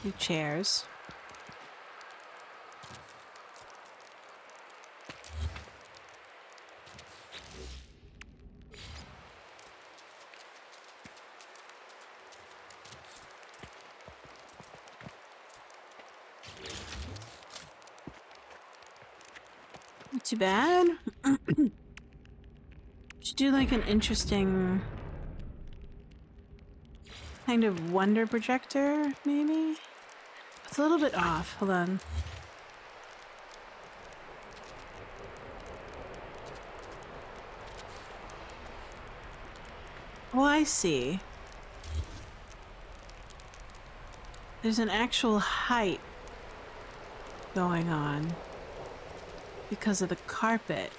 Two chairs. Not too bad. Should do like an interesting kind of wonder projector, maybe? It's a little bit off. Hold on. Oh, I see. There's an actual height going on because of the carpet.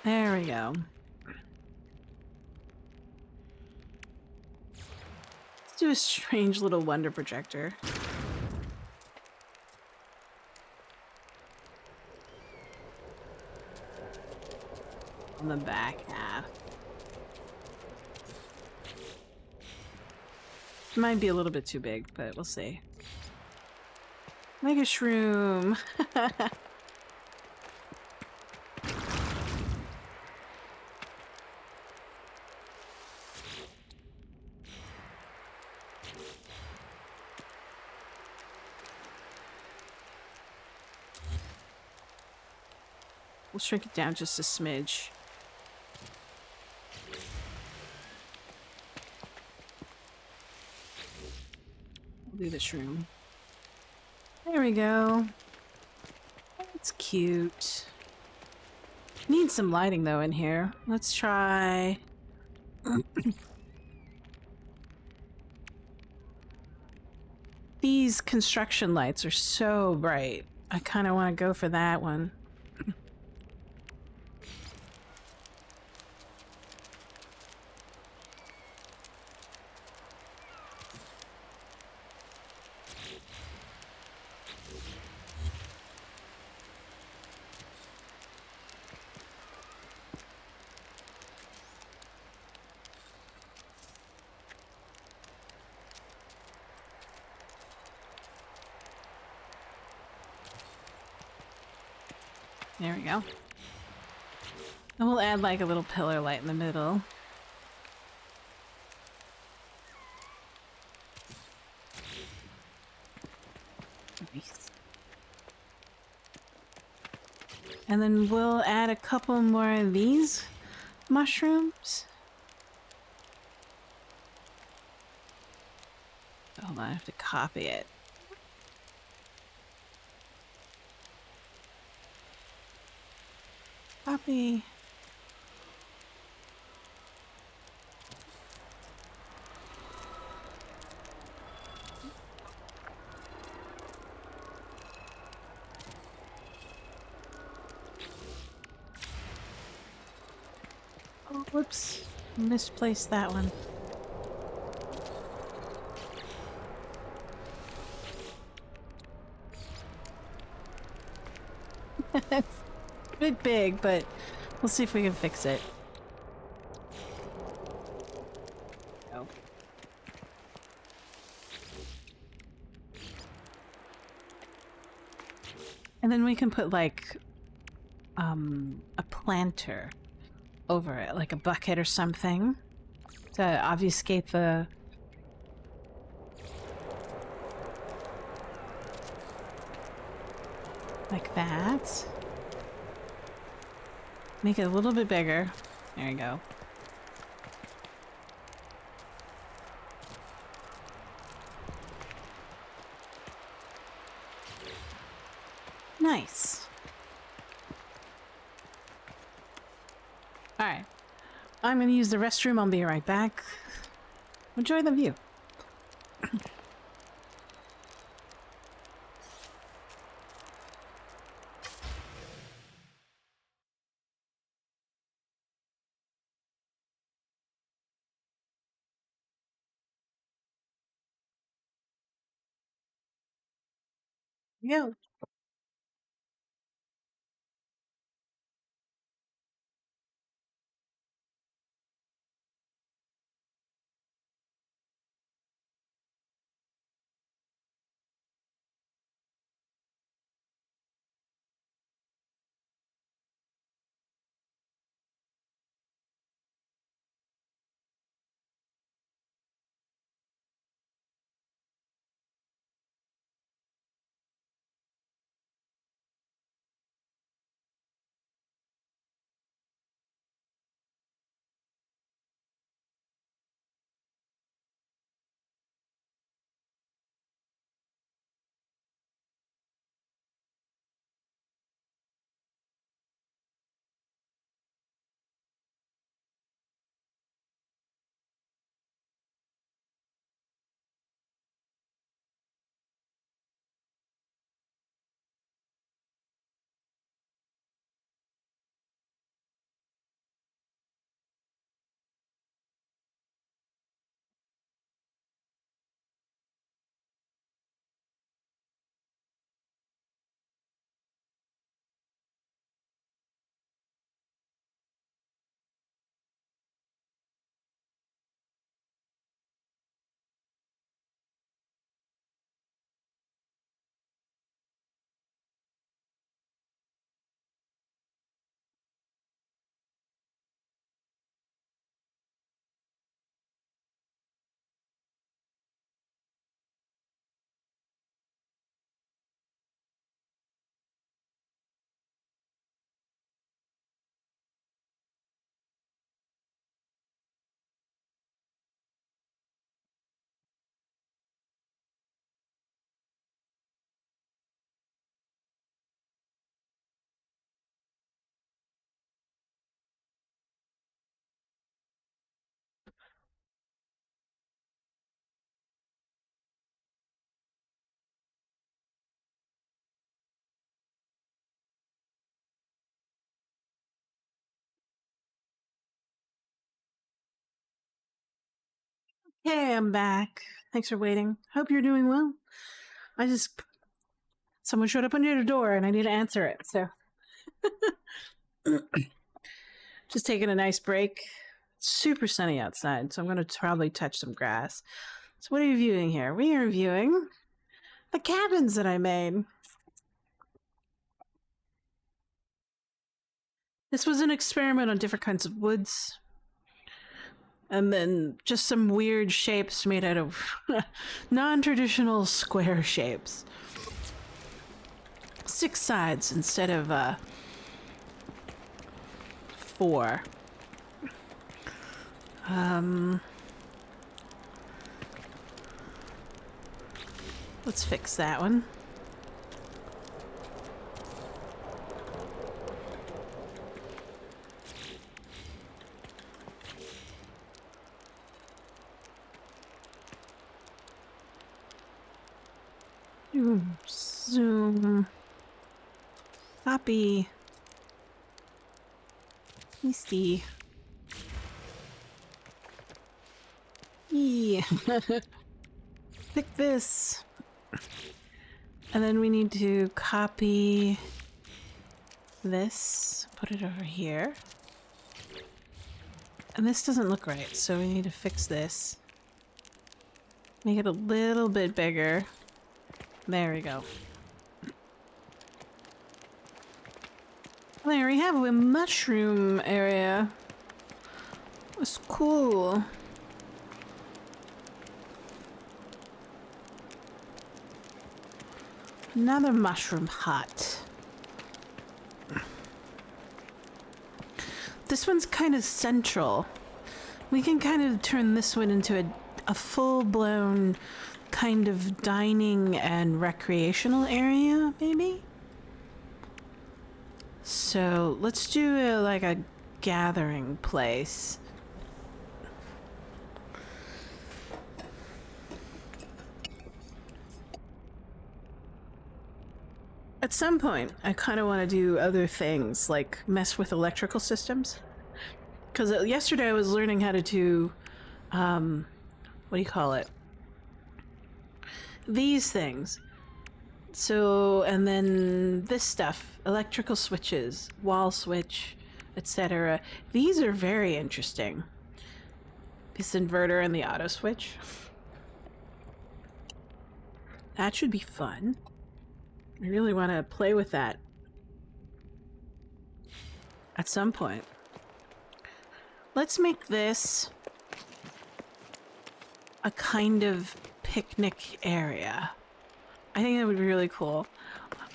There we go. Let's do a strange little wonder projector. On the back half. Might be a little bit too big, but we'll see. Mega shroom. We'll shrink it down just a smidge. We'll do the shroom. There we go. That's cute. Need some lighting though in here. Let's try. These construction lights are so bright. I kind of want to go for that one. There we go. And we'll add like a little pillar light in the middle. Nice. And then we'll add a couple more of these mushrooms. Hold on, I have to copy it. Copy. Oh, whoops. Misplaced that one. It's a bit big, but we'll see if we can fix it. Oh. And then we can put like a planter over it, like a bucket or something, to obfuscate the... Like that. Make it a little bit bigger. There you go. Nice. Alright. I'm gonna use the restroom. I'll be right back. Enjoy the view. Go. Hey, I'm back. Thanks for waiting. Hope you're doing well. Someone showed up on your door and I need to answer it, so. Just taking a nice break. It's super sunny outside, so I'm going to probably touch some grass. So what are you viewing here? We are viewing the cabins that I made. This was an experiment on different kinds of woods. And then just some weird shapes made out of non-traditional square shapes. 6 sides instead of 4. Let's fix that one. Zoom. Copy. Let me see. Yeah. Pick this. And then we need to copy this, put it over here. And this doesn't look right, so we need to fix this. Make it a little bit bigger. There we go. There we have a mushroom area. It's cool. Another mushroom hut. This one's kind of central. We can kind of turn this one into a full-blown kind of dining and recreational area, maybe? So let's do like a gathering place. At some point, I kind of want to do other things, like mess with electrical systems. Because yesterday I was learning how to do, what do you call it? These things. So, and then this stuff, electrical switches, wall switch, etc. These are very interesting. This inverter and the auto switch. That should be fun. I really want to play with that at some point. Let's make this a kind of picnic area. I think that would be really cool.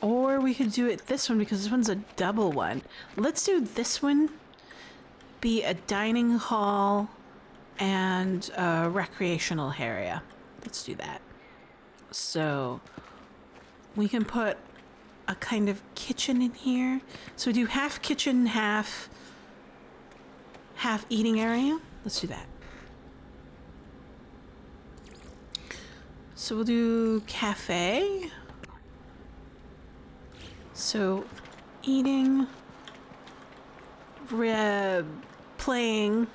Or we could do it this one because this one's a double one. Let's do this one be a dining hall and a recreational area. Let's do that. So we can put a kind of kitchen in here. So we do half kitchen, half eating area. Let's do that. So we'll do cafe. So eating, playing,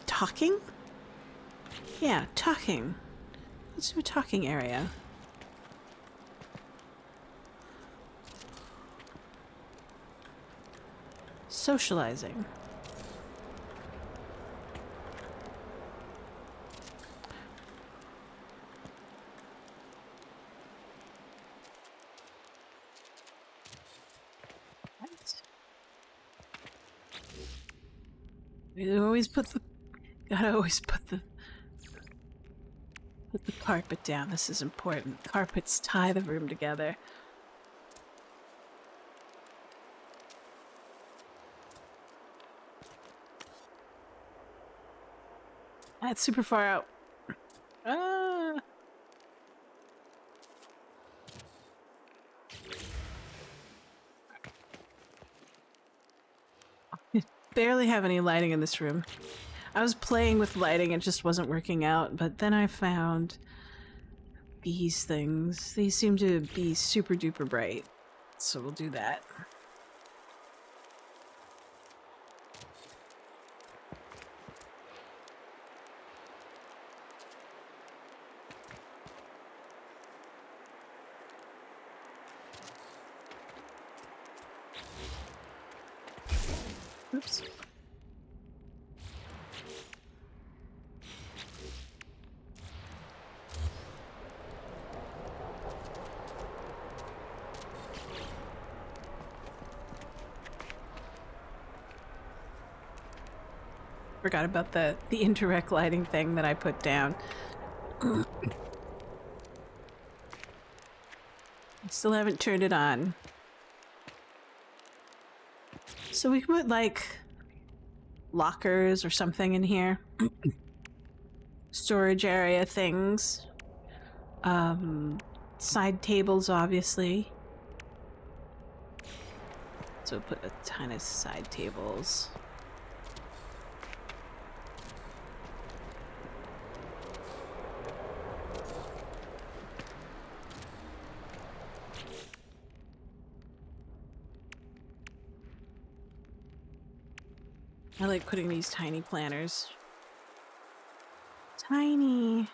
talking? Yeah, talking. Let's do a talking area. Socializing. You always put the... Gotta always put the carpet down. This is important. Carpets tie the room together. That's super far out. Ah! Barely have any lighting in this room. I was playing with lighting, it just wasn't working out, but then I found these things. These seem to be super duper bright, so we'll do that. Oops. Forgot about the indirect lighting thing that I put down. I still haven't turned it on. So we can put like lockers or something in here. Storage area things. Side tables, obviously. So put a ton of side tables. I like putting these tiny planters. Tiny.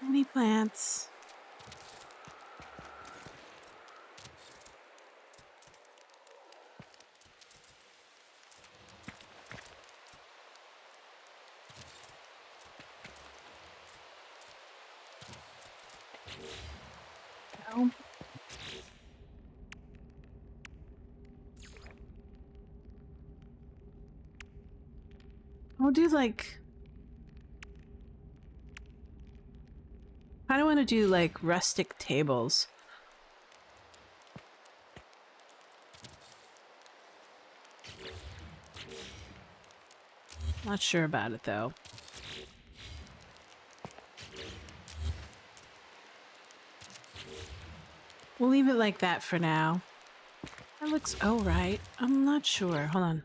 Tiny plants. No. I'll do like... I don't want to do like rustic tables. Not sure about it though. We'll leave it like that for now. That looks alright. I'm not sure. Hold on.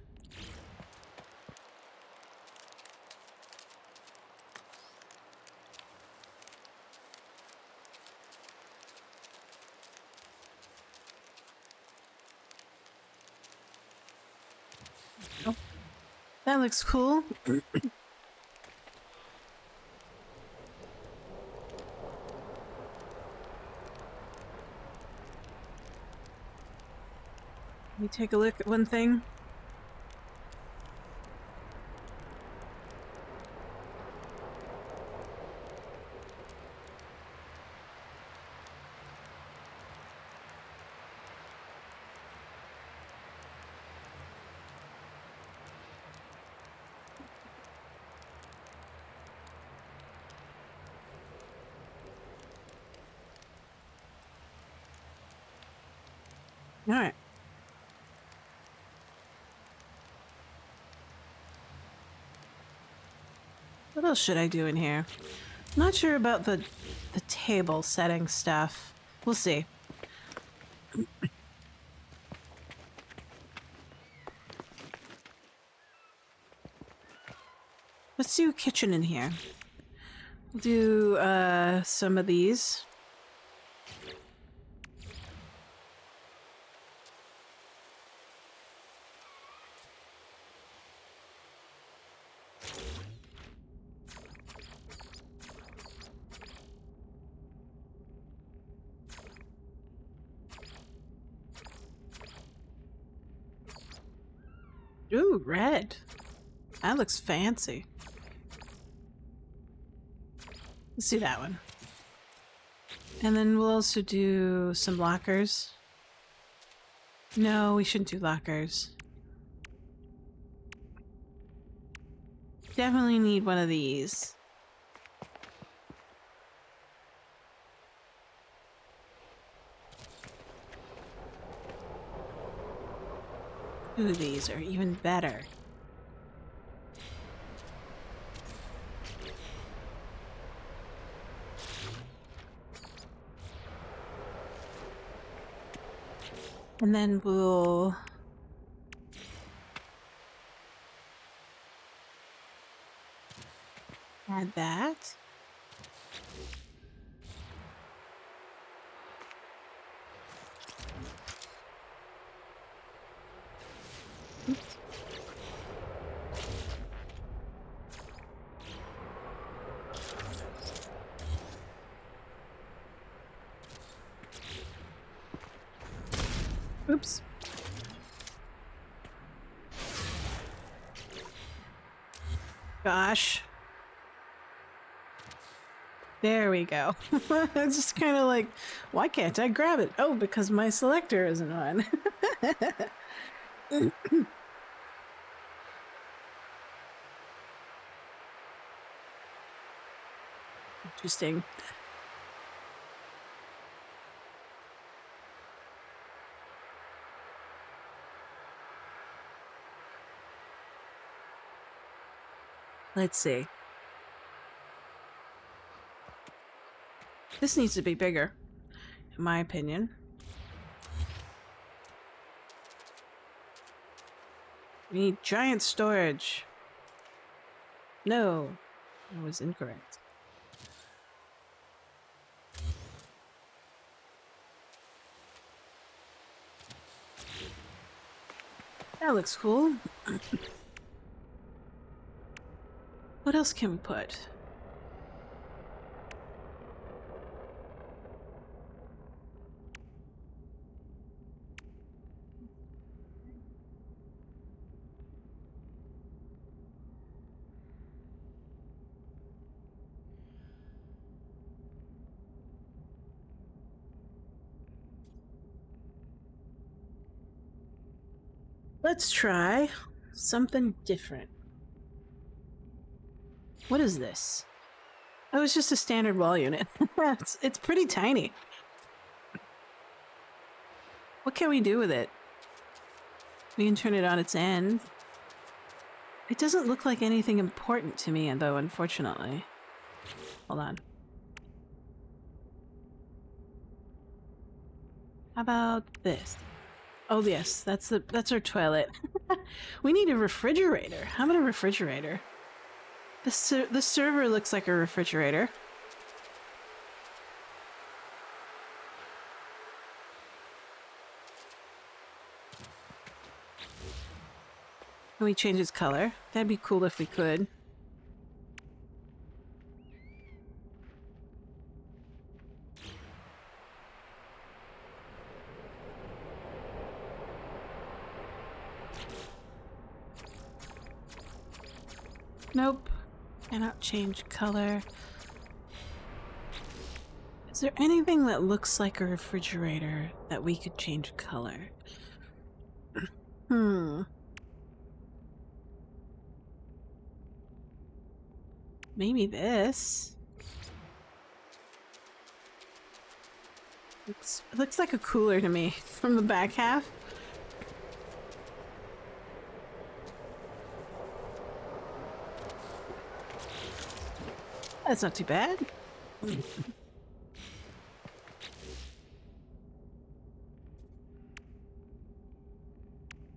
Oh, that looks cool. Let me take a look at one thing. All right. What else should I do in here? I'm not sure about the table setting stuff. We'll see. Let's do a kitchen in here. We'll do some of these. Ooh, red. That looks fancy. Let's do that one. And then we'll also do some lockers. No, we shouldn't do lockers. Definitely need one of these. Ooh, these are even better. And then we'll add that. Oops. Oops. Gosh. There we go. It's just kind of like, why can't I grab it? Oh, because my selector isn't on. Interesting. Let's see. This needs to be bigger, in my opinion. We need giant storage. No, I was incorrect. That looks cool. What else can we put? Let's try something different. What is this? Oh, it's just a standard wall unit. It's pretty tiny. What can we do with it? We can turn it on its end. It doesn't look like anything important to me, though, unfortunately. Hold on. How about this? Oh yes, that's our toilet. We need a refrigerator. How about a refrigerator? The server looks like a refrigerator. Can we change its color? That'd be cool if we could. Nope. Cannot change color. Is there anything that looks like a refrigerator that we could change color? Maybe this. Looks like a cooler to me from the back half. That's not too bad.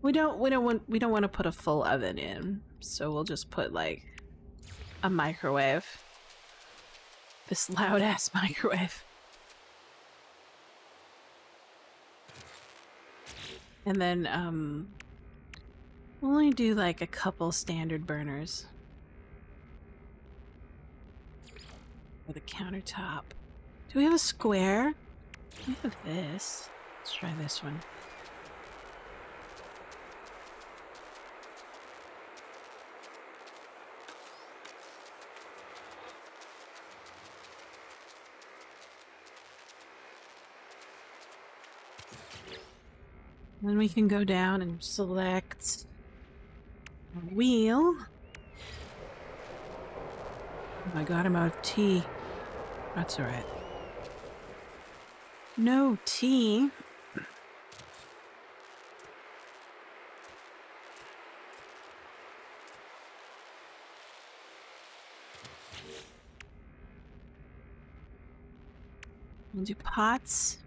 We don't want to put a full oven in, so we'll just put like a microwave. This loud ass microwave. And then we'll only do like a couple standard burners. For the countertop. Do we have a square? We have this. Let's try this one. Then we can go down and select a wheel. Oh my god, I'm out of tea. That's alright. No tea. We'll do pots.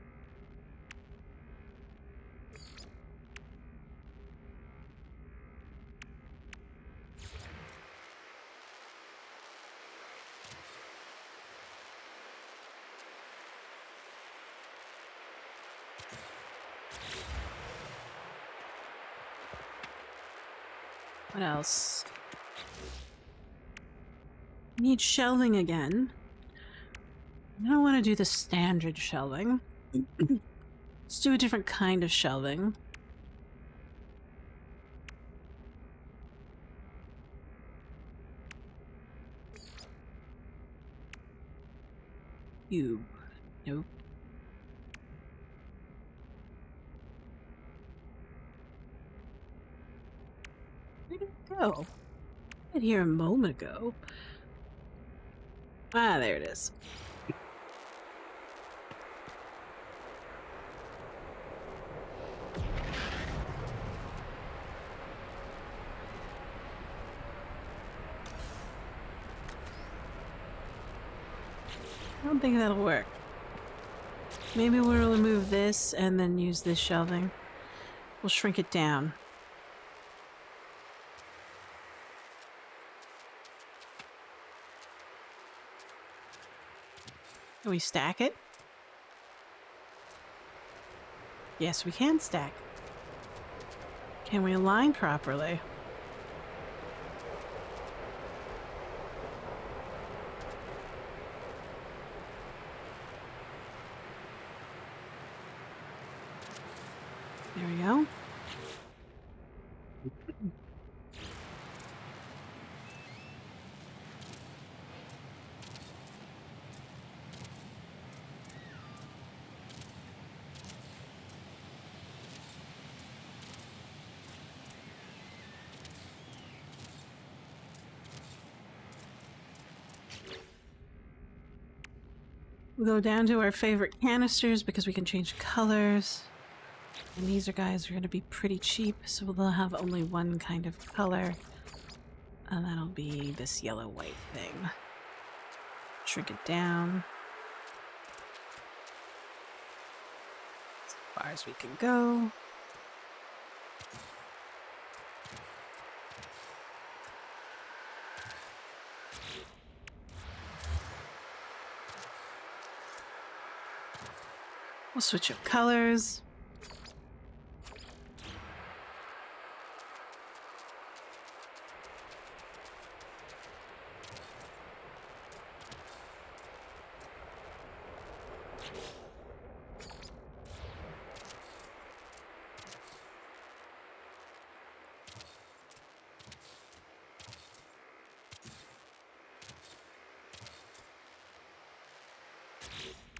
What else? Need shelving again. I don't want to do the standard shelving. Let's do a different kind of shelving. Cube. Nope. Where did it go? I was here a moment ago. Ah, there it is. I don't think that'll work. Maybe we'll remove this and then use this shelving. We'll shrink it down. Can we stack it? Yes, we can stack. Can we align properly? There we go. We'll go down to our favorite canisters because we can change colors. And these guys are going to be pretty cheap, so they'll have only one kind of color. And that'll be this yellow-white thing. Shrink it down. As far as we can go. We'll switch up colors.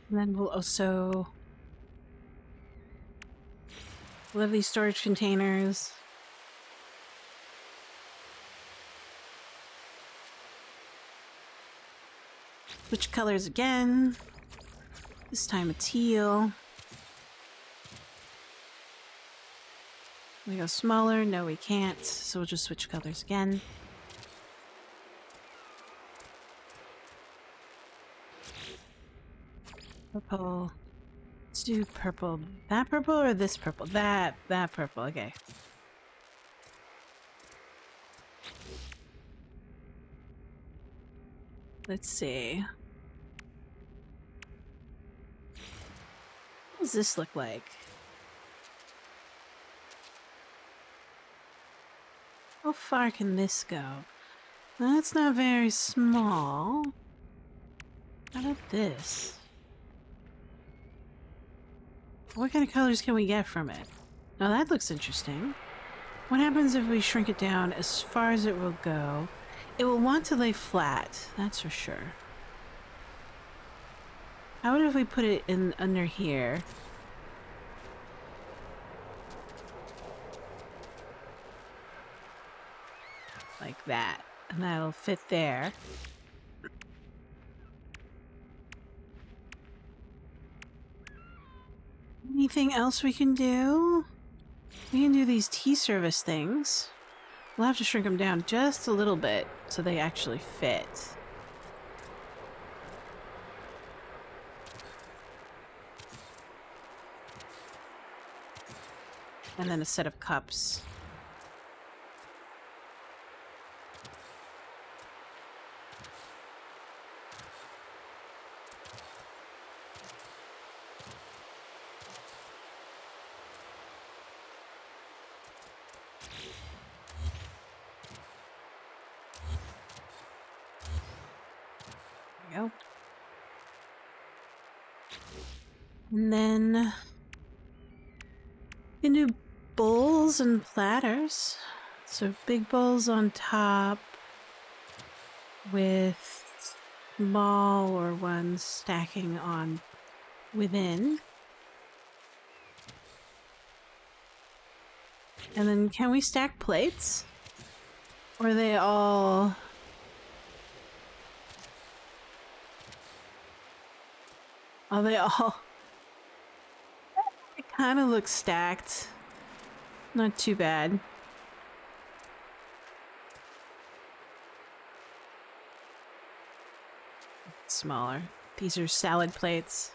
And then we'll also... we'll have these storage containers. Switch colors again. This time a teal. Can we go smaller? No, we can't. So we'll just switch colors again. Purple. Let's do purple. That purple or this purple? That purple. Okay. Let's see. What does this look like? How far can this go? That's not very small. How about this? What kind of colors can we get from it? Now that looks interesting. What happens if we shrink it down as far as it will go? It will want to lay flat, that's for sure. How about if we put it in under here? Like that. And that'll fit there. Anything else we can do? We can do these tea service things. We'll have to shrink them down just a little bit so they actually fit. And then a set of cups. There we go. And then we can do bowls and platters. So big bowls on top with smaller ones stacking on within. And then can we stack plates? Or are they all... Are they all... It kind of looks stacked. Not too bad. Smaller. These are salad plates.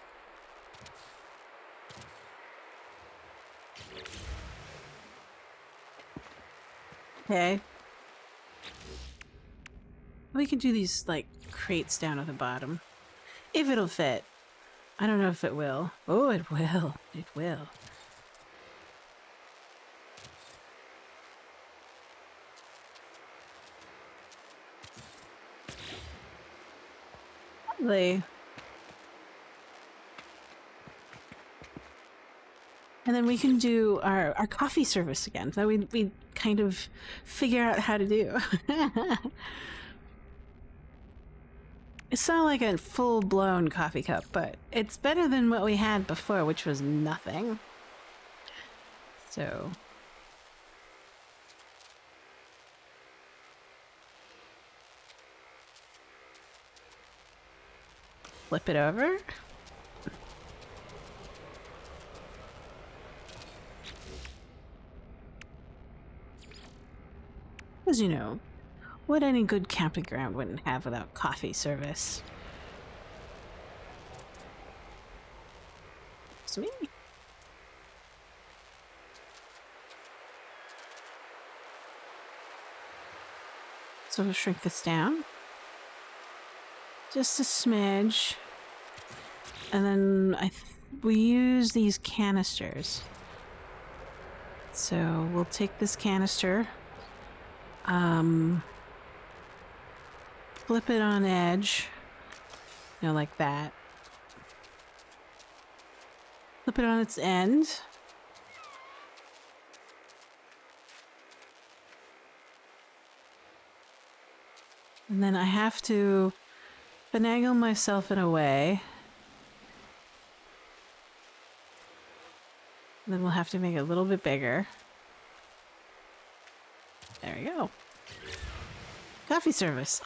Okay. We can do these, like, crates down at the bottom. If it'll fit. I don't know if it will. Oh, it will. It will. Lovely. And then we can do our coffee service again. That we kind of figure out how to do. It's not like a full-blown coffee cup, but it's better than what we had before, which was nothing. So... flip it over. As you know, what any good camping ground wouldn't have without coffee service. Sweet. So we'll shrink this down. Just a smidge. And then we use these canisters. So we'll take this canister, flip it on edge, you know, like that. Flip it on its end. And then I have to finagle myself in a way. And then we'll have to make it a little bit bigger. There we go. Coffee service.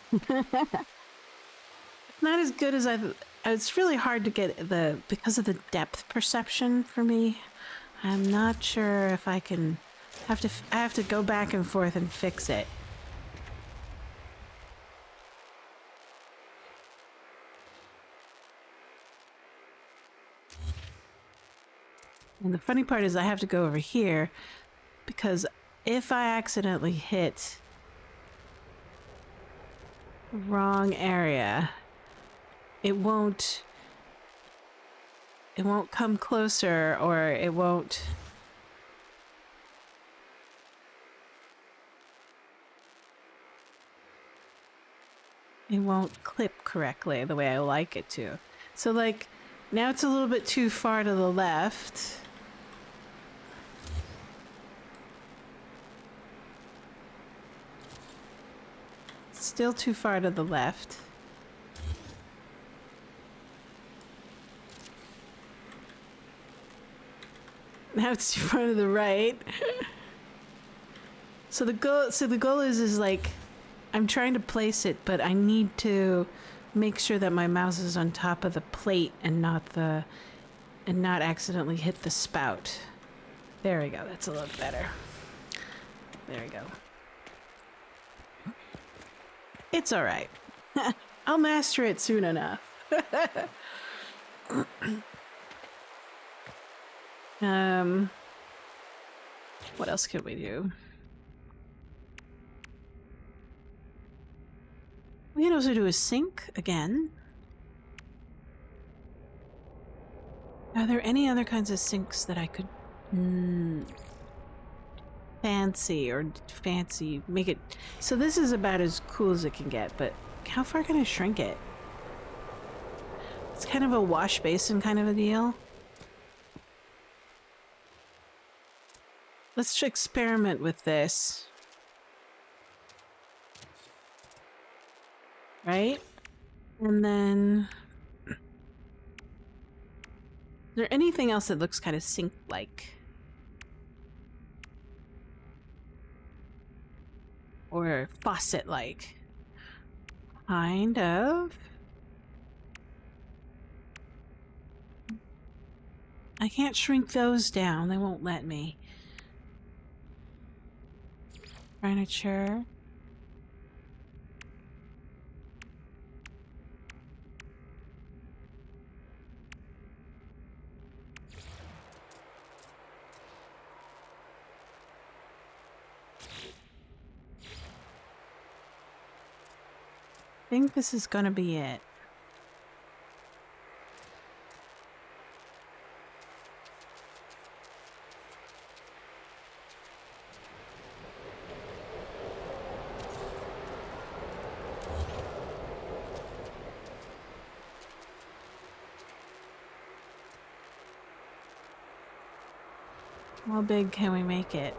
Not as good as it's really hard to get because of the depth perception for me. I'm not sure if I can, I have to go back and forth and fix it. And the funny part is I have to go over here because if I accidentally hit the wrong area, it won't come closer, or it won't clip correctly the way I like it to. So like now it's a little bit too far to the left. Still too far to the left. Now it's too far to the right. So the goal is like I'm trying to place it, but I need to make sure that my mouse is on top of the plate and not accidentally hit the spout. There we go. That's a little better. There we go. It's all right. I'll master it soon enough. What else could we do? We can also do a sink again. Are there any other kinds of sinks that I could fancy make it? So this is about as cool as it can get, but how far can I shrink it? It's kind of a wash basin kind of a deal. Let's experiment with this. Right? And then... Is there anything else that looks kind of sink-like? Or faucet-like? Kind of. I can't shrink those down. They won't let me. Furniture. I think this is gonna be it. How big can we make it?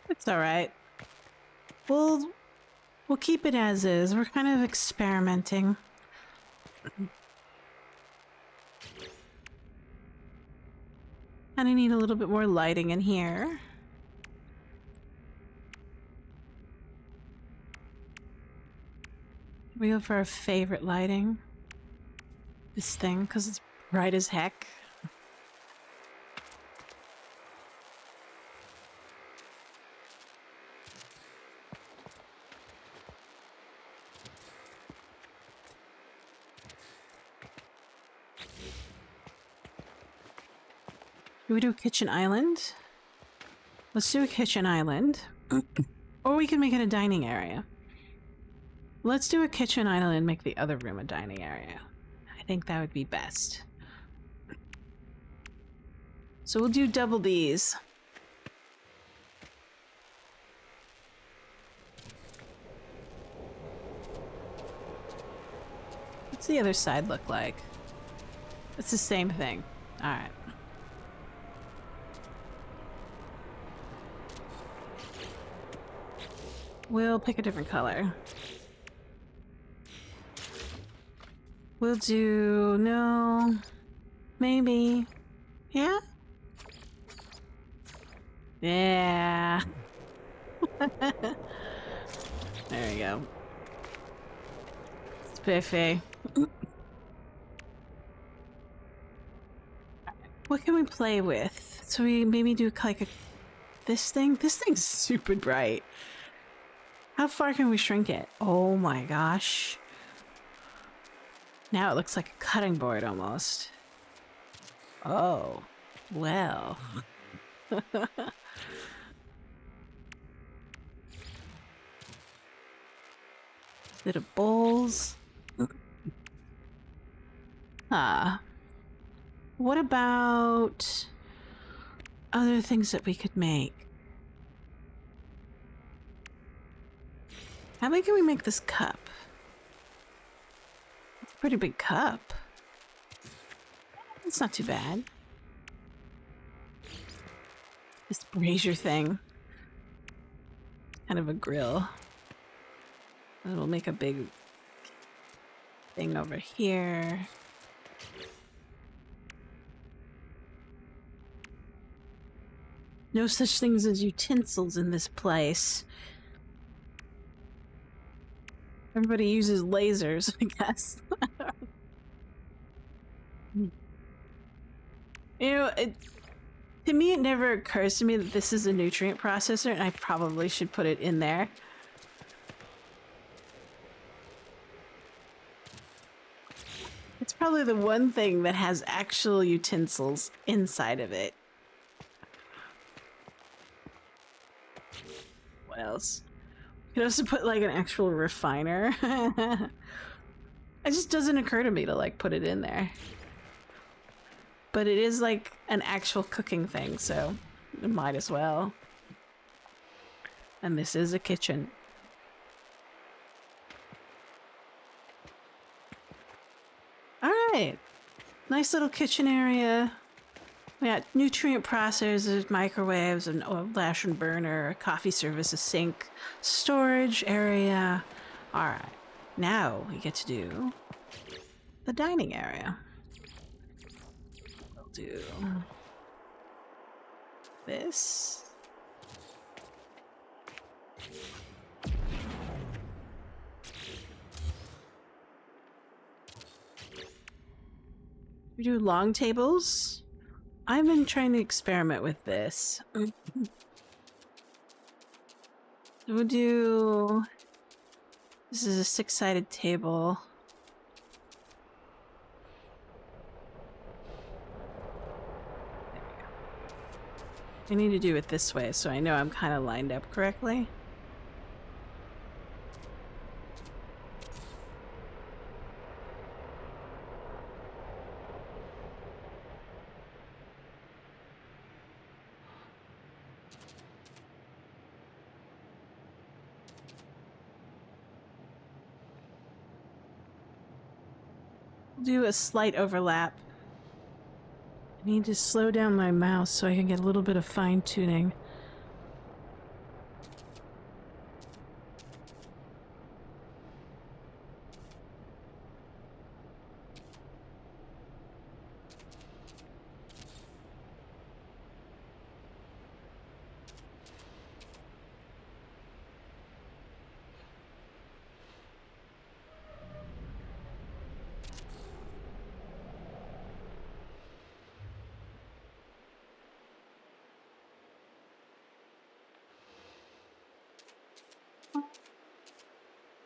It's all right. We'll keep it as is. We're kind of experimenting. Kind of need a little bit more lighting in here. We go for our favorite lighting. This thing, because it's bright as heck. Do we do a kitchen island? Let's do a kitchen island. Or we can make it a dining area. Let's do a kitchen island and make the other room a dining area. I think that would be best. So we'll do double these. What's the other side look like? It's the same thing. All right. We'll pick a different color. We'll do... no... maybe... yeah? Yeah. There we go. It's perfect. What can we play with? So we maybe do like a... this thing? This thing's super bright. How far can we shrink it? Oh my gosh. Now it looks like a cutting board almost. Oh, well. Bit of bowls. Ah. What about other things that we could make? How big can we make this cup? It's a pretty big cup. It's not too bad. This brazier thing. Kind of a grill. It'll make a big thing over here. No such things as utensils in this place. Everybody uses lasers, I guess. You know, to me it never occurs to me that this is a nutrient processor, and I probably should put it in there. It's probably the one thing that has actual utensils inside of it. What else? You could also put like an actual refiner. It just doesn't occur to me to like put it in there. But it is like an actual cooking thing, so it might as well. And this is a kitchen. right. Nice little kitchen area. We got nutrient processors, microwaves, an oil lash and burner, coffee service, a sink, storage area. All right. Now we get to do the dining area. We'll do this. We do long tables. I've been trying to experiment with this. We'll do... This is a 6-sided table. I need to do it this way so I know I'm kind of lined up correctly. Do a slight overlap. I need to slow down my mouse so I can get a little bit of fine-tuning.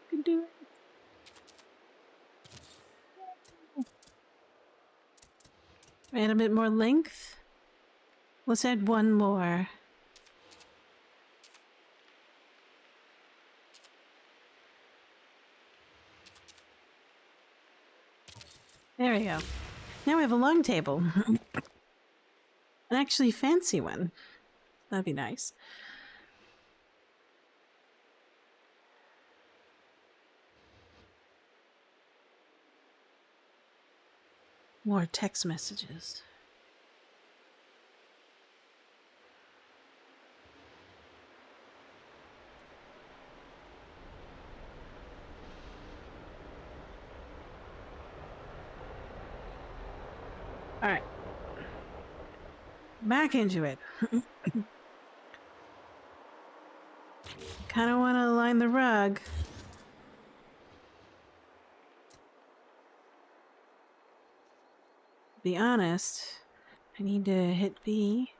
Can do it. Add a bit more length. Let's add one more. There we go. Now we have a long table. An actually fancy one. That'd be nice. More text messages. All right. Back into it. Kind of want to align the rug. To be honest, I need to hit B.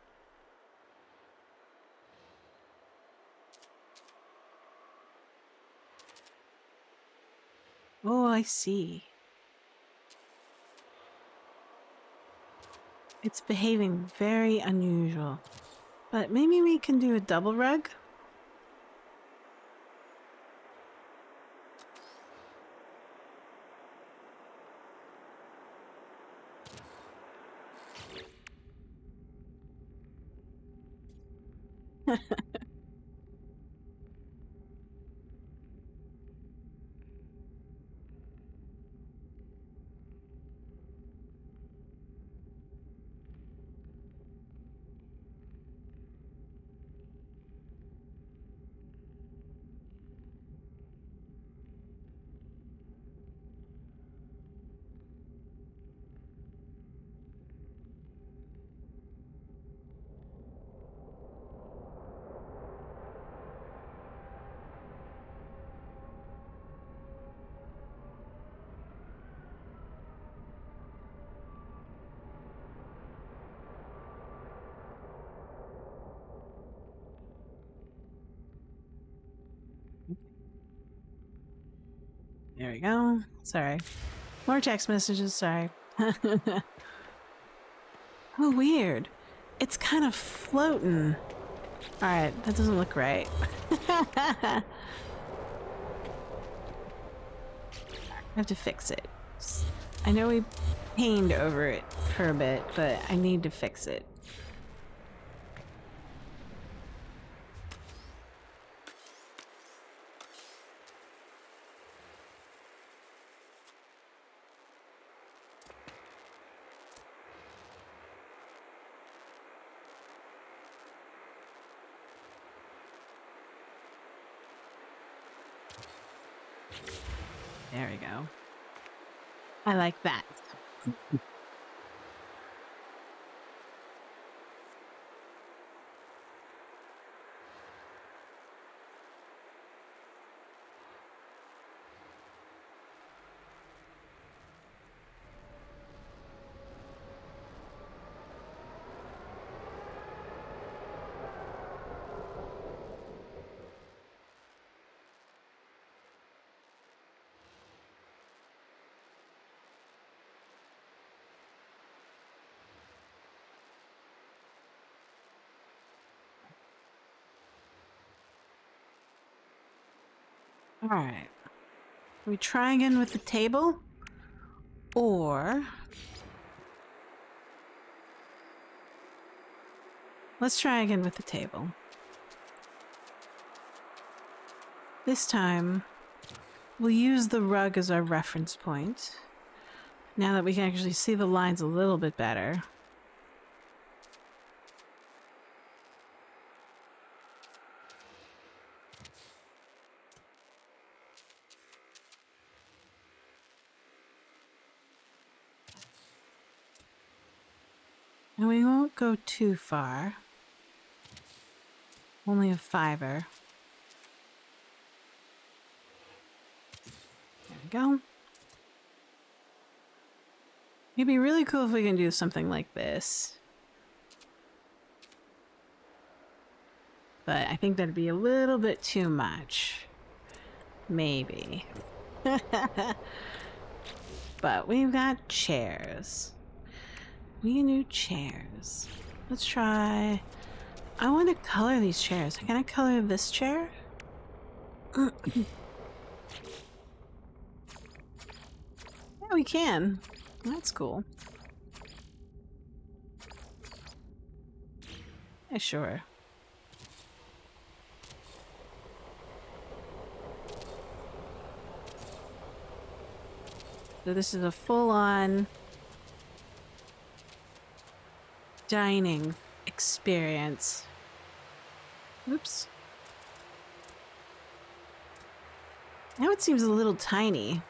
Oh, I see. It's behaving very unusual. But maybe we can do a double rug? There we go. Sorry. More text messages, sorry. Oh, weird. It's kind of floating. Alright, that doesn't look right. I have to fix it. I know we pained over it for a bit, but I need to fix it. There we go. I like that. All right. We try again with the table? Or... let's try again with the table. This time, we'll use the rug as our reference point. Now that we can actually see the lines a little bit better. And we won't go too far. Only a 5er. There we go. It'd be really cool if we can do something like this. But I think that'd be a little bit too much. Maybe. But we've got chairs. We can do chairs. Let's try... I want to color these chairs. Can I color this chair? Yeah, we can. That's cool. Yeah, sure. So this is a full-on dining experience. Oops. Now it seems a little tiny.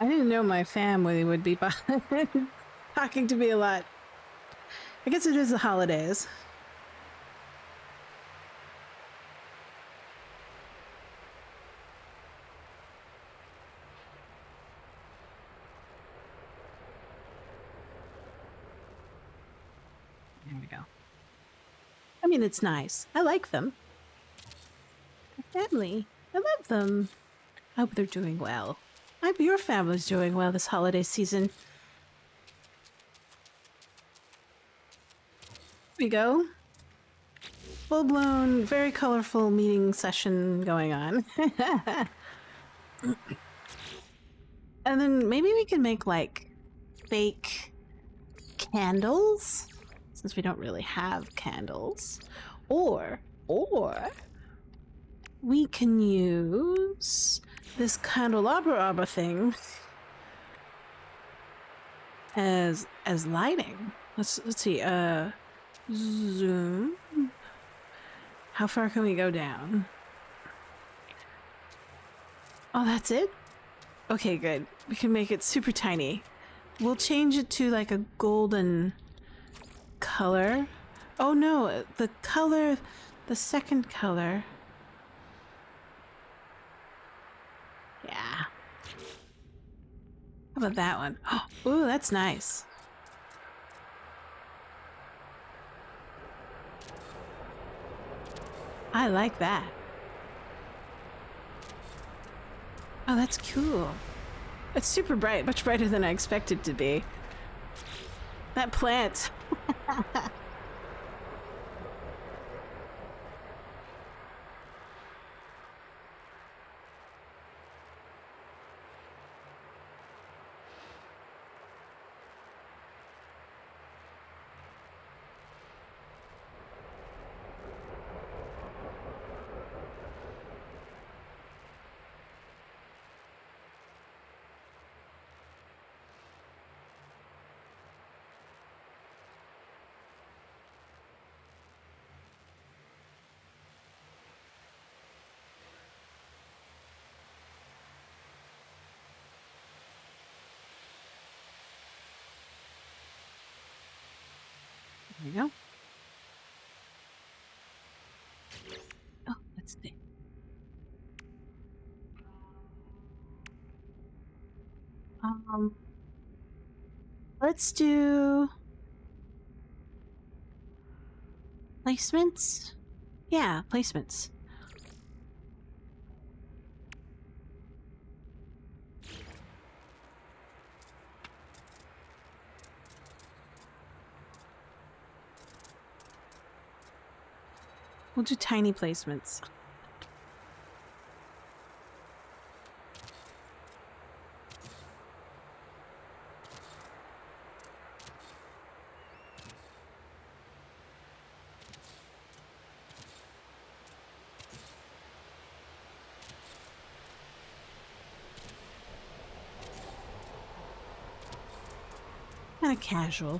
I didn't know my family would be talking to me a lot. I guess it is the holidays. There we go. I mean, it's nice. I like them. My family. I love them. I hope they're doing well. I hope your family's doing well this holiday season. Here we go. Full-blown, very colorful meeting session going on. And then maybe we can make, like, fake candles, since we don't really have candles. Or we can use this candelabra thing as lighting. Let's see. Zoom. How far can we go down? Oh, that's it? Okay, good. We can make it super tiny. We'll change it to like a golden color. Oh no, the color, the second color. Yeah. How about that one? Oh, ooh, that's nice. I like that. Oh, that's cool. It's super bright, much brighter than I expected to be. That plant. There we go. Oh, that's the... Let's do placements. Yeah, placements. We'll do tiny placements. Kind of casual.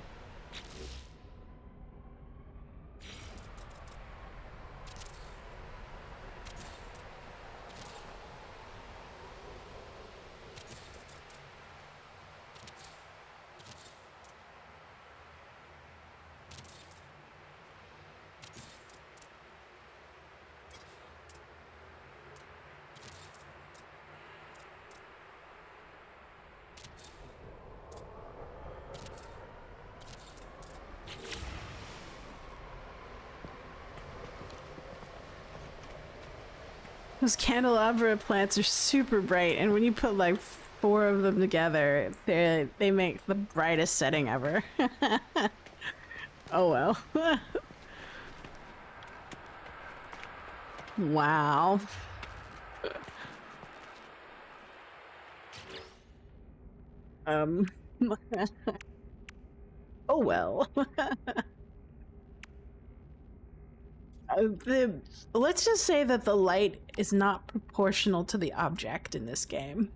Those candelabra plants are super bright, and when you put like 4 of them together, they make the brightest setting ever. Oh well. Wow. Oh well. Let's just say that the light is not proportional to the object in this game.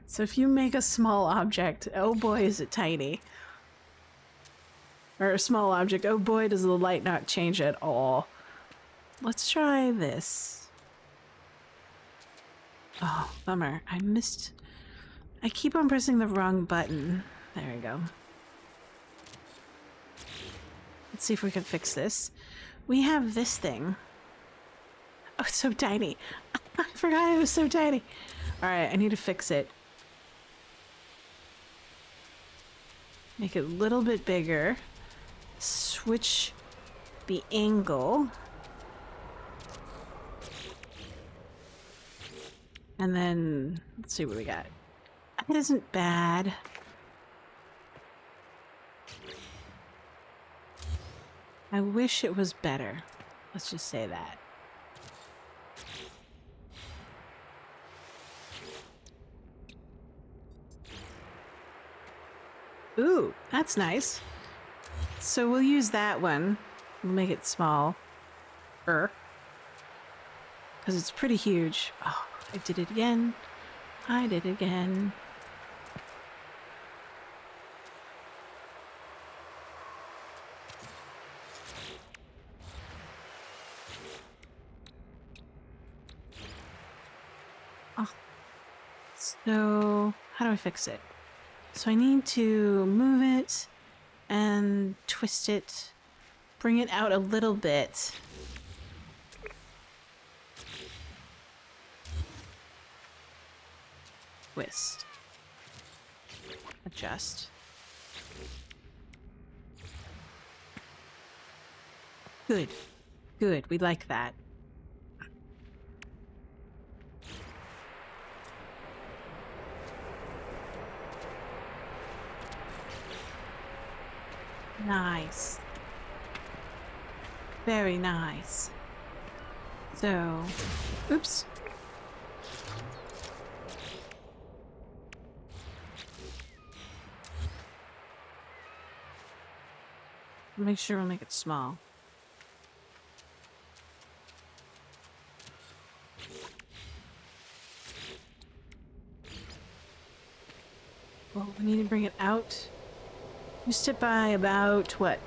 So if you make a small object, oh boy, is it tiny. Or a small object, oh boy, does the light not change at all. Let's try this. Oh, bummer. I keep on pressing the wrong button. There we go. Let's see if we can fix this. We have this thing. Oh, it's so tiny. I forgot it was so tiny. All right, I need to fix it. Make it a little bit bigger. Switch the angle. And then, let's see what we got. That isn't bad. I wish it was better. Let's just say that. Ooh, that's nice. So we'll use that one. We'll make it small. Because it's pretty huge. Oh, I did it again. I did it again. Oh. So, how do I fix it? So I need to move it and twist it, bring it out a little bit. Twist. Adjust. Good. Good. We like that. Nice. Very nice. So, oops. Make sure we'll make it small. Well, we need to bring it out. Used it by about what?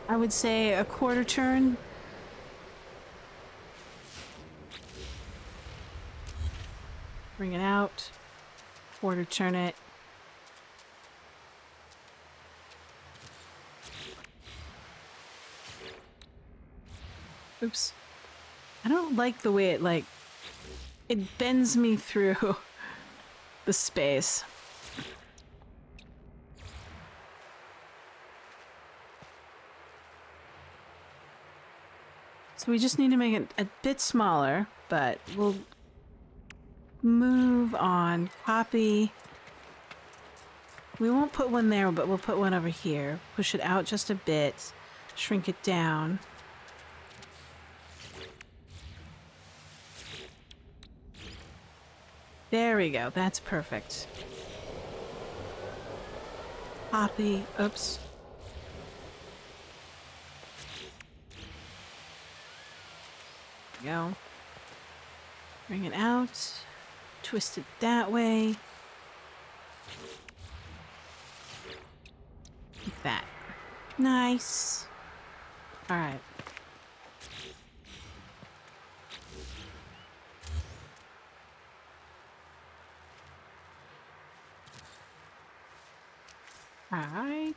I would say a quarter turn. Bring it out. Quarter turn it. Oops. I don't like the way it bends me through the space. So we just need to make it a bit smaller, but we'll move on. Copy. We won't put one there, but we'll put one over here. Push it out just a bit. Shrink it down. There we go. That's perfect. Copy. Oops. Go. Bring it out. Twist it that way. Like that. Nice. All right. All right.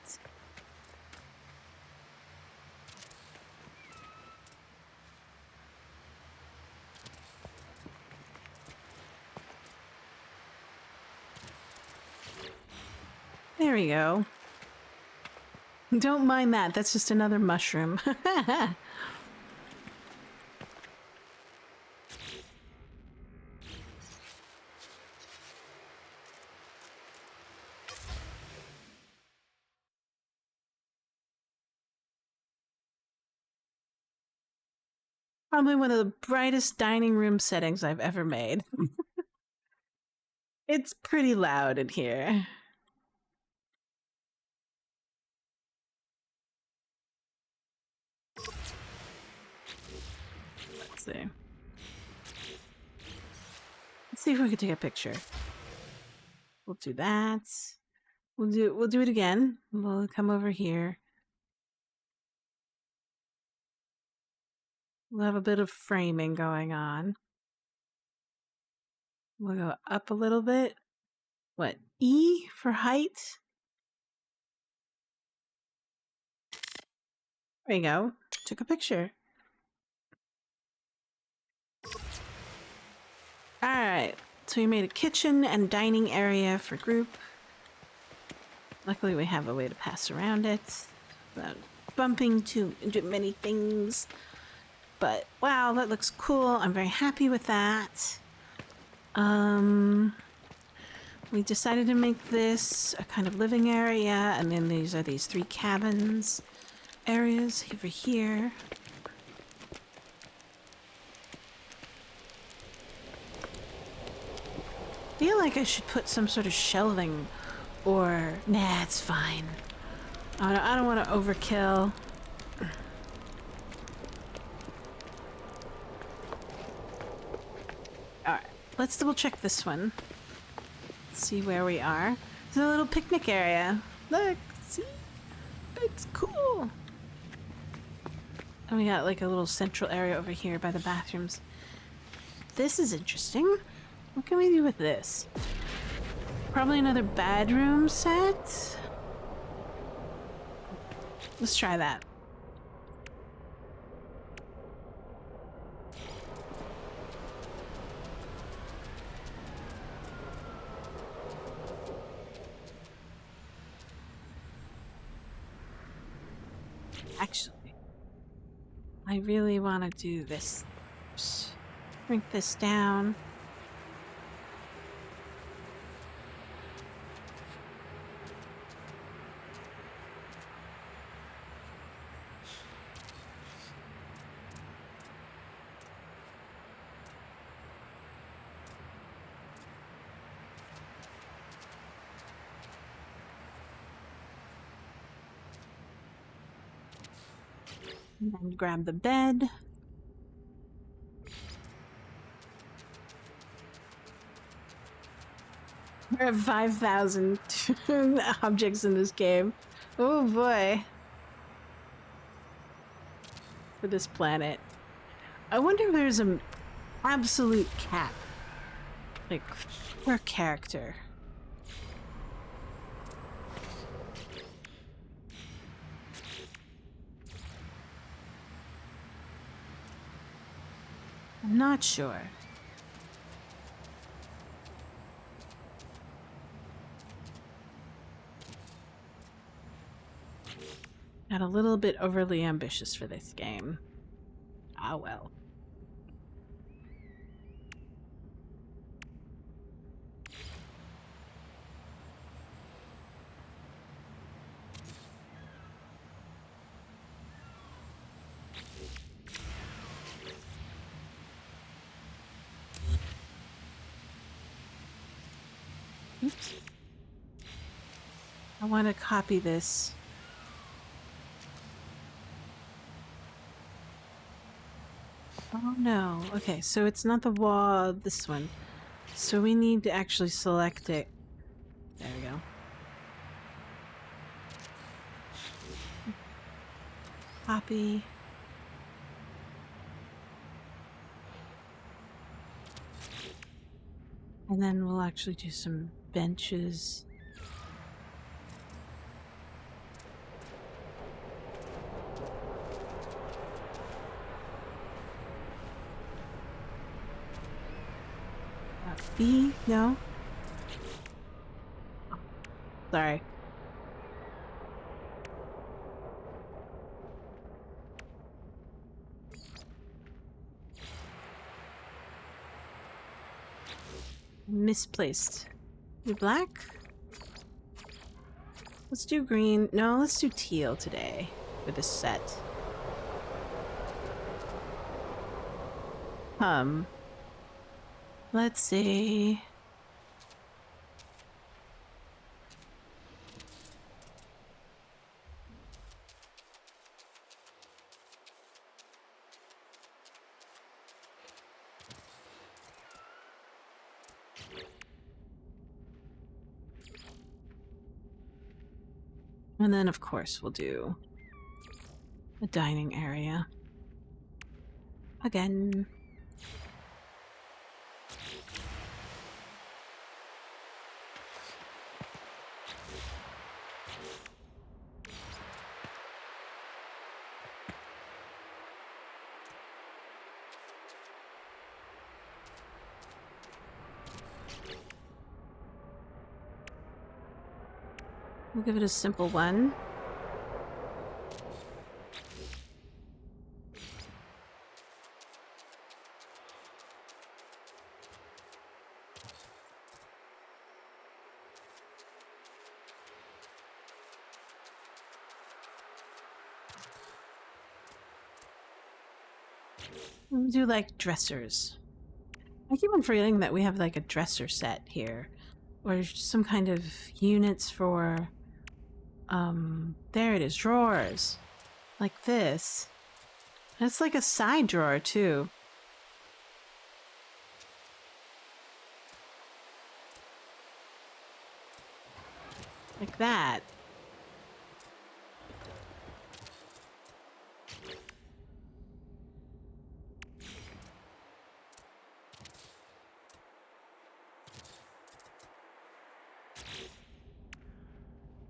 There we go. Don't mind that. That's just another mushroom. Probably one of the brightest dining room settings I've ever made. It's pretty loud in here. Let's see. Let's see if we can take a picture. We'll do that. We'll do it again. We'll come over here. We'll have a bit of framing going on. We'll go up a little bit. What? E for height? There you go. Took a picture. Alright. So we made a kitchen and dining area for group. Luckily we have a way to pass around it without bumping into many things. But wow, that looks cool. I'm very happy with that. We decided to make this a kind of living area, and then these are these 3 cabins areas over here. I feel like I should put some sort of shelving, or nah, it's fine. I don't want to overkill. Alright, let's double check this one. See where we are. It's a little picnic area. Look, see? It's cool. And we got like a little central area over here by the bathrooms. This is interesting. What can we do with this? Probably another bedroom set? Let's try that. Actually, I really want to do this. Shrink this down. And then grab the bed. There are 5,000 objects in this game. Oh boy. For this planet. I wonder if there's an absolute cap. Like, per character. I'm not sure. Got a little bit overly ambitious for this game. Ah well. Oops. I want to copy this. Oh no. Okay, so it's not the wall, this one. So we need to actually select it. There we go. Copy. And then we'll actually do some benches. B? No? Oh, sorry. Misplaced. You black? Let's do green. No, let's do teal today for this set. Let's see. And then, of course, we'll do a dining area. Again. We'll give it a simple one. We'll do like dressers. I keep on forgetting that we have like a dresser set here. Or some kind of units for there it is, drawers. Like this. It's like a side drawer too. Like that.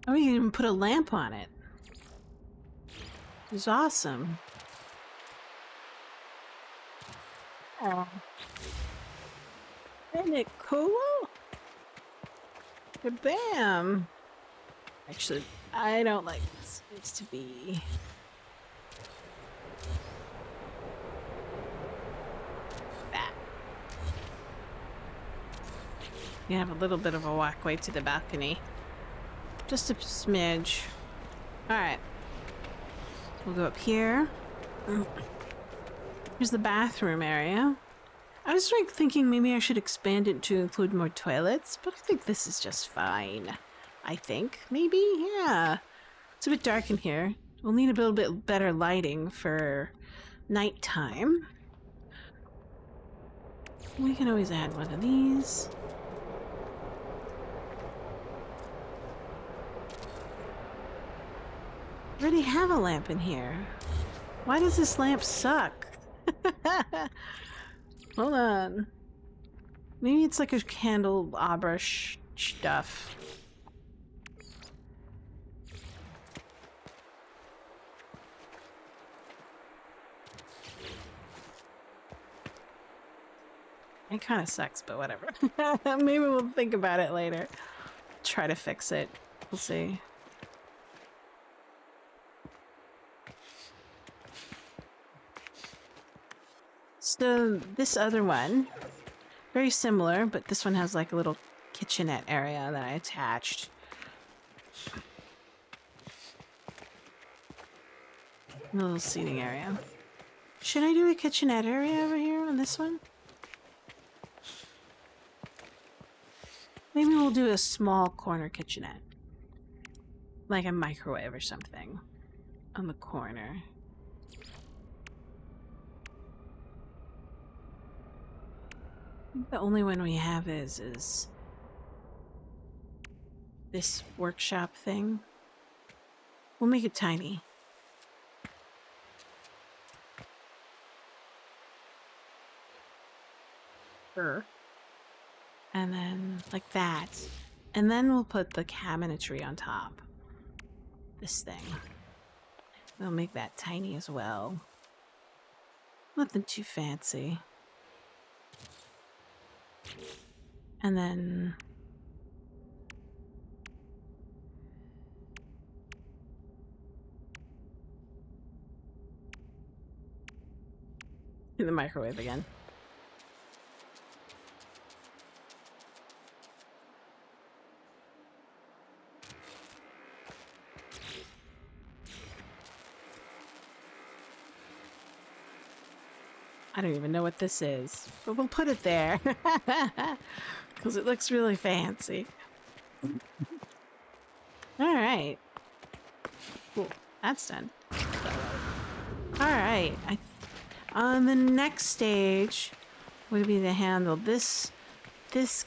Oh, you can even put a lamp on it. It's awesome. Oh. Isn't it cool? Bam! Actually, I don't like this. It needs to be... that. You have a little bit of a walkway to the balcony. Just a smidge. Alright. We'll go up here. Here's the bathroom area. I was like thinking maybe I should expand it to include more toilets, but I think this is just fine. I think. Maybe? Yeah. It's a bit dark in here. We'll need a little bit better lighting for nighttime. We can always add one of these. I already have a lamp in here. Why does this lamp suck? Hold on. Maybe it's like a candelabra stuff. It kind of sucks, but whatever. Maybe we'll think about it later. Try to fix it. We'll see. So this other one, very similar, but this one has like a little kitchenette area that I attached. A little seating area. Should I do a kitchenette area over here on this one? Maybe we'll do a small corner kitchenette. Like a microwave or something on the corner. I think the only one we have is this workshop thing. We'll make it tiny. And then like that. And then we'll put the cabinetry on top. This thing. We'll make that tiny as well. Nothing too fancy. And then in the microwave again. I don't even know what this is, but we'll put it there because it looks really fancy. All right. Cool. That's done. All right. On the next stage would be to handle this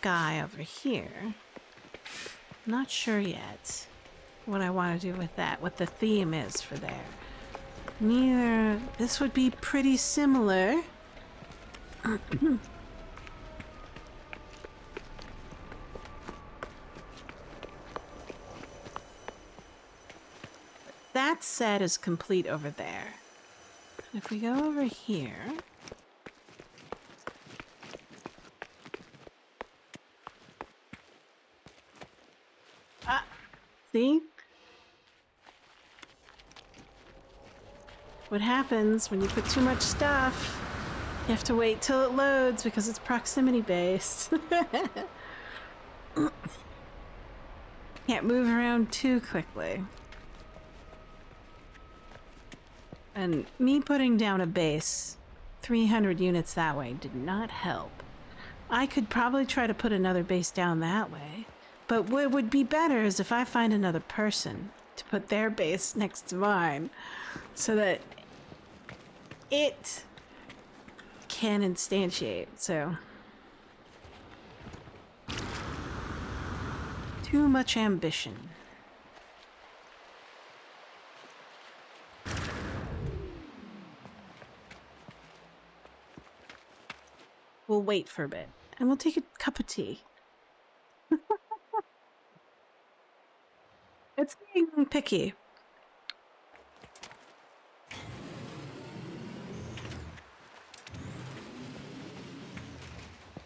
guy over here. Not sure yet what I want to do with that, what the theme is for there. Neither. This would be pretty similar. That set is complete over there. If we go over here, see? What happens when you put too much stuff? You have to wait till it loads because it's proximity based. Can't move around too quickly. And me putting down a base, 300 units that way, did not help. I could probably try to put another base down that way, but what would be better is if I find another person to put their base next to mine so that it can instantiate. So too much ambition. We'll wait for a bit and we'll take a cup of tea. It's being picky.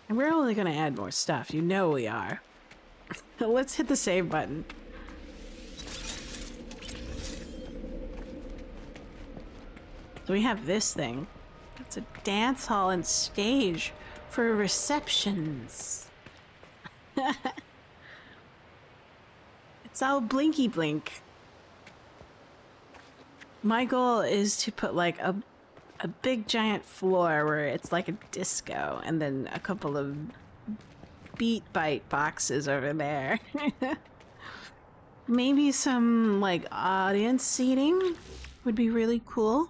And we're only going to add more stuff. You know we are. Let's hit the save button. So we have this thing. It's a dance hall and stage for receptions. It's all blinky blink. My goal is to put like a big giant floor where it's like a disco and then a couple of beat bite boxes over there. Maybe some like audience seating would be really cool.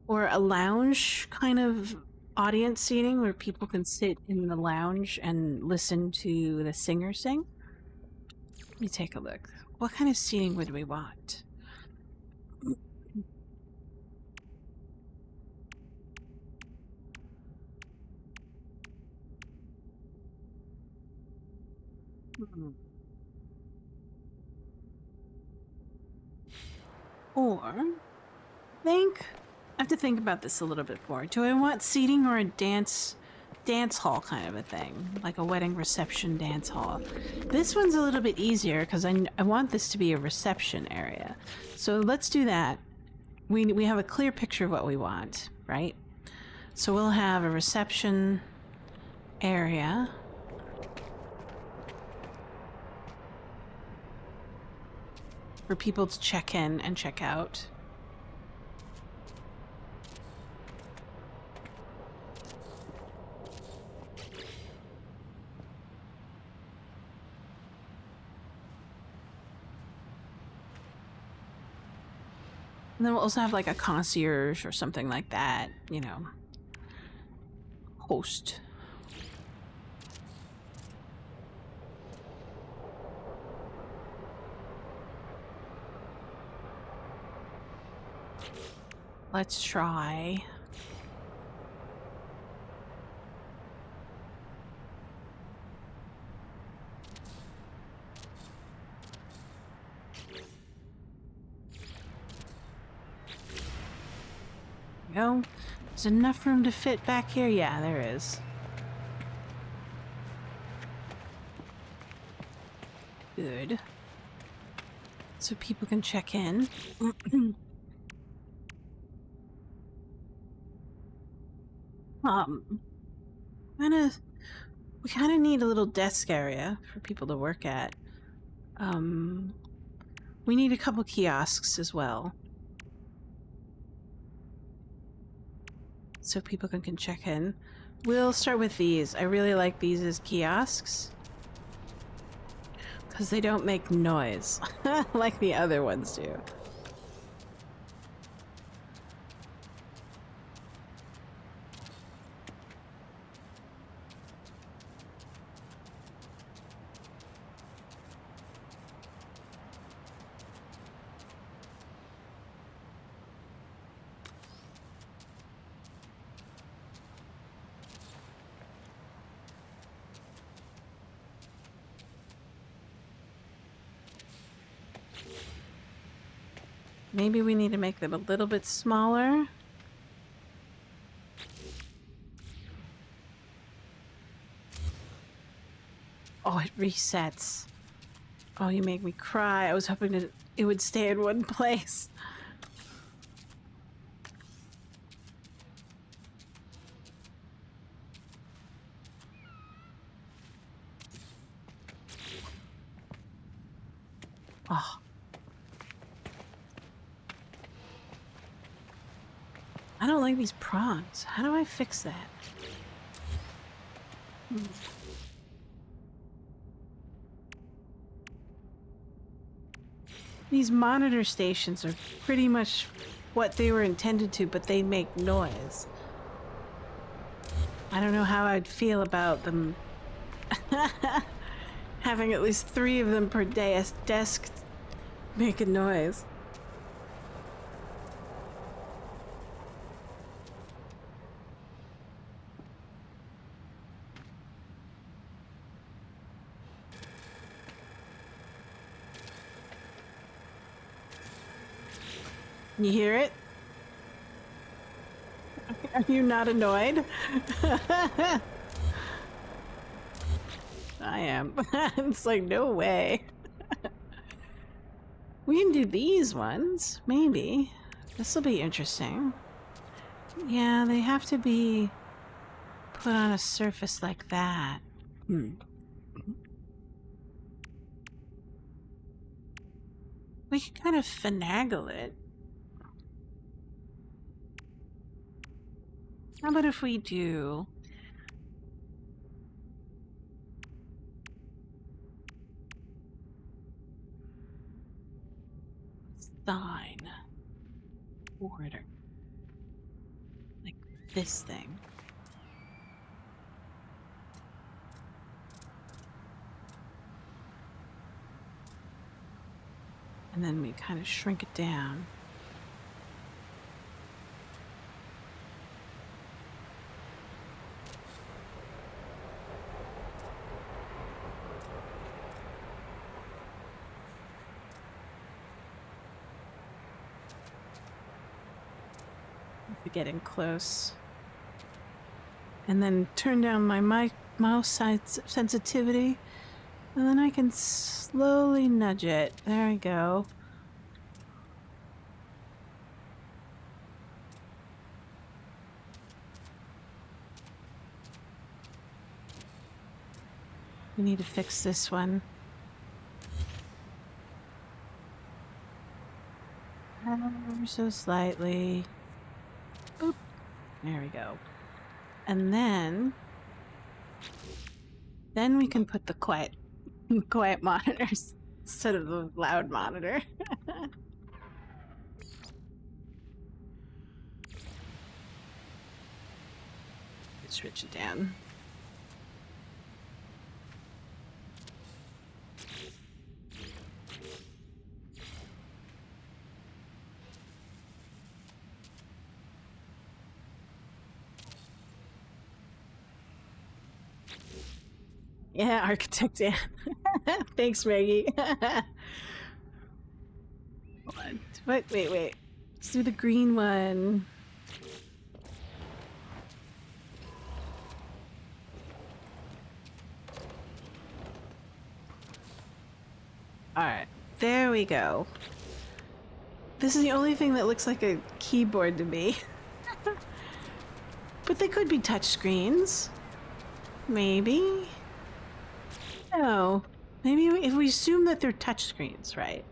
Or a lounge kind of audience seating where people can sit in the lounge and listen to the singer sing. Let me take a look. What kind of seating would we want? Or, I have to think about this a little bit more. Do I want seating or a dance hall kind of a thing? Like a wedding reception dance hall. This one's a little bit easier because I want this to be a reception area. So let's do that. We have a clear picture of what we want, right? So we'll have a reception area. For people to check in and check out. And then we'll also have like a concierge or something like that, you know. Host. Let's try. Go. There's enough room to fit back here? Yeah, there is. Good. So people can check in. We kind of need a little desk area for people to work at. We need a couple kiosks as well. So people can check in. We'll start with these. I really like these as kiosks. Because they don't make noise like the other ones do. Maybe we need to make them a little bit smaller. Oh, it resets. Oh, you make me cry. I was hoping it would stay in one place. Oh. I don't like these prongs. How do I fix that? These monitor stations are pretty much what they were intended to, but they make noise. I don't know how I'd feel about them having at least 3 of them per desk making noise. You hear it? Are you not annoyed? I am. It's like, no way. We can do these ones, maybe. This will be interesting. Yeah, they have to be put on a surface like that. We can kind of finagle it. How about if we do... Sign. Order. Like this thing. And then we kind of shrink it down. We're getting close. And then turn down my mouse sensitivity. And then I can slowly nudge it. There we go. We need to fix this one. Ever so slightly. Boop. There we go. And then we can put the quiet monitors instead of the loud monitor. Switch it down. Yeah, Architect Dan. Thanks, Maggie. Wait. Let's do the green one. Alright, there we go. This is the only thing that looks like a keyboard to me. But they could be touch screens. Maybe. No. Maybe if we assume that they're touch screens, right?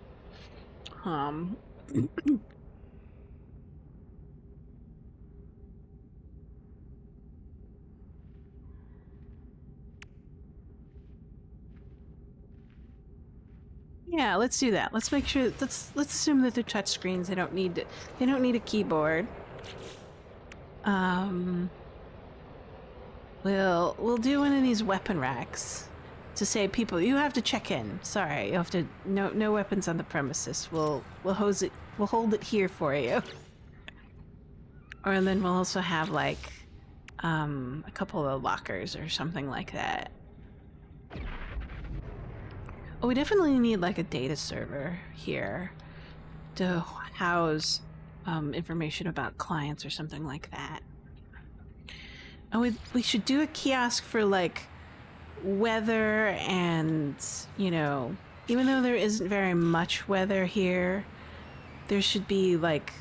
Yeah, let's do that. Let's make sure. Let's assume that they're touch screens. They don't need a keyboard. We'll do one of these weapon racks to say, people, you have to check in. Sorry, you have to. No weapons on the premises. We'll hold it here for you. Or then we'll also have like a couple of lockers or something like that. Oh, we definitely need like a data server here to house information about clients or something like that. And we should do a kiosk for like weather and, you know, even though there isn't very much weather here, there should be like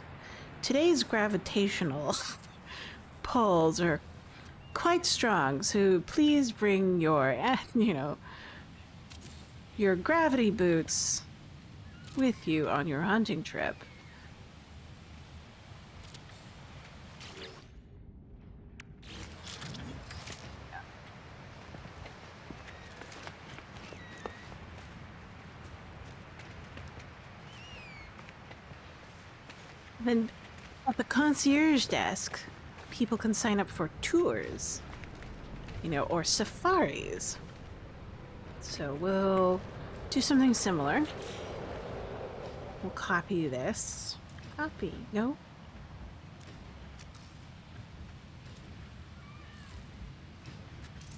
today's gravitational pulls are quite strong, so please bring your, you know, your gravity boots with you on your hunting trip. Then at the concierge desk, people can sign up for tours, you know, or safaris. So we'll do something similar. We'll copy this. Copy, no?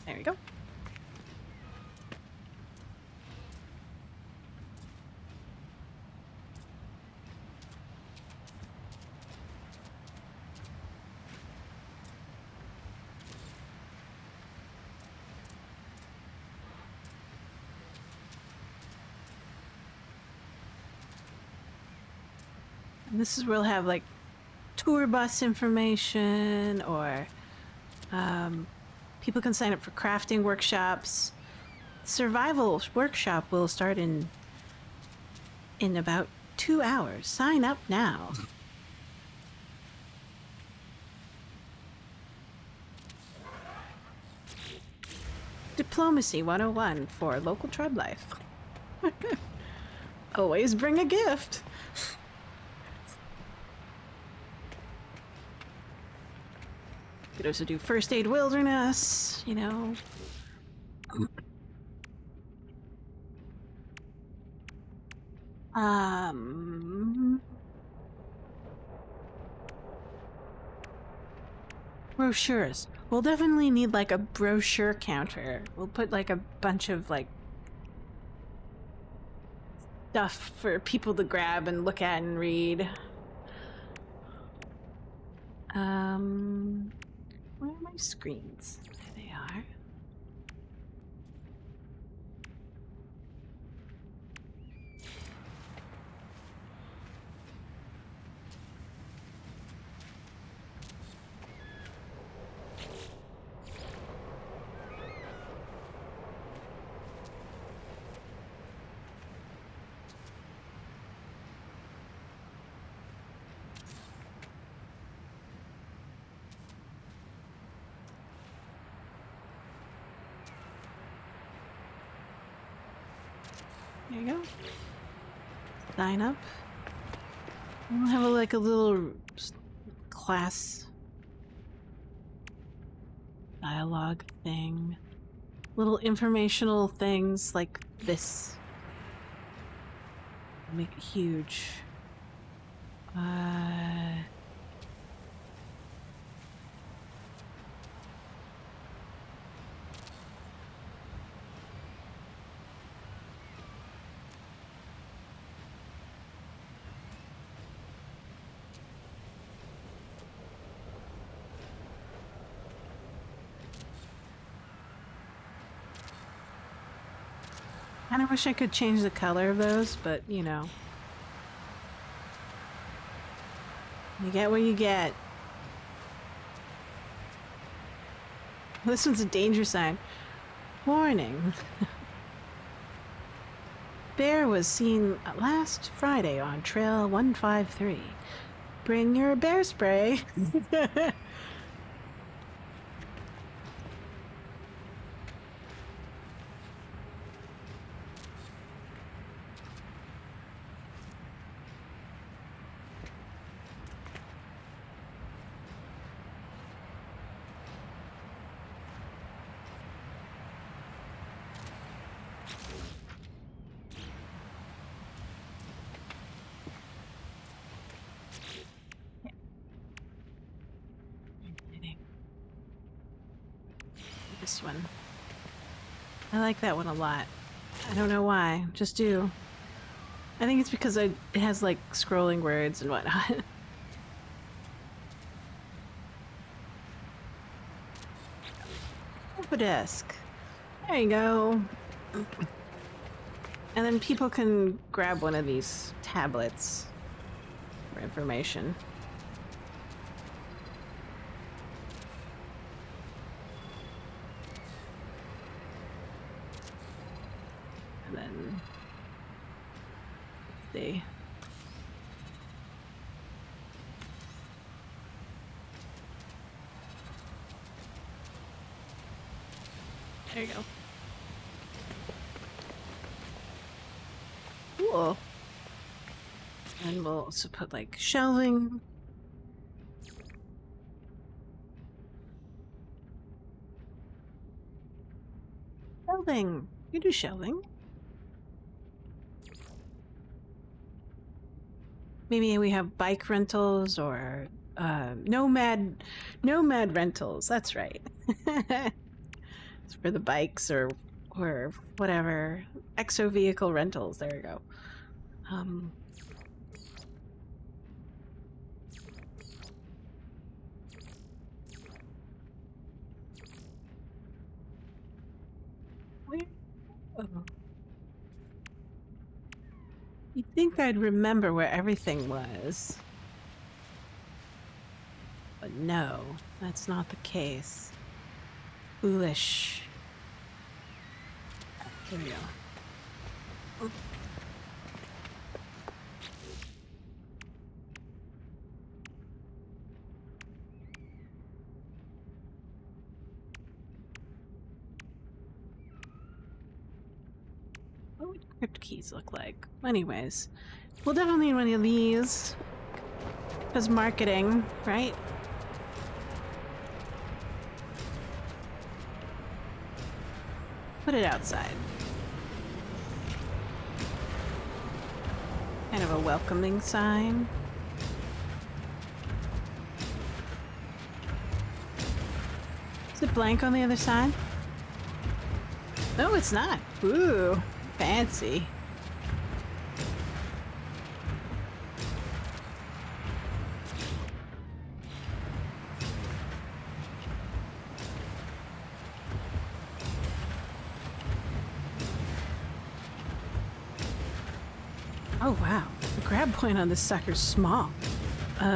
There we go. And this is where we'll have like tour bus information, or people can sign up for crafting workshops. Survival workshop will start in about 2 hours. Sign up now. Diplomacy 101 for local tribe life. Always bring a gift. Could also do First Aid Wilderness, you know. Brochures. We'll definitely need like a brochure counter. We'll put like a bunch of like stuff for people to grab and look at and read. Where are my screens? There they are. There you go. Sign up. We'll have like a little class dialogue thing. Little informational things like this. Make it huge. Kinda wish I could change the color of those, but you know. You get what you get. This one's a danger sign. Warning. Bear was seen last Friday on Trail 153. Bring your bear spray. This one. I like that one a lot. I don't know why, just do. I think it's because it has like scrolling words and whatnot. Desk. There you go. And then people can grab one of these tablets for information. And then see. There you go. Cool. And we'll also put like shelving. Shelving. You do shelving. Maybe we have bike rentals or nomad rentals. That's right. It's for the bikes or whatever. Exo vehicle rentals. There you go. Where? Oh. You'd think I'd remember where everything was. But no, that's not the case. Foolish. Here we go. Oh. What would crypt keys look like? Anyways, we'll definitely need one of these. Because marketing, right? put it outside. Kind of a welcoming sign. Is it blank on the other side? No, it's not. Ooh, fancy. Oh wow, the grab point on this sucker's small. Yep.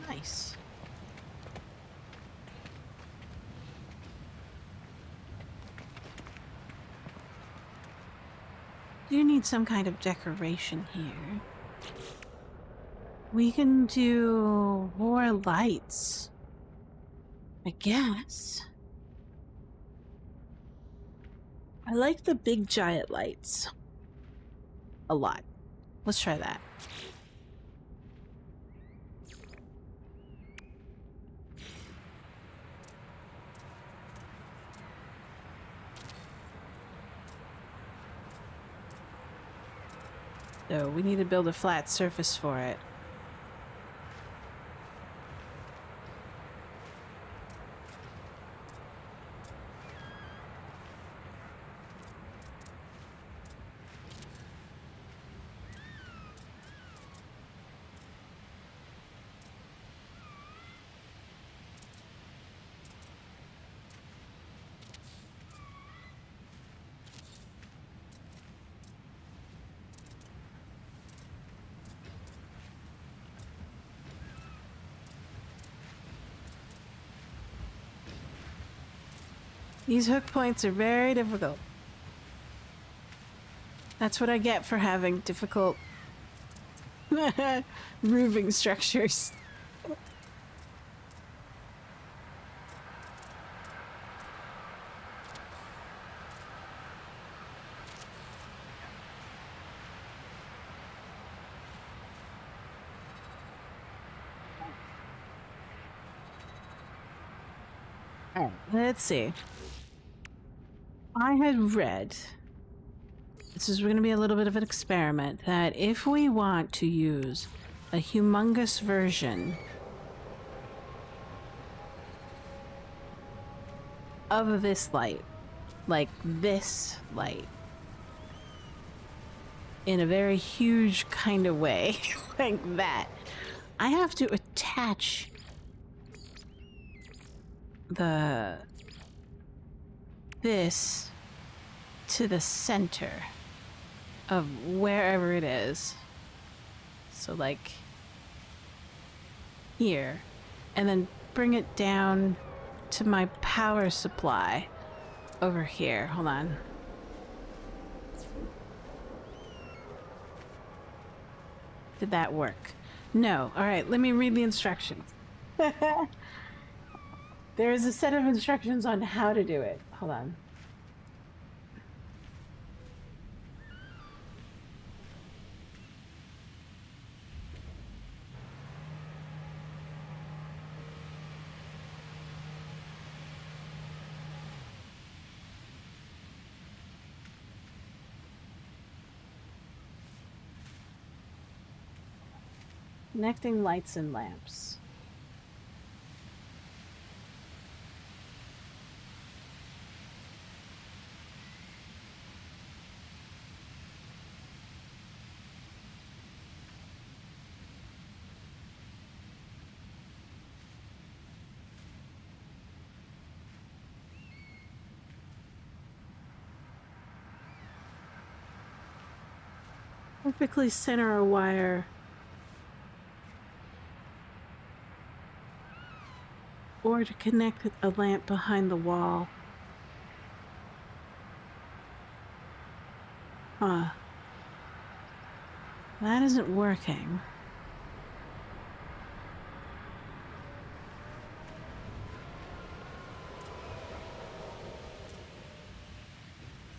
Nice. You need some kind of decoration here. We can do more lights, I guess. I like the big giant lights a lot. Let's try that. So we need to build a flat surface for it. These hook points are very difficult. That's what I get for having difficult roofing structures. Let's see. I had read, this is going to be a little bit of an experiment, that if we want to use a humongous version of this light, like this light, in a very huge kind of way, like that, I have to attach this to the center of wherever it is. So like here, and then bring it down to my power supply over here. Hold on. Did that work? No. All right, let me read the instructions. There is a set of instructions on how to do it. Hold on. Connecting lights and lamps. Perfectly center a wire. or to connect a lamp behind the wall. Huh. That isn't working.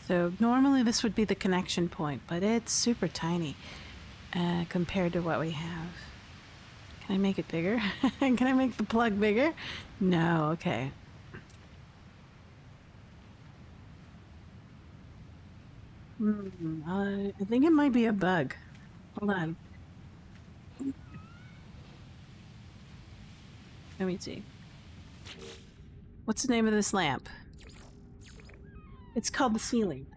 So normally this would be the connection point, but it's super tiny compared to what we have. Can I make it bigger? Can I make the plug bigger? No, okay. I think it might be a bug. Hold on. Let me see. What's the name of this lamp? It's called the ceiling light.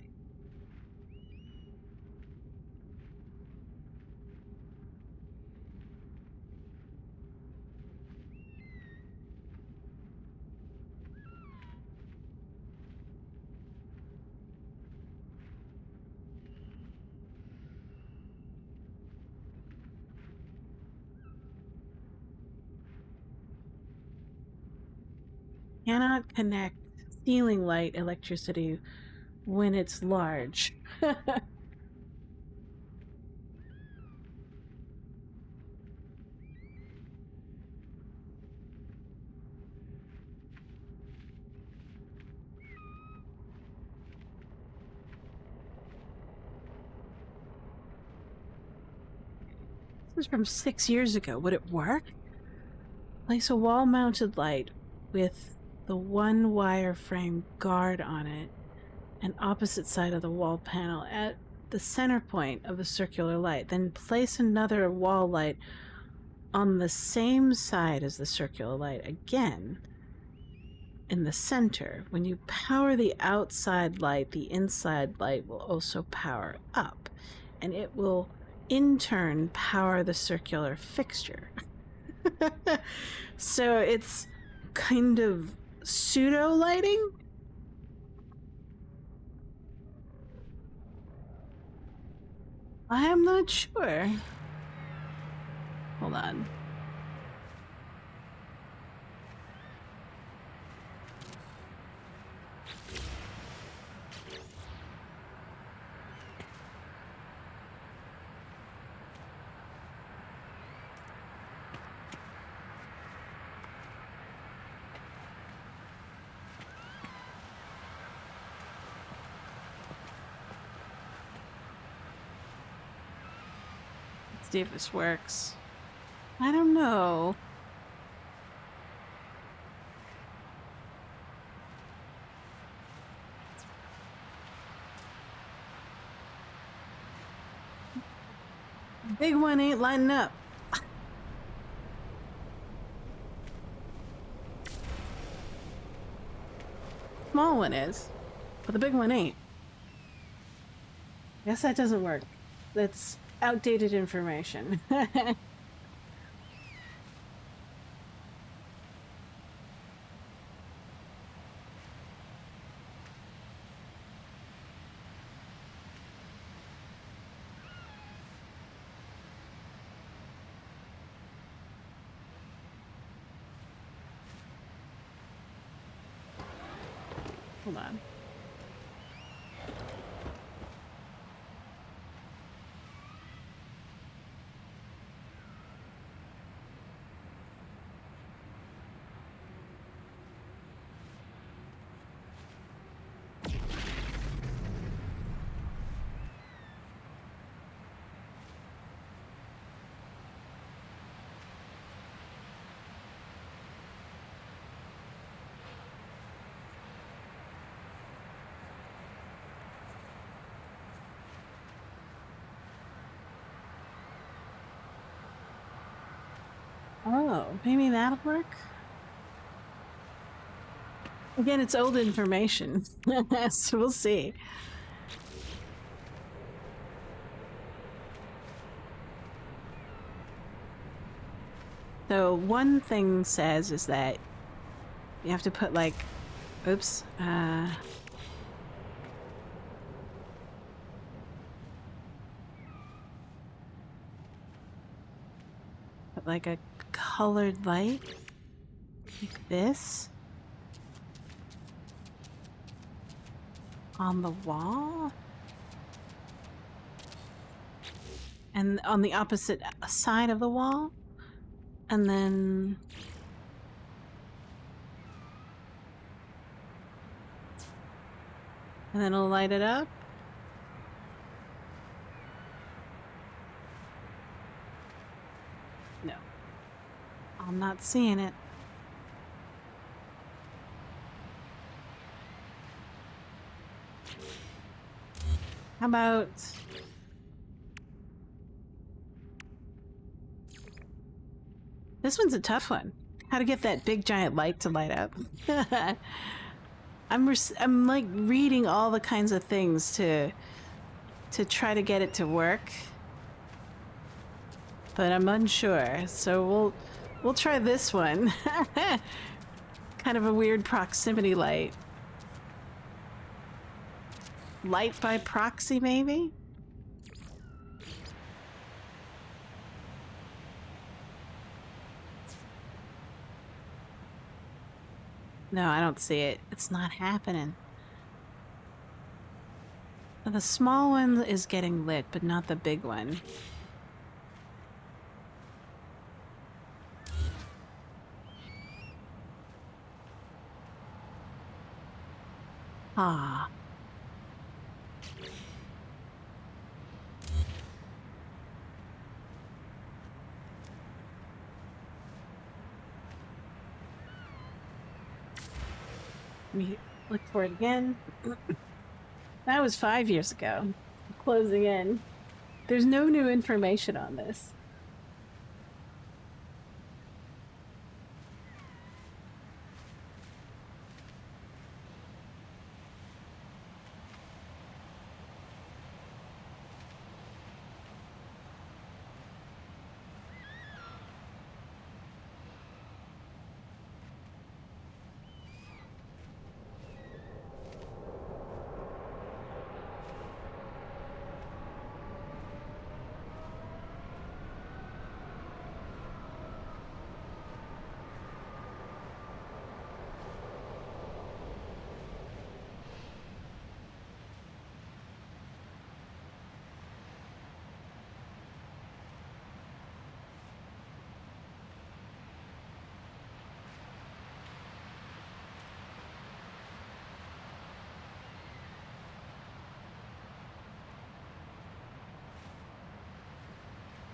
Cannot connect ceiling light electricity when it's large. This is from 6 years ago. Would it work? Place a wall-mounted light with the one wire frame guard on it and opposite side of the wall panel at the center point of the circular light. Then place another wall light on the same side as the circular light again in the center. When you power the outside light, the inside light will also power up, and it will in turn power the circular fixture. So it's kind of pseudo lighting. I am not sure. Hold on. Let's see if this works. I don't know. Big one ain't lighting up. Small one is, but the big one ain't. Guess that doesn't work. That's outdated information. Hold on. Oh, maybe that'll work? Again, it's old information, so we'll see. So one thing says is that you have to put like, oops, put like a colored light Like this. On the wall. And on the opposite side of the wall. And then... and then it'll light it up. No. I'm not seeing it. How about... this one's a tough one. How to get that big giant light to light up. I'm like reading all the kinds of things to try to get it to work. But I'm unsure. So we'll try this one. Kind of a weird proximity light. Light by proxy, maybe? No, I don't see it. It's not happening. The small one is getting lit, but not the big one. Ah. Let me look for it again. That was 5 years ago. Closing in. There's no new information on this.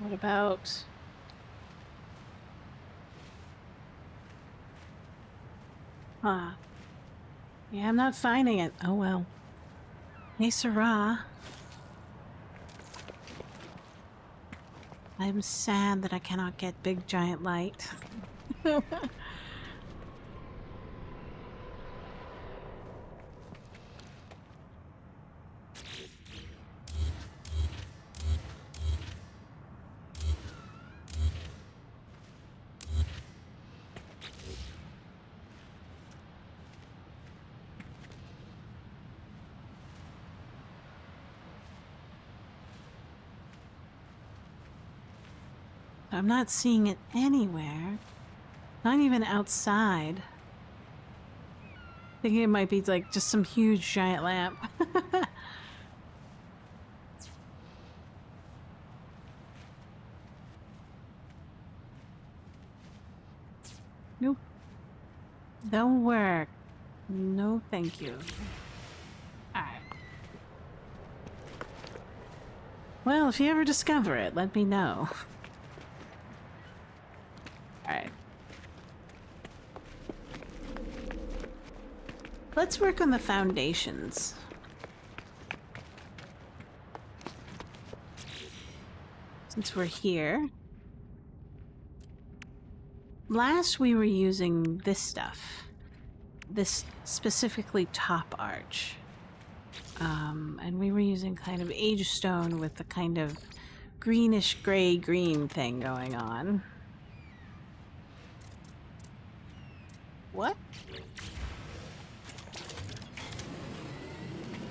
What about... huh. Yeah, I'm not finding it. Oh well. Hey, Sarah. I'm sad that I cannot get big giant light. I'm not seeing it anywhere. Not even outside. Thinking it might be like just some huge giant lamp. Nope. Don't work. No, thank you. Alright. Well, if you ever discover it, let me know. Alright. Let's work on the foundations. Since we're here. Last we were using this stuff. This specifically top arch. And we were using kind of age stone with the kind of greenish gray green thing going on. What?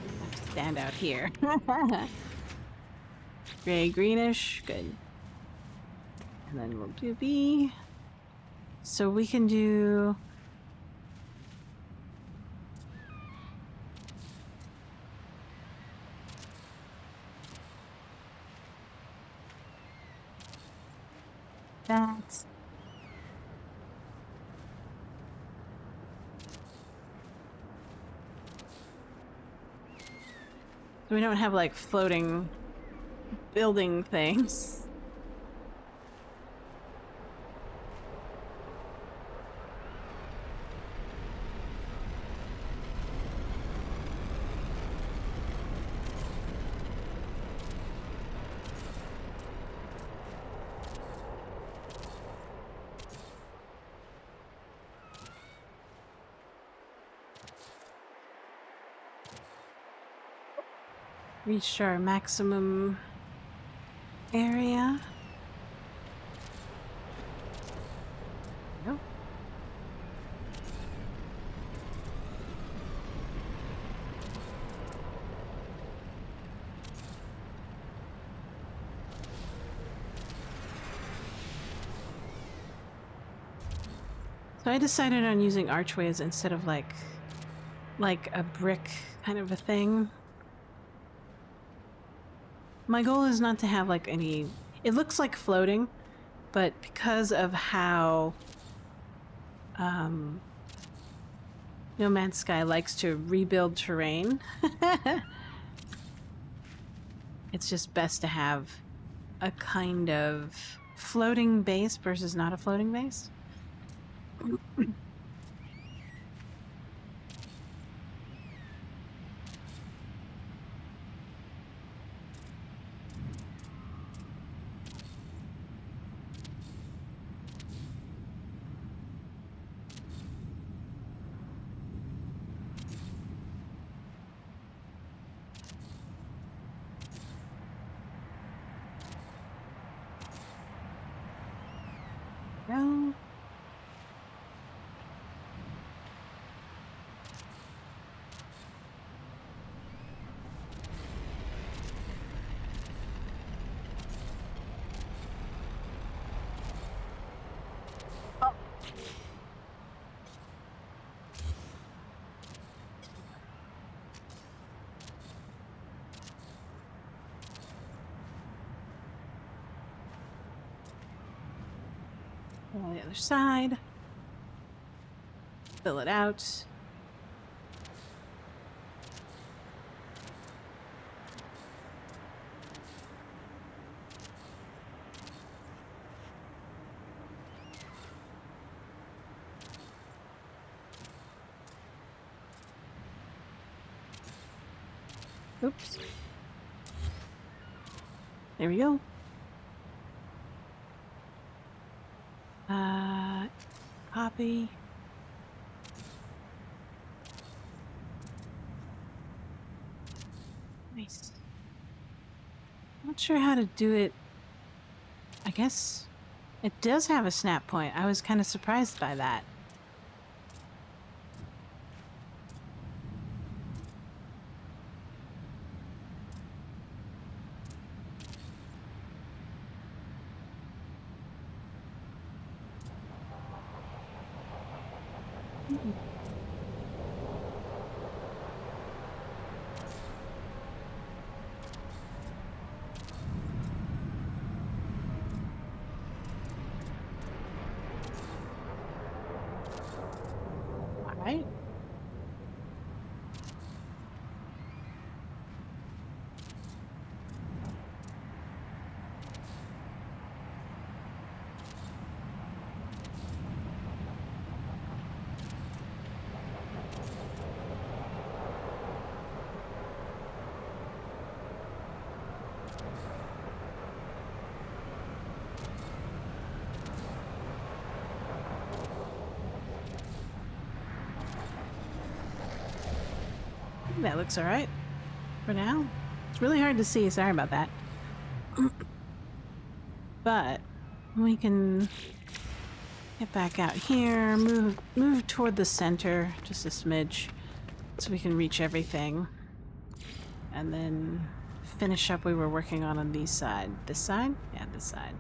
I have to stand out here. Gray, greenish, good. And then we'll do B. So we can do that. So we don't have like floating building things. Reached our maximum area. Nope. So I decided on using archways instead of like a brick kind of a thing. My goal is not to have like any... It looks like floating, but because of how No Man's Sky likes to rebuild terrain, it's just best to have a kind of floating base versus not a floating base. No. On the other side. Fill it out. Oops. There we go. Copy. Nice. Not sure how to do it. I guess it does have a snap point. I was kind of surprised by that. Alright. That looks alright for now. It's really hard to see, sorry about that. But we can get back out here, move toward the center just a smidge so we can reach everything. And then finish up what we were working on these side. This side? Yeah, this side.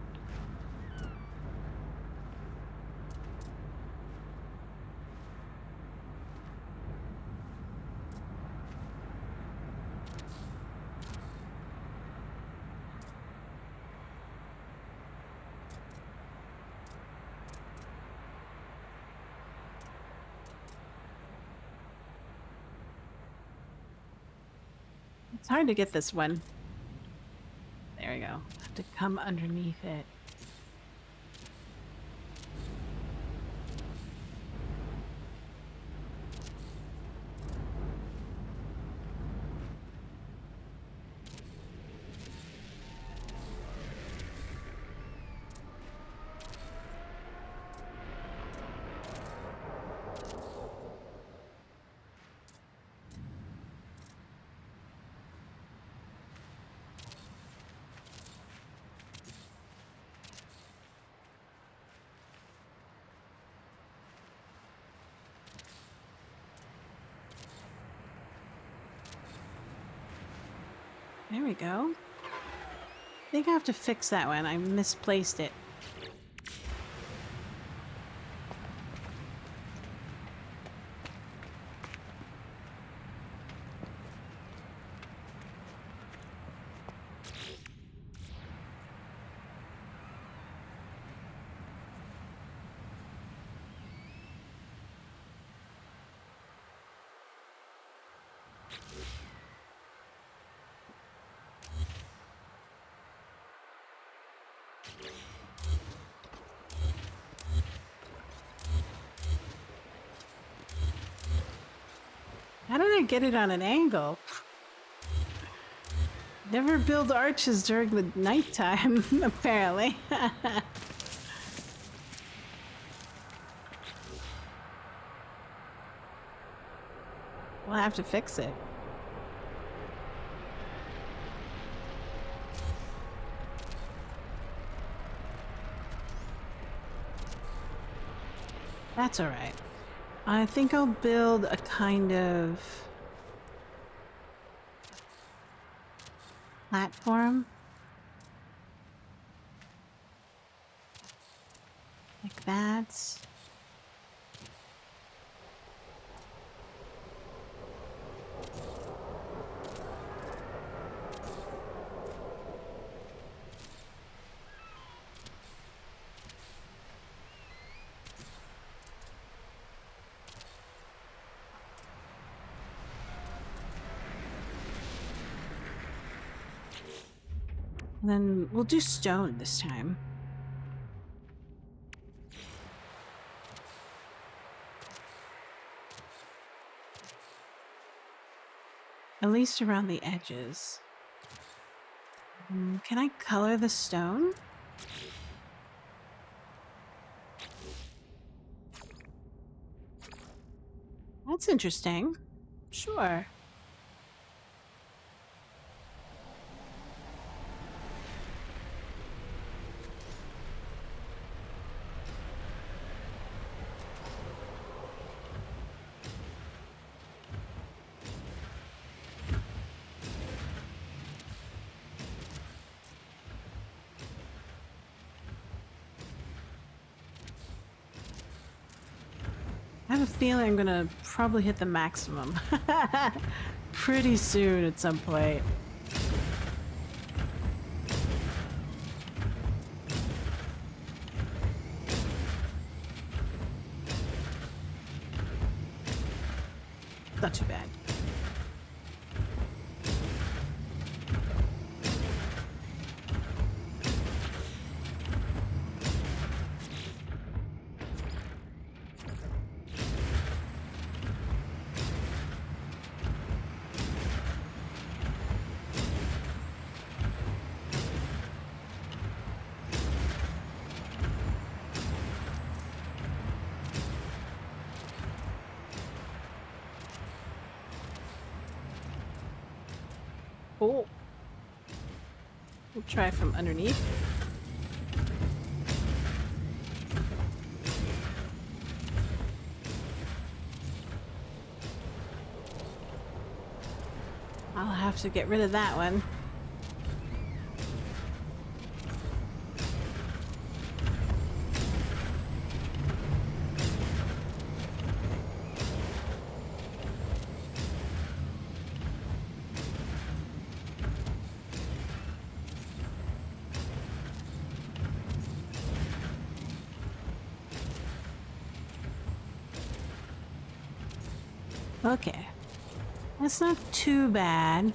It's hard to get this one. There we go. I have to come underneath it. There we go. I think I have to fix that one. I misplaced it. How did I get it on an angle? Never build arches during the nighttime, apparently. We'll have to fix it. That's all right. I think I'll build a kind of platform. Like that. And then we'll do stone this time. At least around the edges. Can I color the stone? That's interesting. Sure. I have a feeling I'm gonna probably hit the maximum pretty soon at some point. Not too bad. Oh. We'll try from underneath. I'll have to get rid of that one. Okay. That's not too bad.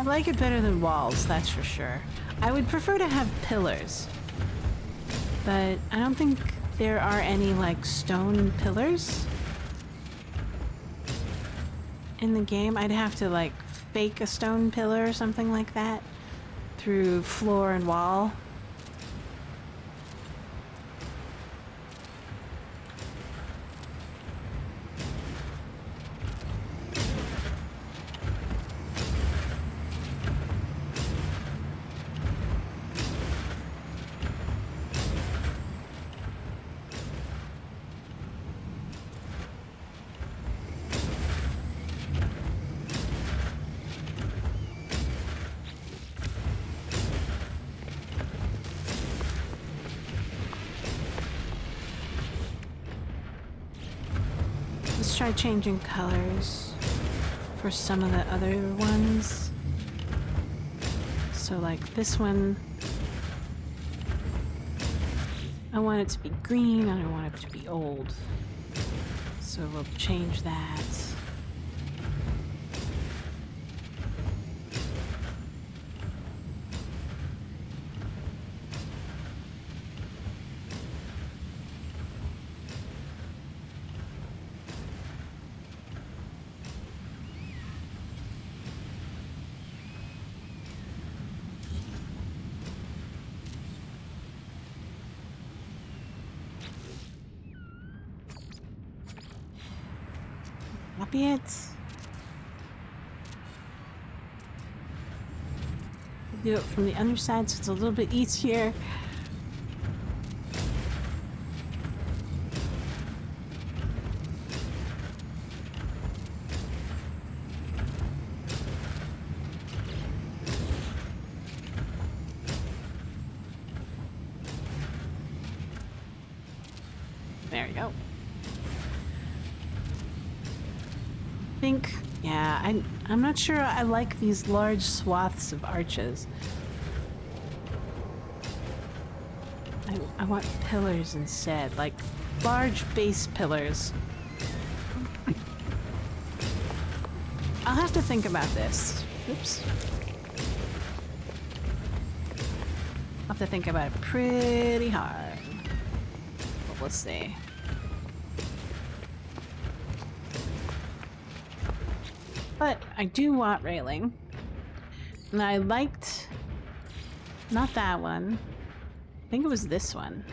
like it better than walls, that's for sure. I would prefer to have pillars, but I don't think there are any like stone pillars in the game. I'd have to like fake a stone pillar or something like that through floor and wall. Let's try changing colors for some of the other ones. So like this one, I want it to be green and I want it to be old. So we'll change that. Copy it. Do it from the underside so it's a little bit easier. There we go. Yeah, I'm not sure I like these large swaths of arches. I want pillars instead, like large base pillars. I'll have to think about this. Oops. I'll have to think about it pretty hard. But we'll see. But I do want railing. And I liked... not that one. I think it was this one.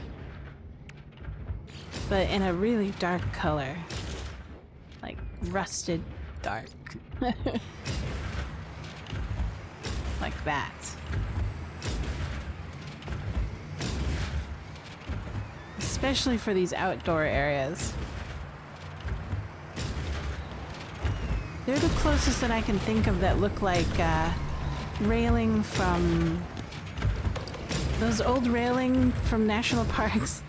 But in a really dark color. Like rusted dark. Like that. Especially for these outdoor areas. They're the closest that I can think of that look like railing from... those old railing from national parks.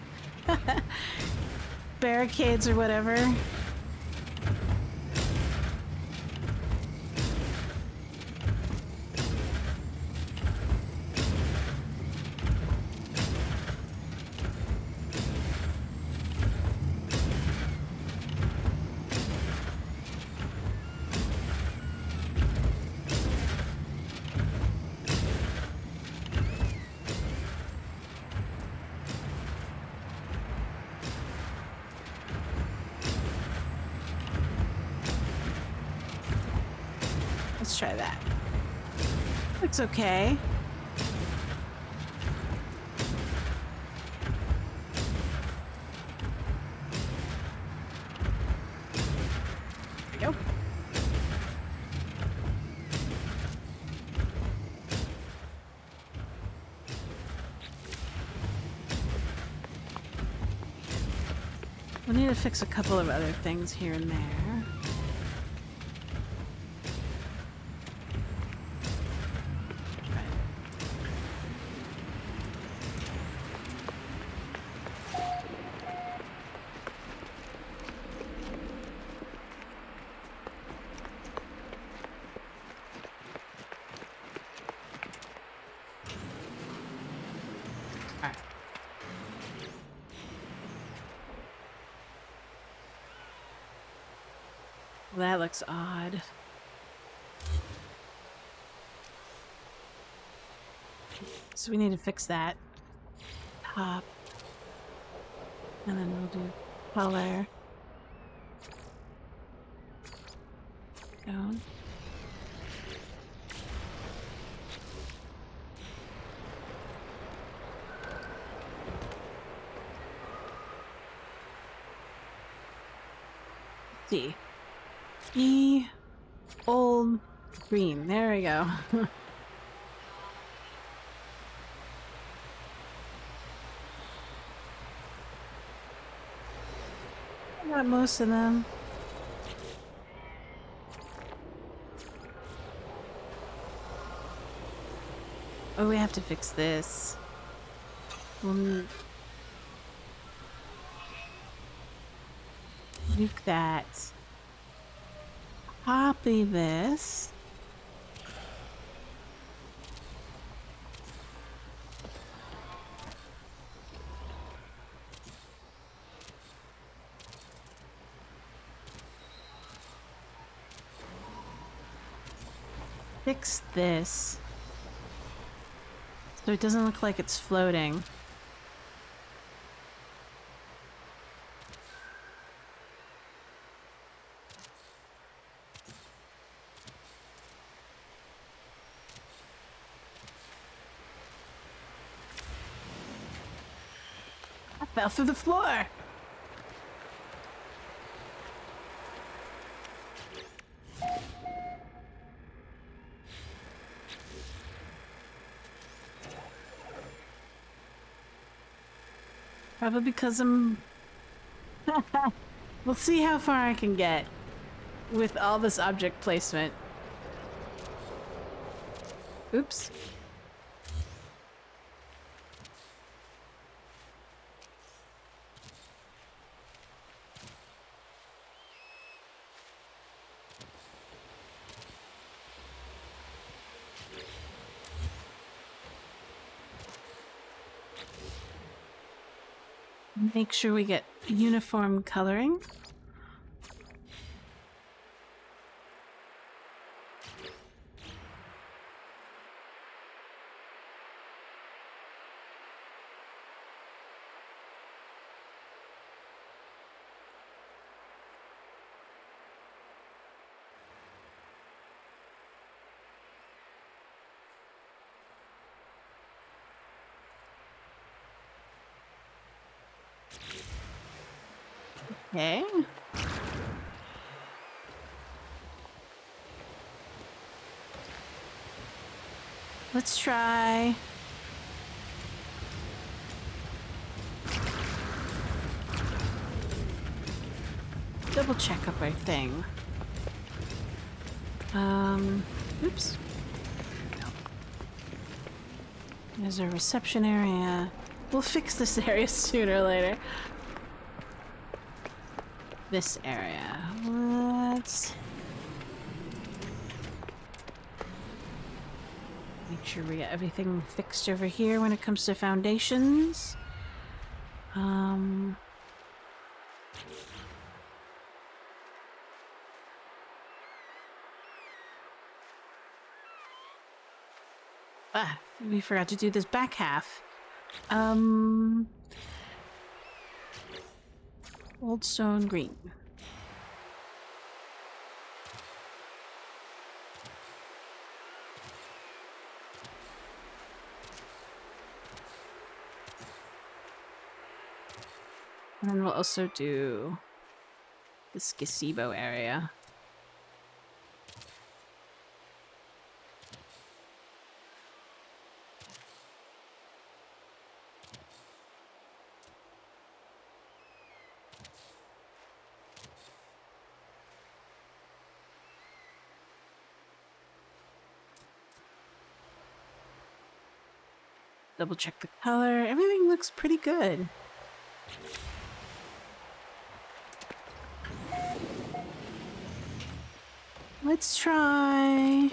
Barricades or whatever. Let's try that. Looks okay. There we go. We'll need to fix a couple of other things here and there. That looks odd. so we need to fix that. Top. And then we'll do color. Down. See. E. Old green. There we go. I got most of them. Oh, we have to fix this. Nuke that. Copy this. Fix this. So it doesn't look like it's floating. I fell through the floor. Probably because I'm... We'll see how far I can get with all this object placement. Oops. Make sure we get uniform coloring. Okay. Let's try. Double check up our thing. Oops. There's a reception area. We'll fix this area sooner or later. This area. Let's make sure we get everything fixed over here when it comes to foundations. We forgot to do this back half. Old stone green. And then we'll also do this gazebo area. Double check the color. Everything looks pretty good. Let's try...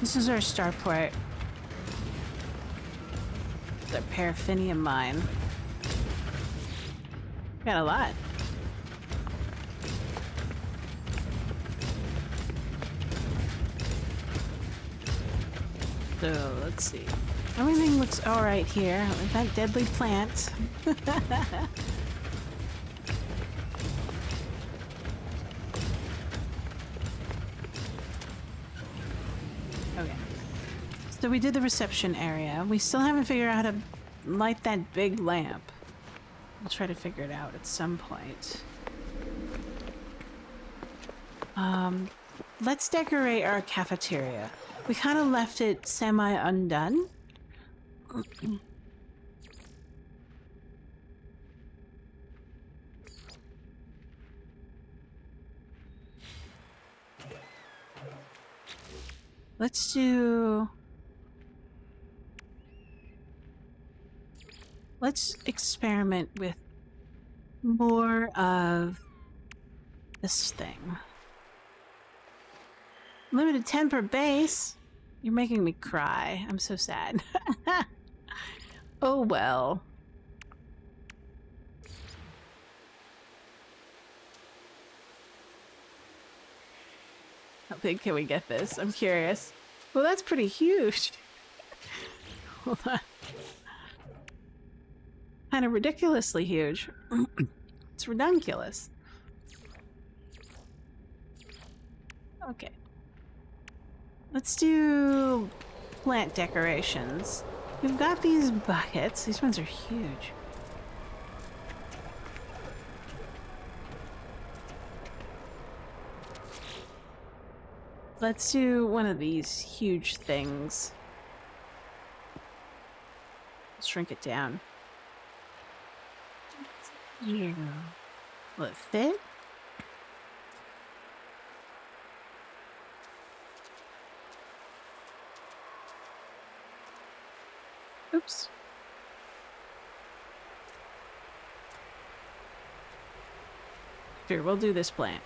This is our starport. The paraffinium mine. Got a lot. So, let's see. Everything looks alright here. With that deadly plant. Okay. So we did the reception area. We still haven't figured out how to light that big lamp. We'll try to figure it out at some point. Let's decorate our cafeteria. We kind of left it semi-undone. Let's experiment with more of this thing. Limited 10 per base? You're making me cry. I'm so sad. Oh well. How big can we get this? I'm curious. Well, that's pretty huge. Hold on. Kind of ridiculously huge. It's redunculous. Okay. Let's do plant decorations. We've got these buckets. These ones are huge. Let's do one of these huge things. Shrink it down. Yeah. Will it fit? Oops. Here, we'll do this plant.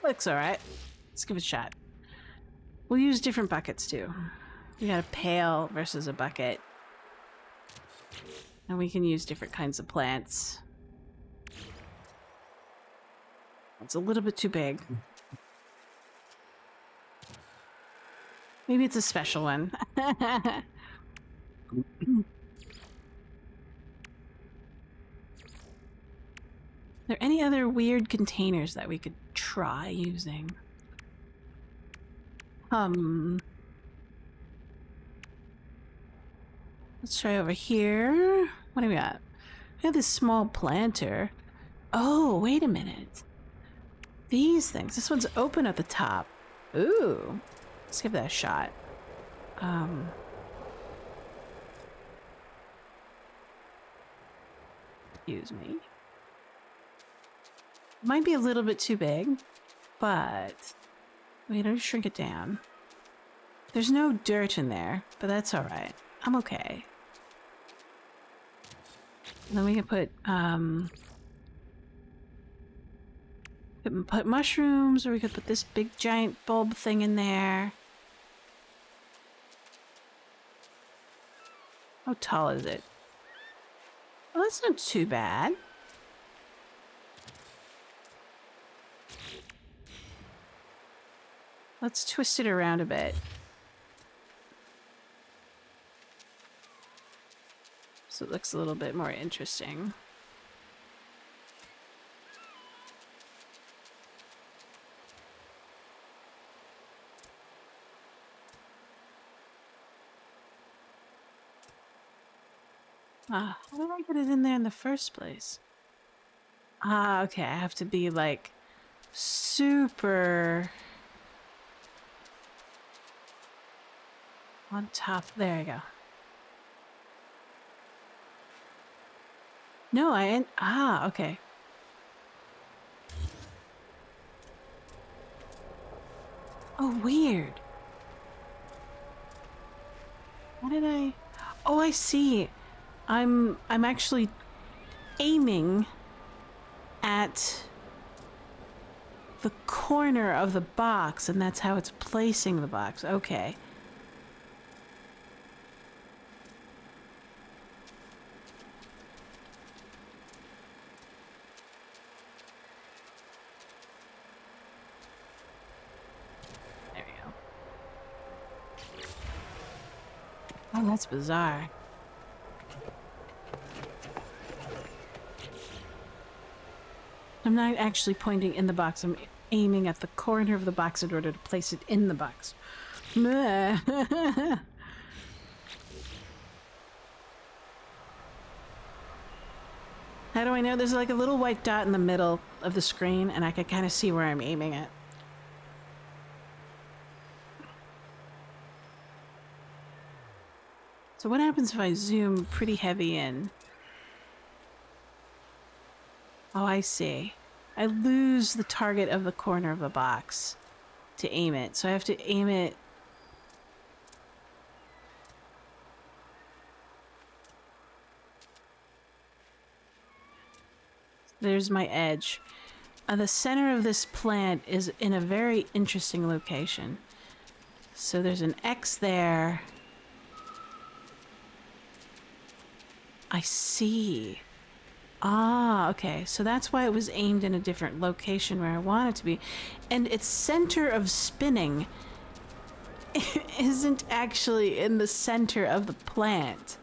Looks alright. Let's give it a shot. We'll use different buckets too. You got a pail versus a bucket. And we can use different kinds of plants. It's a little bit too big. Maybe it's a special one. Are there any other weird containers that we could try using? Let's try over here. What do we got? We have this small planter. Oh, wait a minute. These things. This one's open at the top. Ooh. Let's give that a shot. Excuse me. Might be a little bit too big, but wait, I'll shrink it down. There's no dirt in there, but that's all right. I'm okay. And then we can put mushrooms, or we could put this big giant bulb thing in there. How tall is it? Well, that's not too bad. Let's twist it around a bit. So it looks a little bit more interesting. Ah, how did I get it in there in the first place? Ah, okay, I have to be like super on top. There you go. No, okay. Oh, weird. What did I... Oh, I see. I'm actually aiming at the corner of the box, and that's how it's placing the box. Okay. There we go. Oh, that's bizarre. I'm not actually pointing in the box. I'm aiming at the corner of the box in order to place it in the box. How do I know? There's like a little white dot in the middle of the screen, and I can kind of see where I'm aiming it. So what happens if I zoom pretty heavy in? Oh, I see. I lose the target of the corner of the box to aim it. So I have to aim it... There's my edge. The center of this plant is in a very interesting location. So there's an X there. I see. Ah, okay. So that's why it was aimed in a different location where I want it to be. And its center of spinning isn't actually in the center of the plant.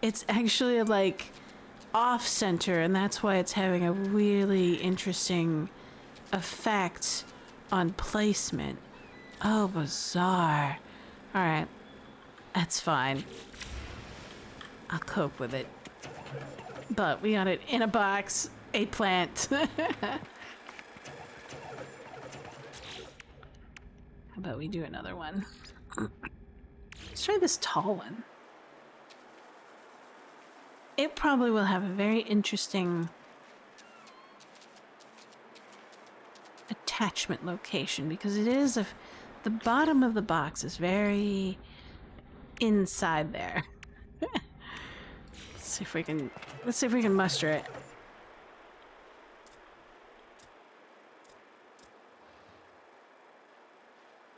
It's actually like off center, and that's why it's having a really interesting effect on placement. Oh, bizarre. Alright. That's fine. I'll cope with it. But we got it in a box, a plant. How about we do another one? Let's try this tall one. It probably will have a very interesting attachment location because it is the bottom of the box is very inside there. Let's see if we can muster it.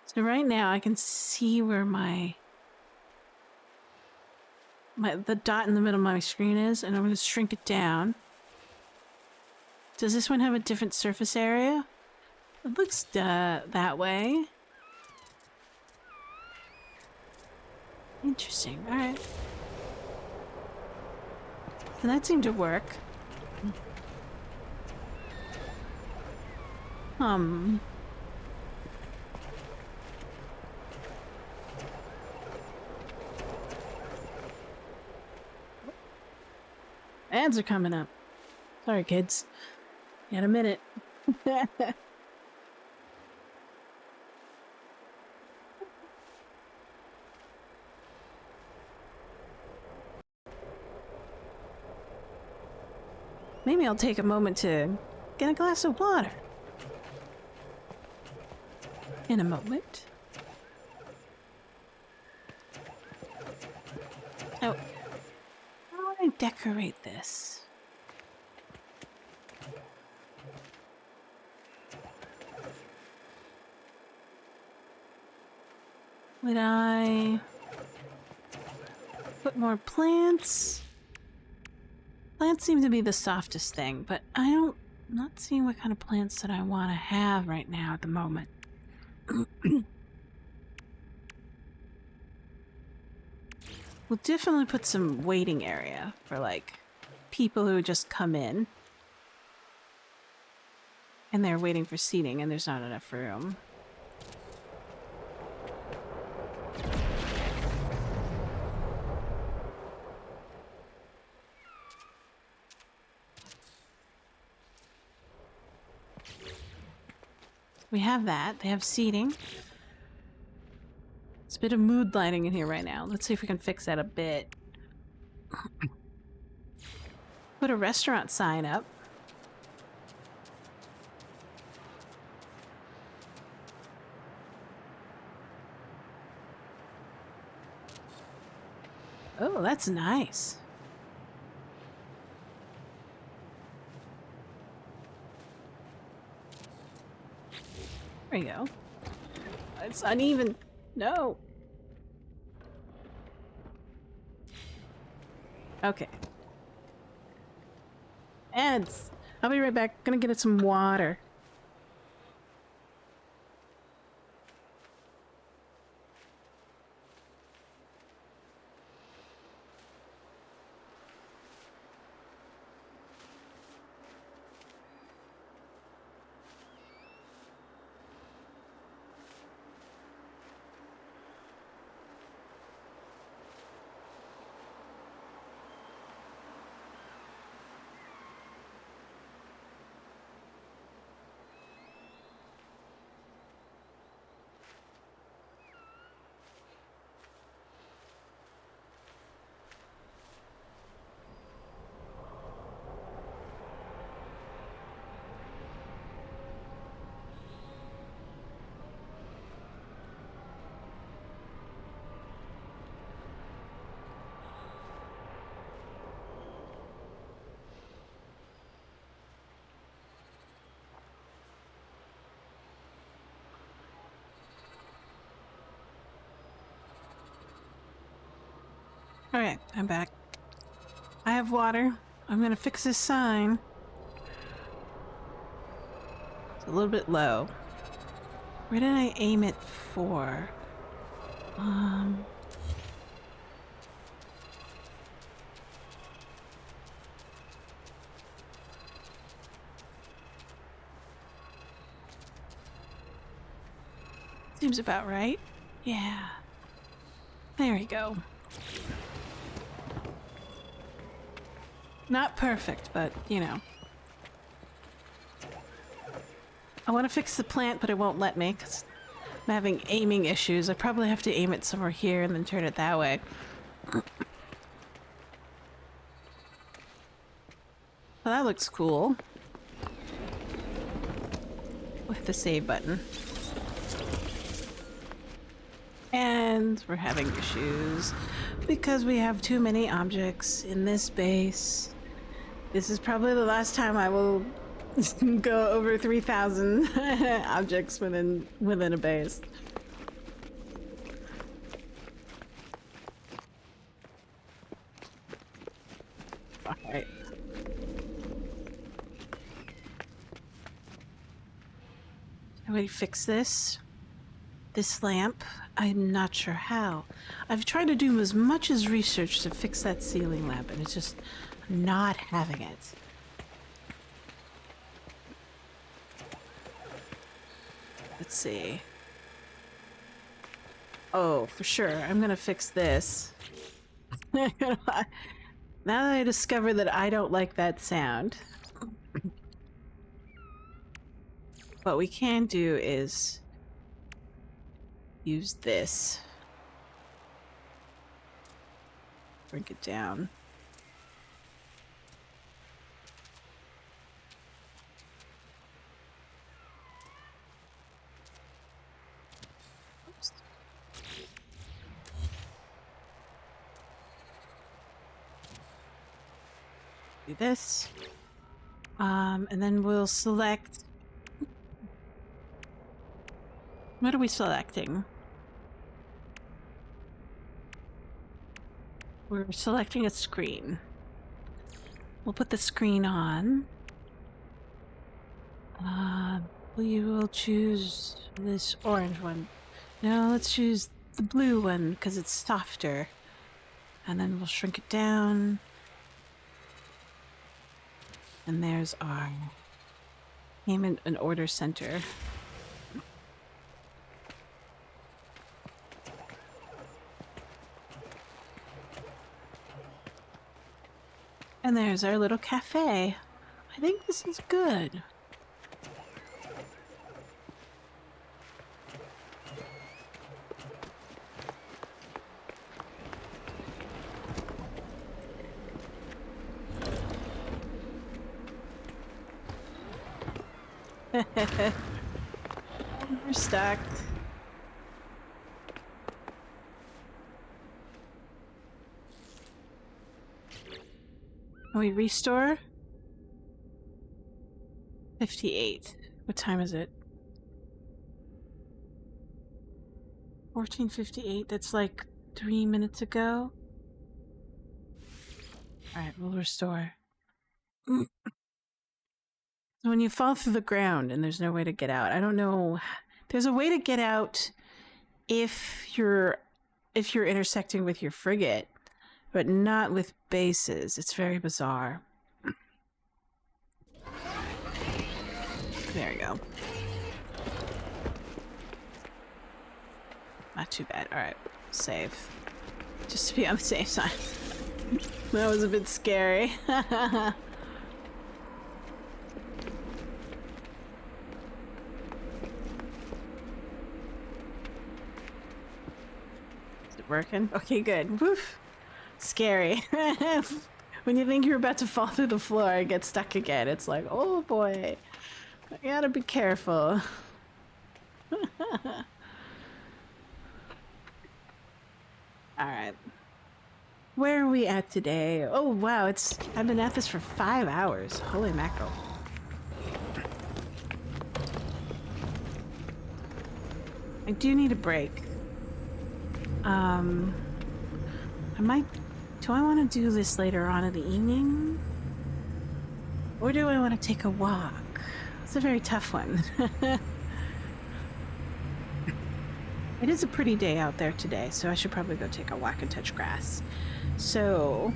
So right now I can see where the dot in the middle of my screen is, and I'm going to shrink it down. Does this one have a different surface area? It looks that way. Interesting. All right. So that seemed to work. Ads are coming up. Sorry, kids. You had a minute. Maybe I'll take a moment to get a glass of water. In a moment. Oh. How do I decorate this? Would I put more plants? Plants seem to be the softest thing, but I'm not seeing what kind of plants that I want to have right now at the moment. We'll definitely put some waiting area for like people who just come in and they're waiting for seating and there's not enough room. We have that. They have seating. It's a bit of mood lighting in here right now. Let's see if we can fix that a bit. Put a restaurant sign up. Oh, that's nice. There we go. It's uneven. No. Okay. Ads. I'll be right back. Gonna get it some water. Alright, I'm back. I have water. I'm gonna fix this sign. It's a little bit low. Where did I aim it for? Seems about right. Yeah. There we go. Not perfect, but, you know. I want to fix the plant, but it won't let me, because I'm having aiming issues. I probably have to aim it somewhere here and then turn it that way. Well, that looks cool. With the save button. And we're having issues because we have too many objects in this base. This is probably the last time I will go over 3,000 objects within a base. Alright. Somebody fix this. This lamp, I'm not sure how. I've tried to do as much as research to fix that ceiling lamp, and it's just not having it. Let's see. Oh, for sure. I'm gonna fix this. Now that I discovered that I don't like that sound. What we can do is use this. Bring it down. Oops. Do this. And then we'll select... What are we selecting? We're selecting a screen. We'll put the screen on. We will choose this orange one. No, let's choose the blue one because it's softer. And then we'll shrink it down. And there's our payment and order center. And there's our little cafe. I think this is good. We're stuck. Can we restore? 58. What time is it? 14:58. That's like 3 minutes ago. Alright, we'll restore. So when you fall through the ground and there's no way to get out, I don't know. There's a way to get out if you're intersecting with your frigate, but not with bases. It's very bizarre. There we go. Not too bad. Alright, save. Just to be on the safe side. That was a bit scary. Is it working? Okay, good. Woof. Scary. When you think you're about to fall through the floor and get stuck again, it's like, oh boy. I gotta be careful. Alright. Where are we at today? Oh wow, I've been at this for 5 hours. Holy mackerel. I do need a break. Do I want to do this later on in the evening? Or do I want to take a walk? It's a very tough one. It is a pretty day out there today, so I should probably go take a walk and touch grass. So,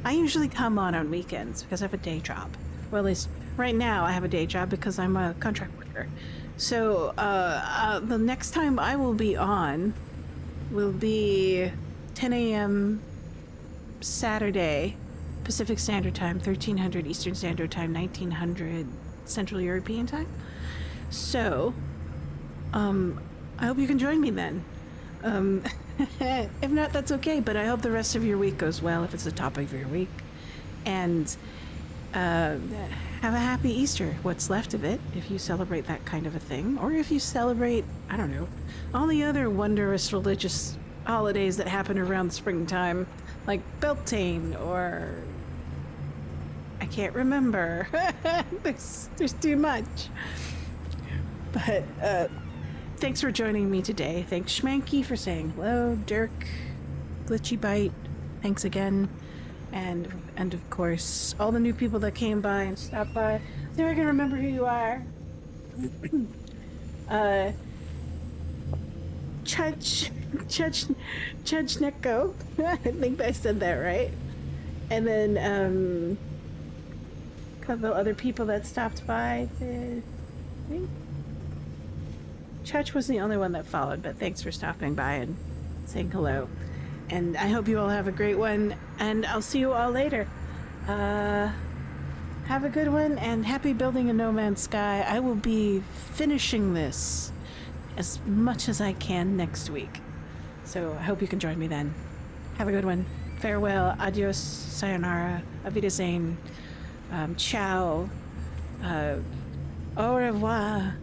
I usually come on weekends because I have a day job. Well, at least right now I have a day job because I'm a contract worker. So, the next time I will be on will be 10 a.m. Saturday, Pacific Standard Time, 1300 Eastern Standard Time, 1900 Central European Time. So, I hope you can join me then. If not, that's okay, but I hope the rest of your week goes well if it's the top of your week. And have a happy Easter, what's left of it, if you celebrate that kind of a thing. Or if you celebrate, I don't know, all the other wondrous religious holidays that happen around springtime, like Beltane, or I can't remember. There's too much. But thanks for joining me today. Thanks Schmanky for saying hello. Dirk, Glitchy Bite, thanks again. And of course, all the new people that came by and stopped by. So I can remember who you are. Chudge-Neko. I think I said that right. And then a couple other people that stopped by. I think Chudge was the only one that followed, but thanks for stopping by and saying hello. And I hope you all have a great one, and I'll see you all later. Have a good one, and happy building in No Man's Sky. I will be finishing this as much as I can next week. So I hope you can join me then. Have a good one. Farewell, adios, sayonara, auf Wiedersehen, ciao, au revoir.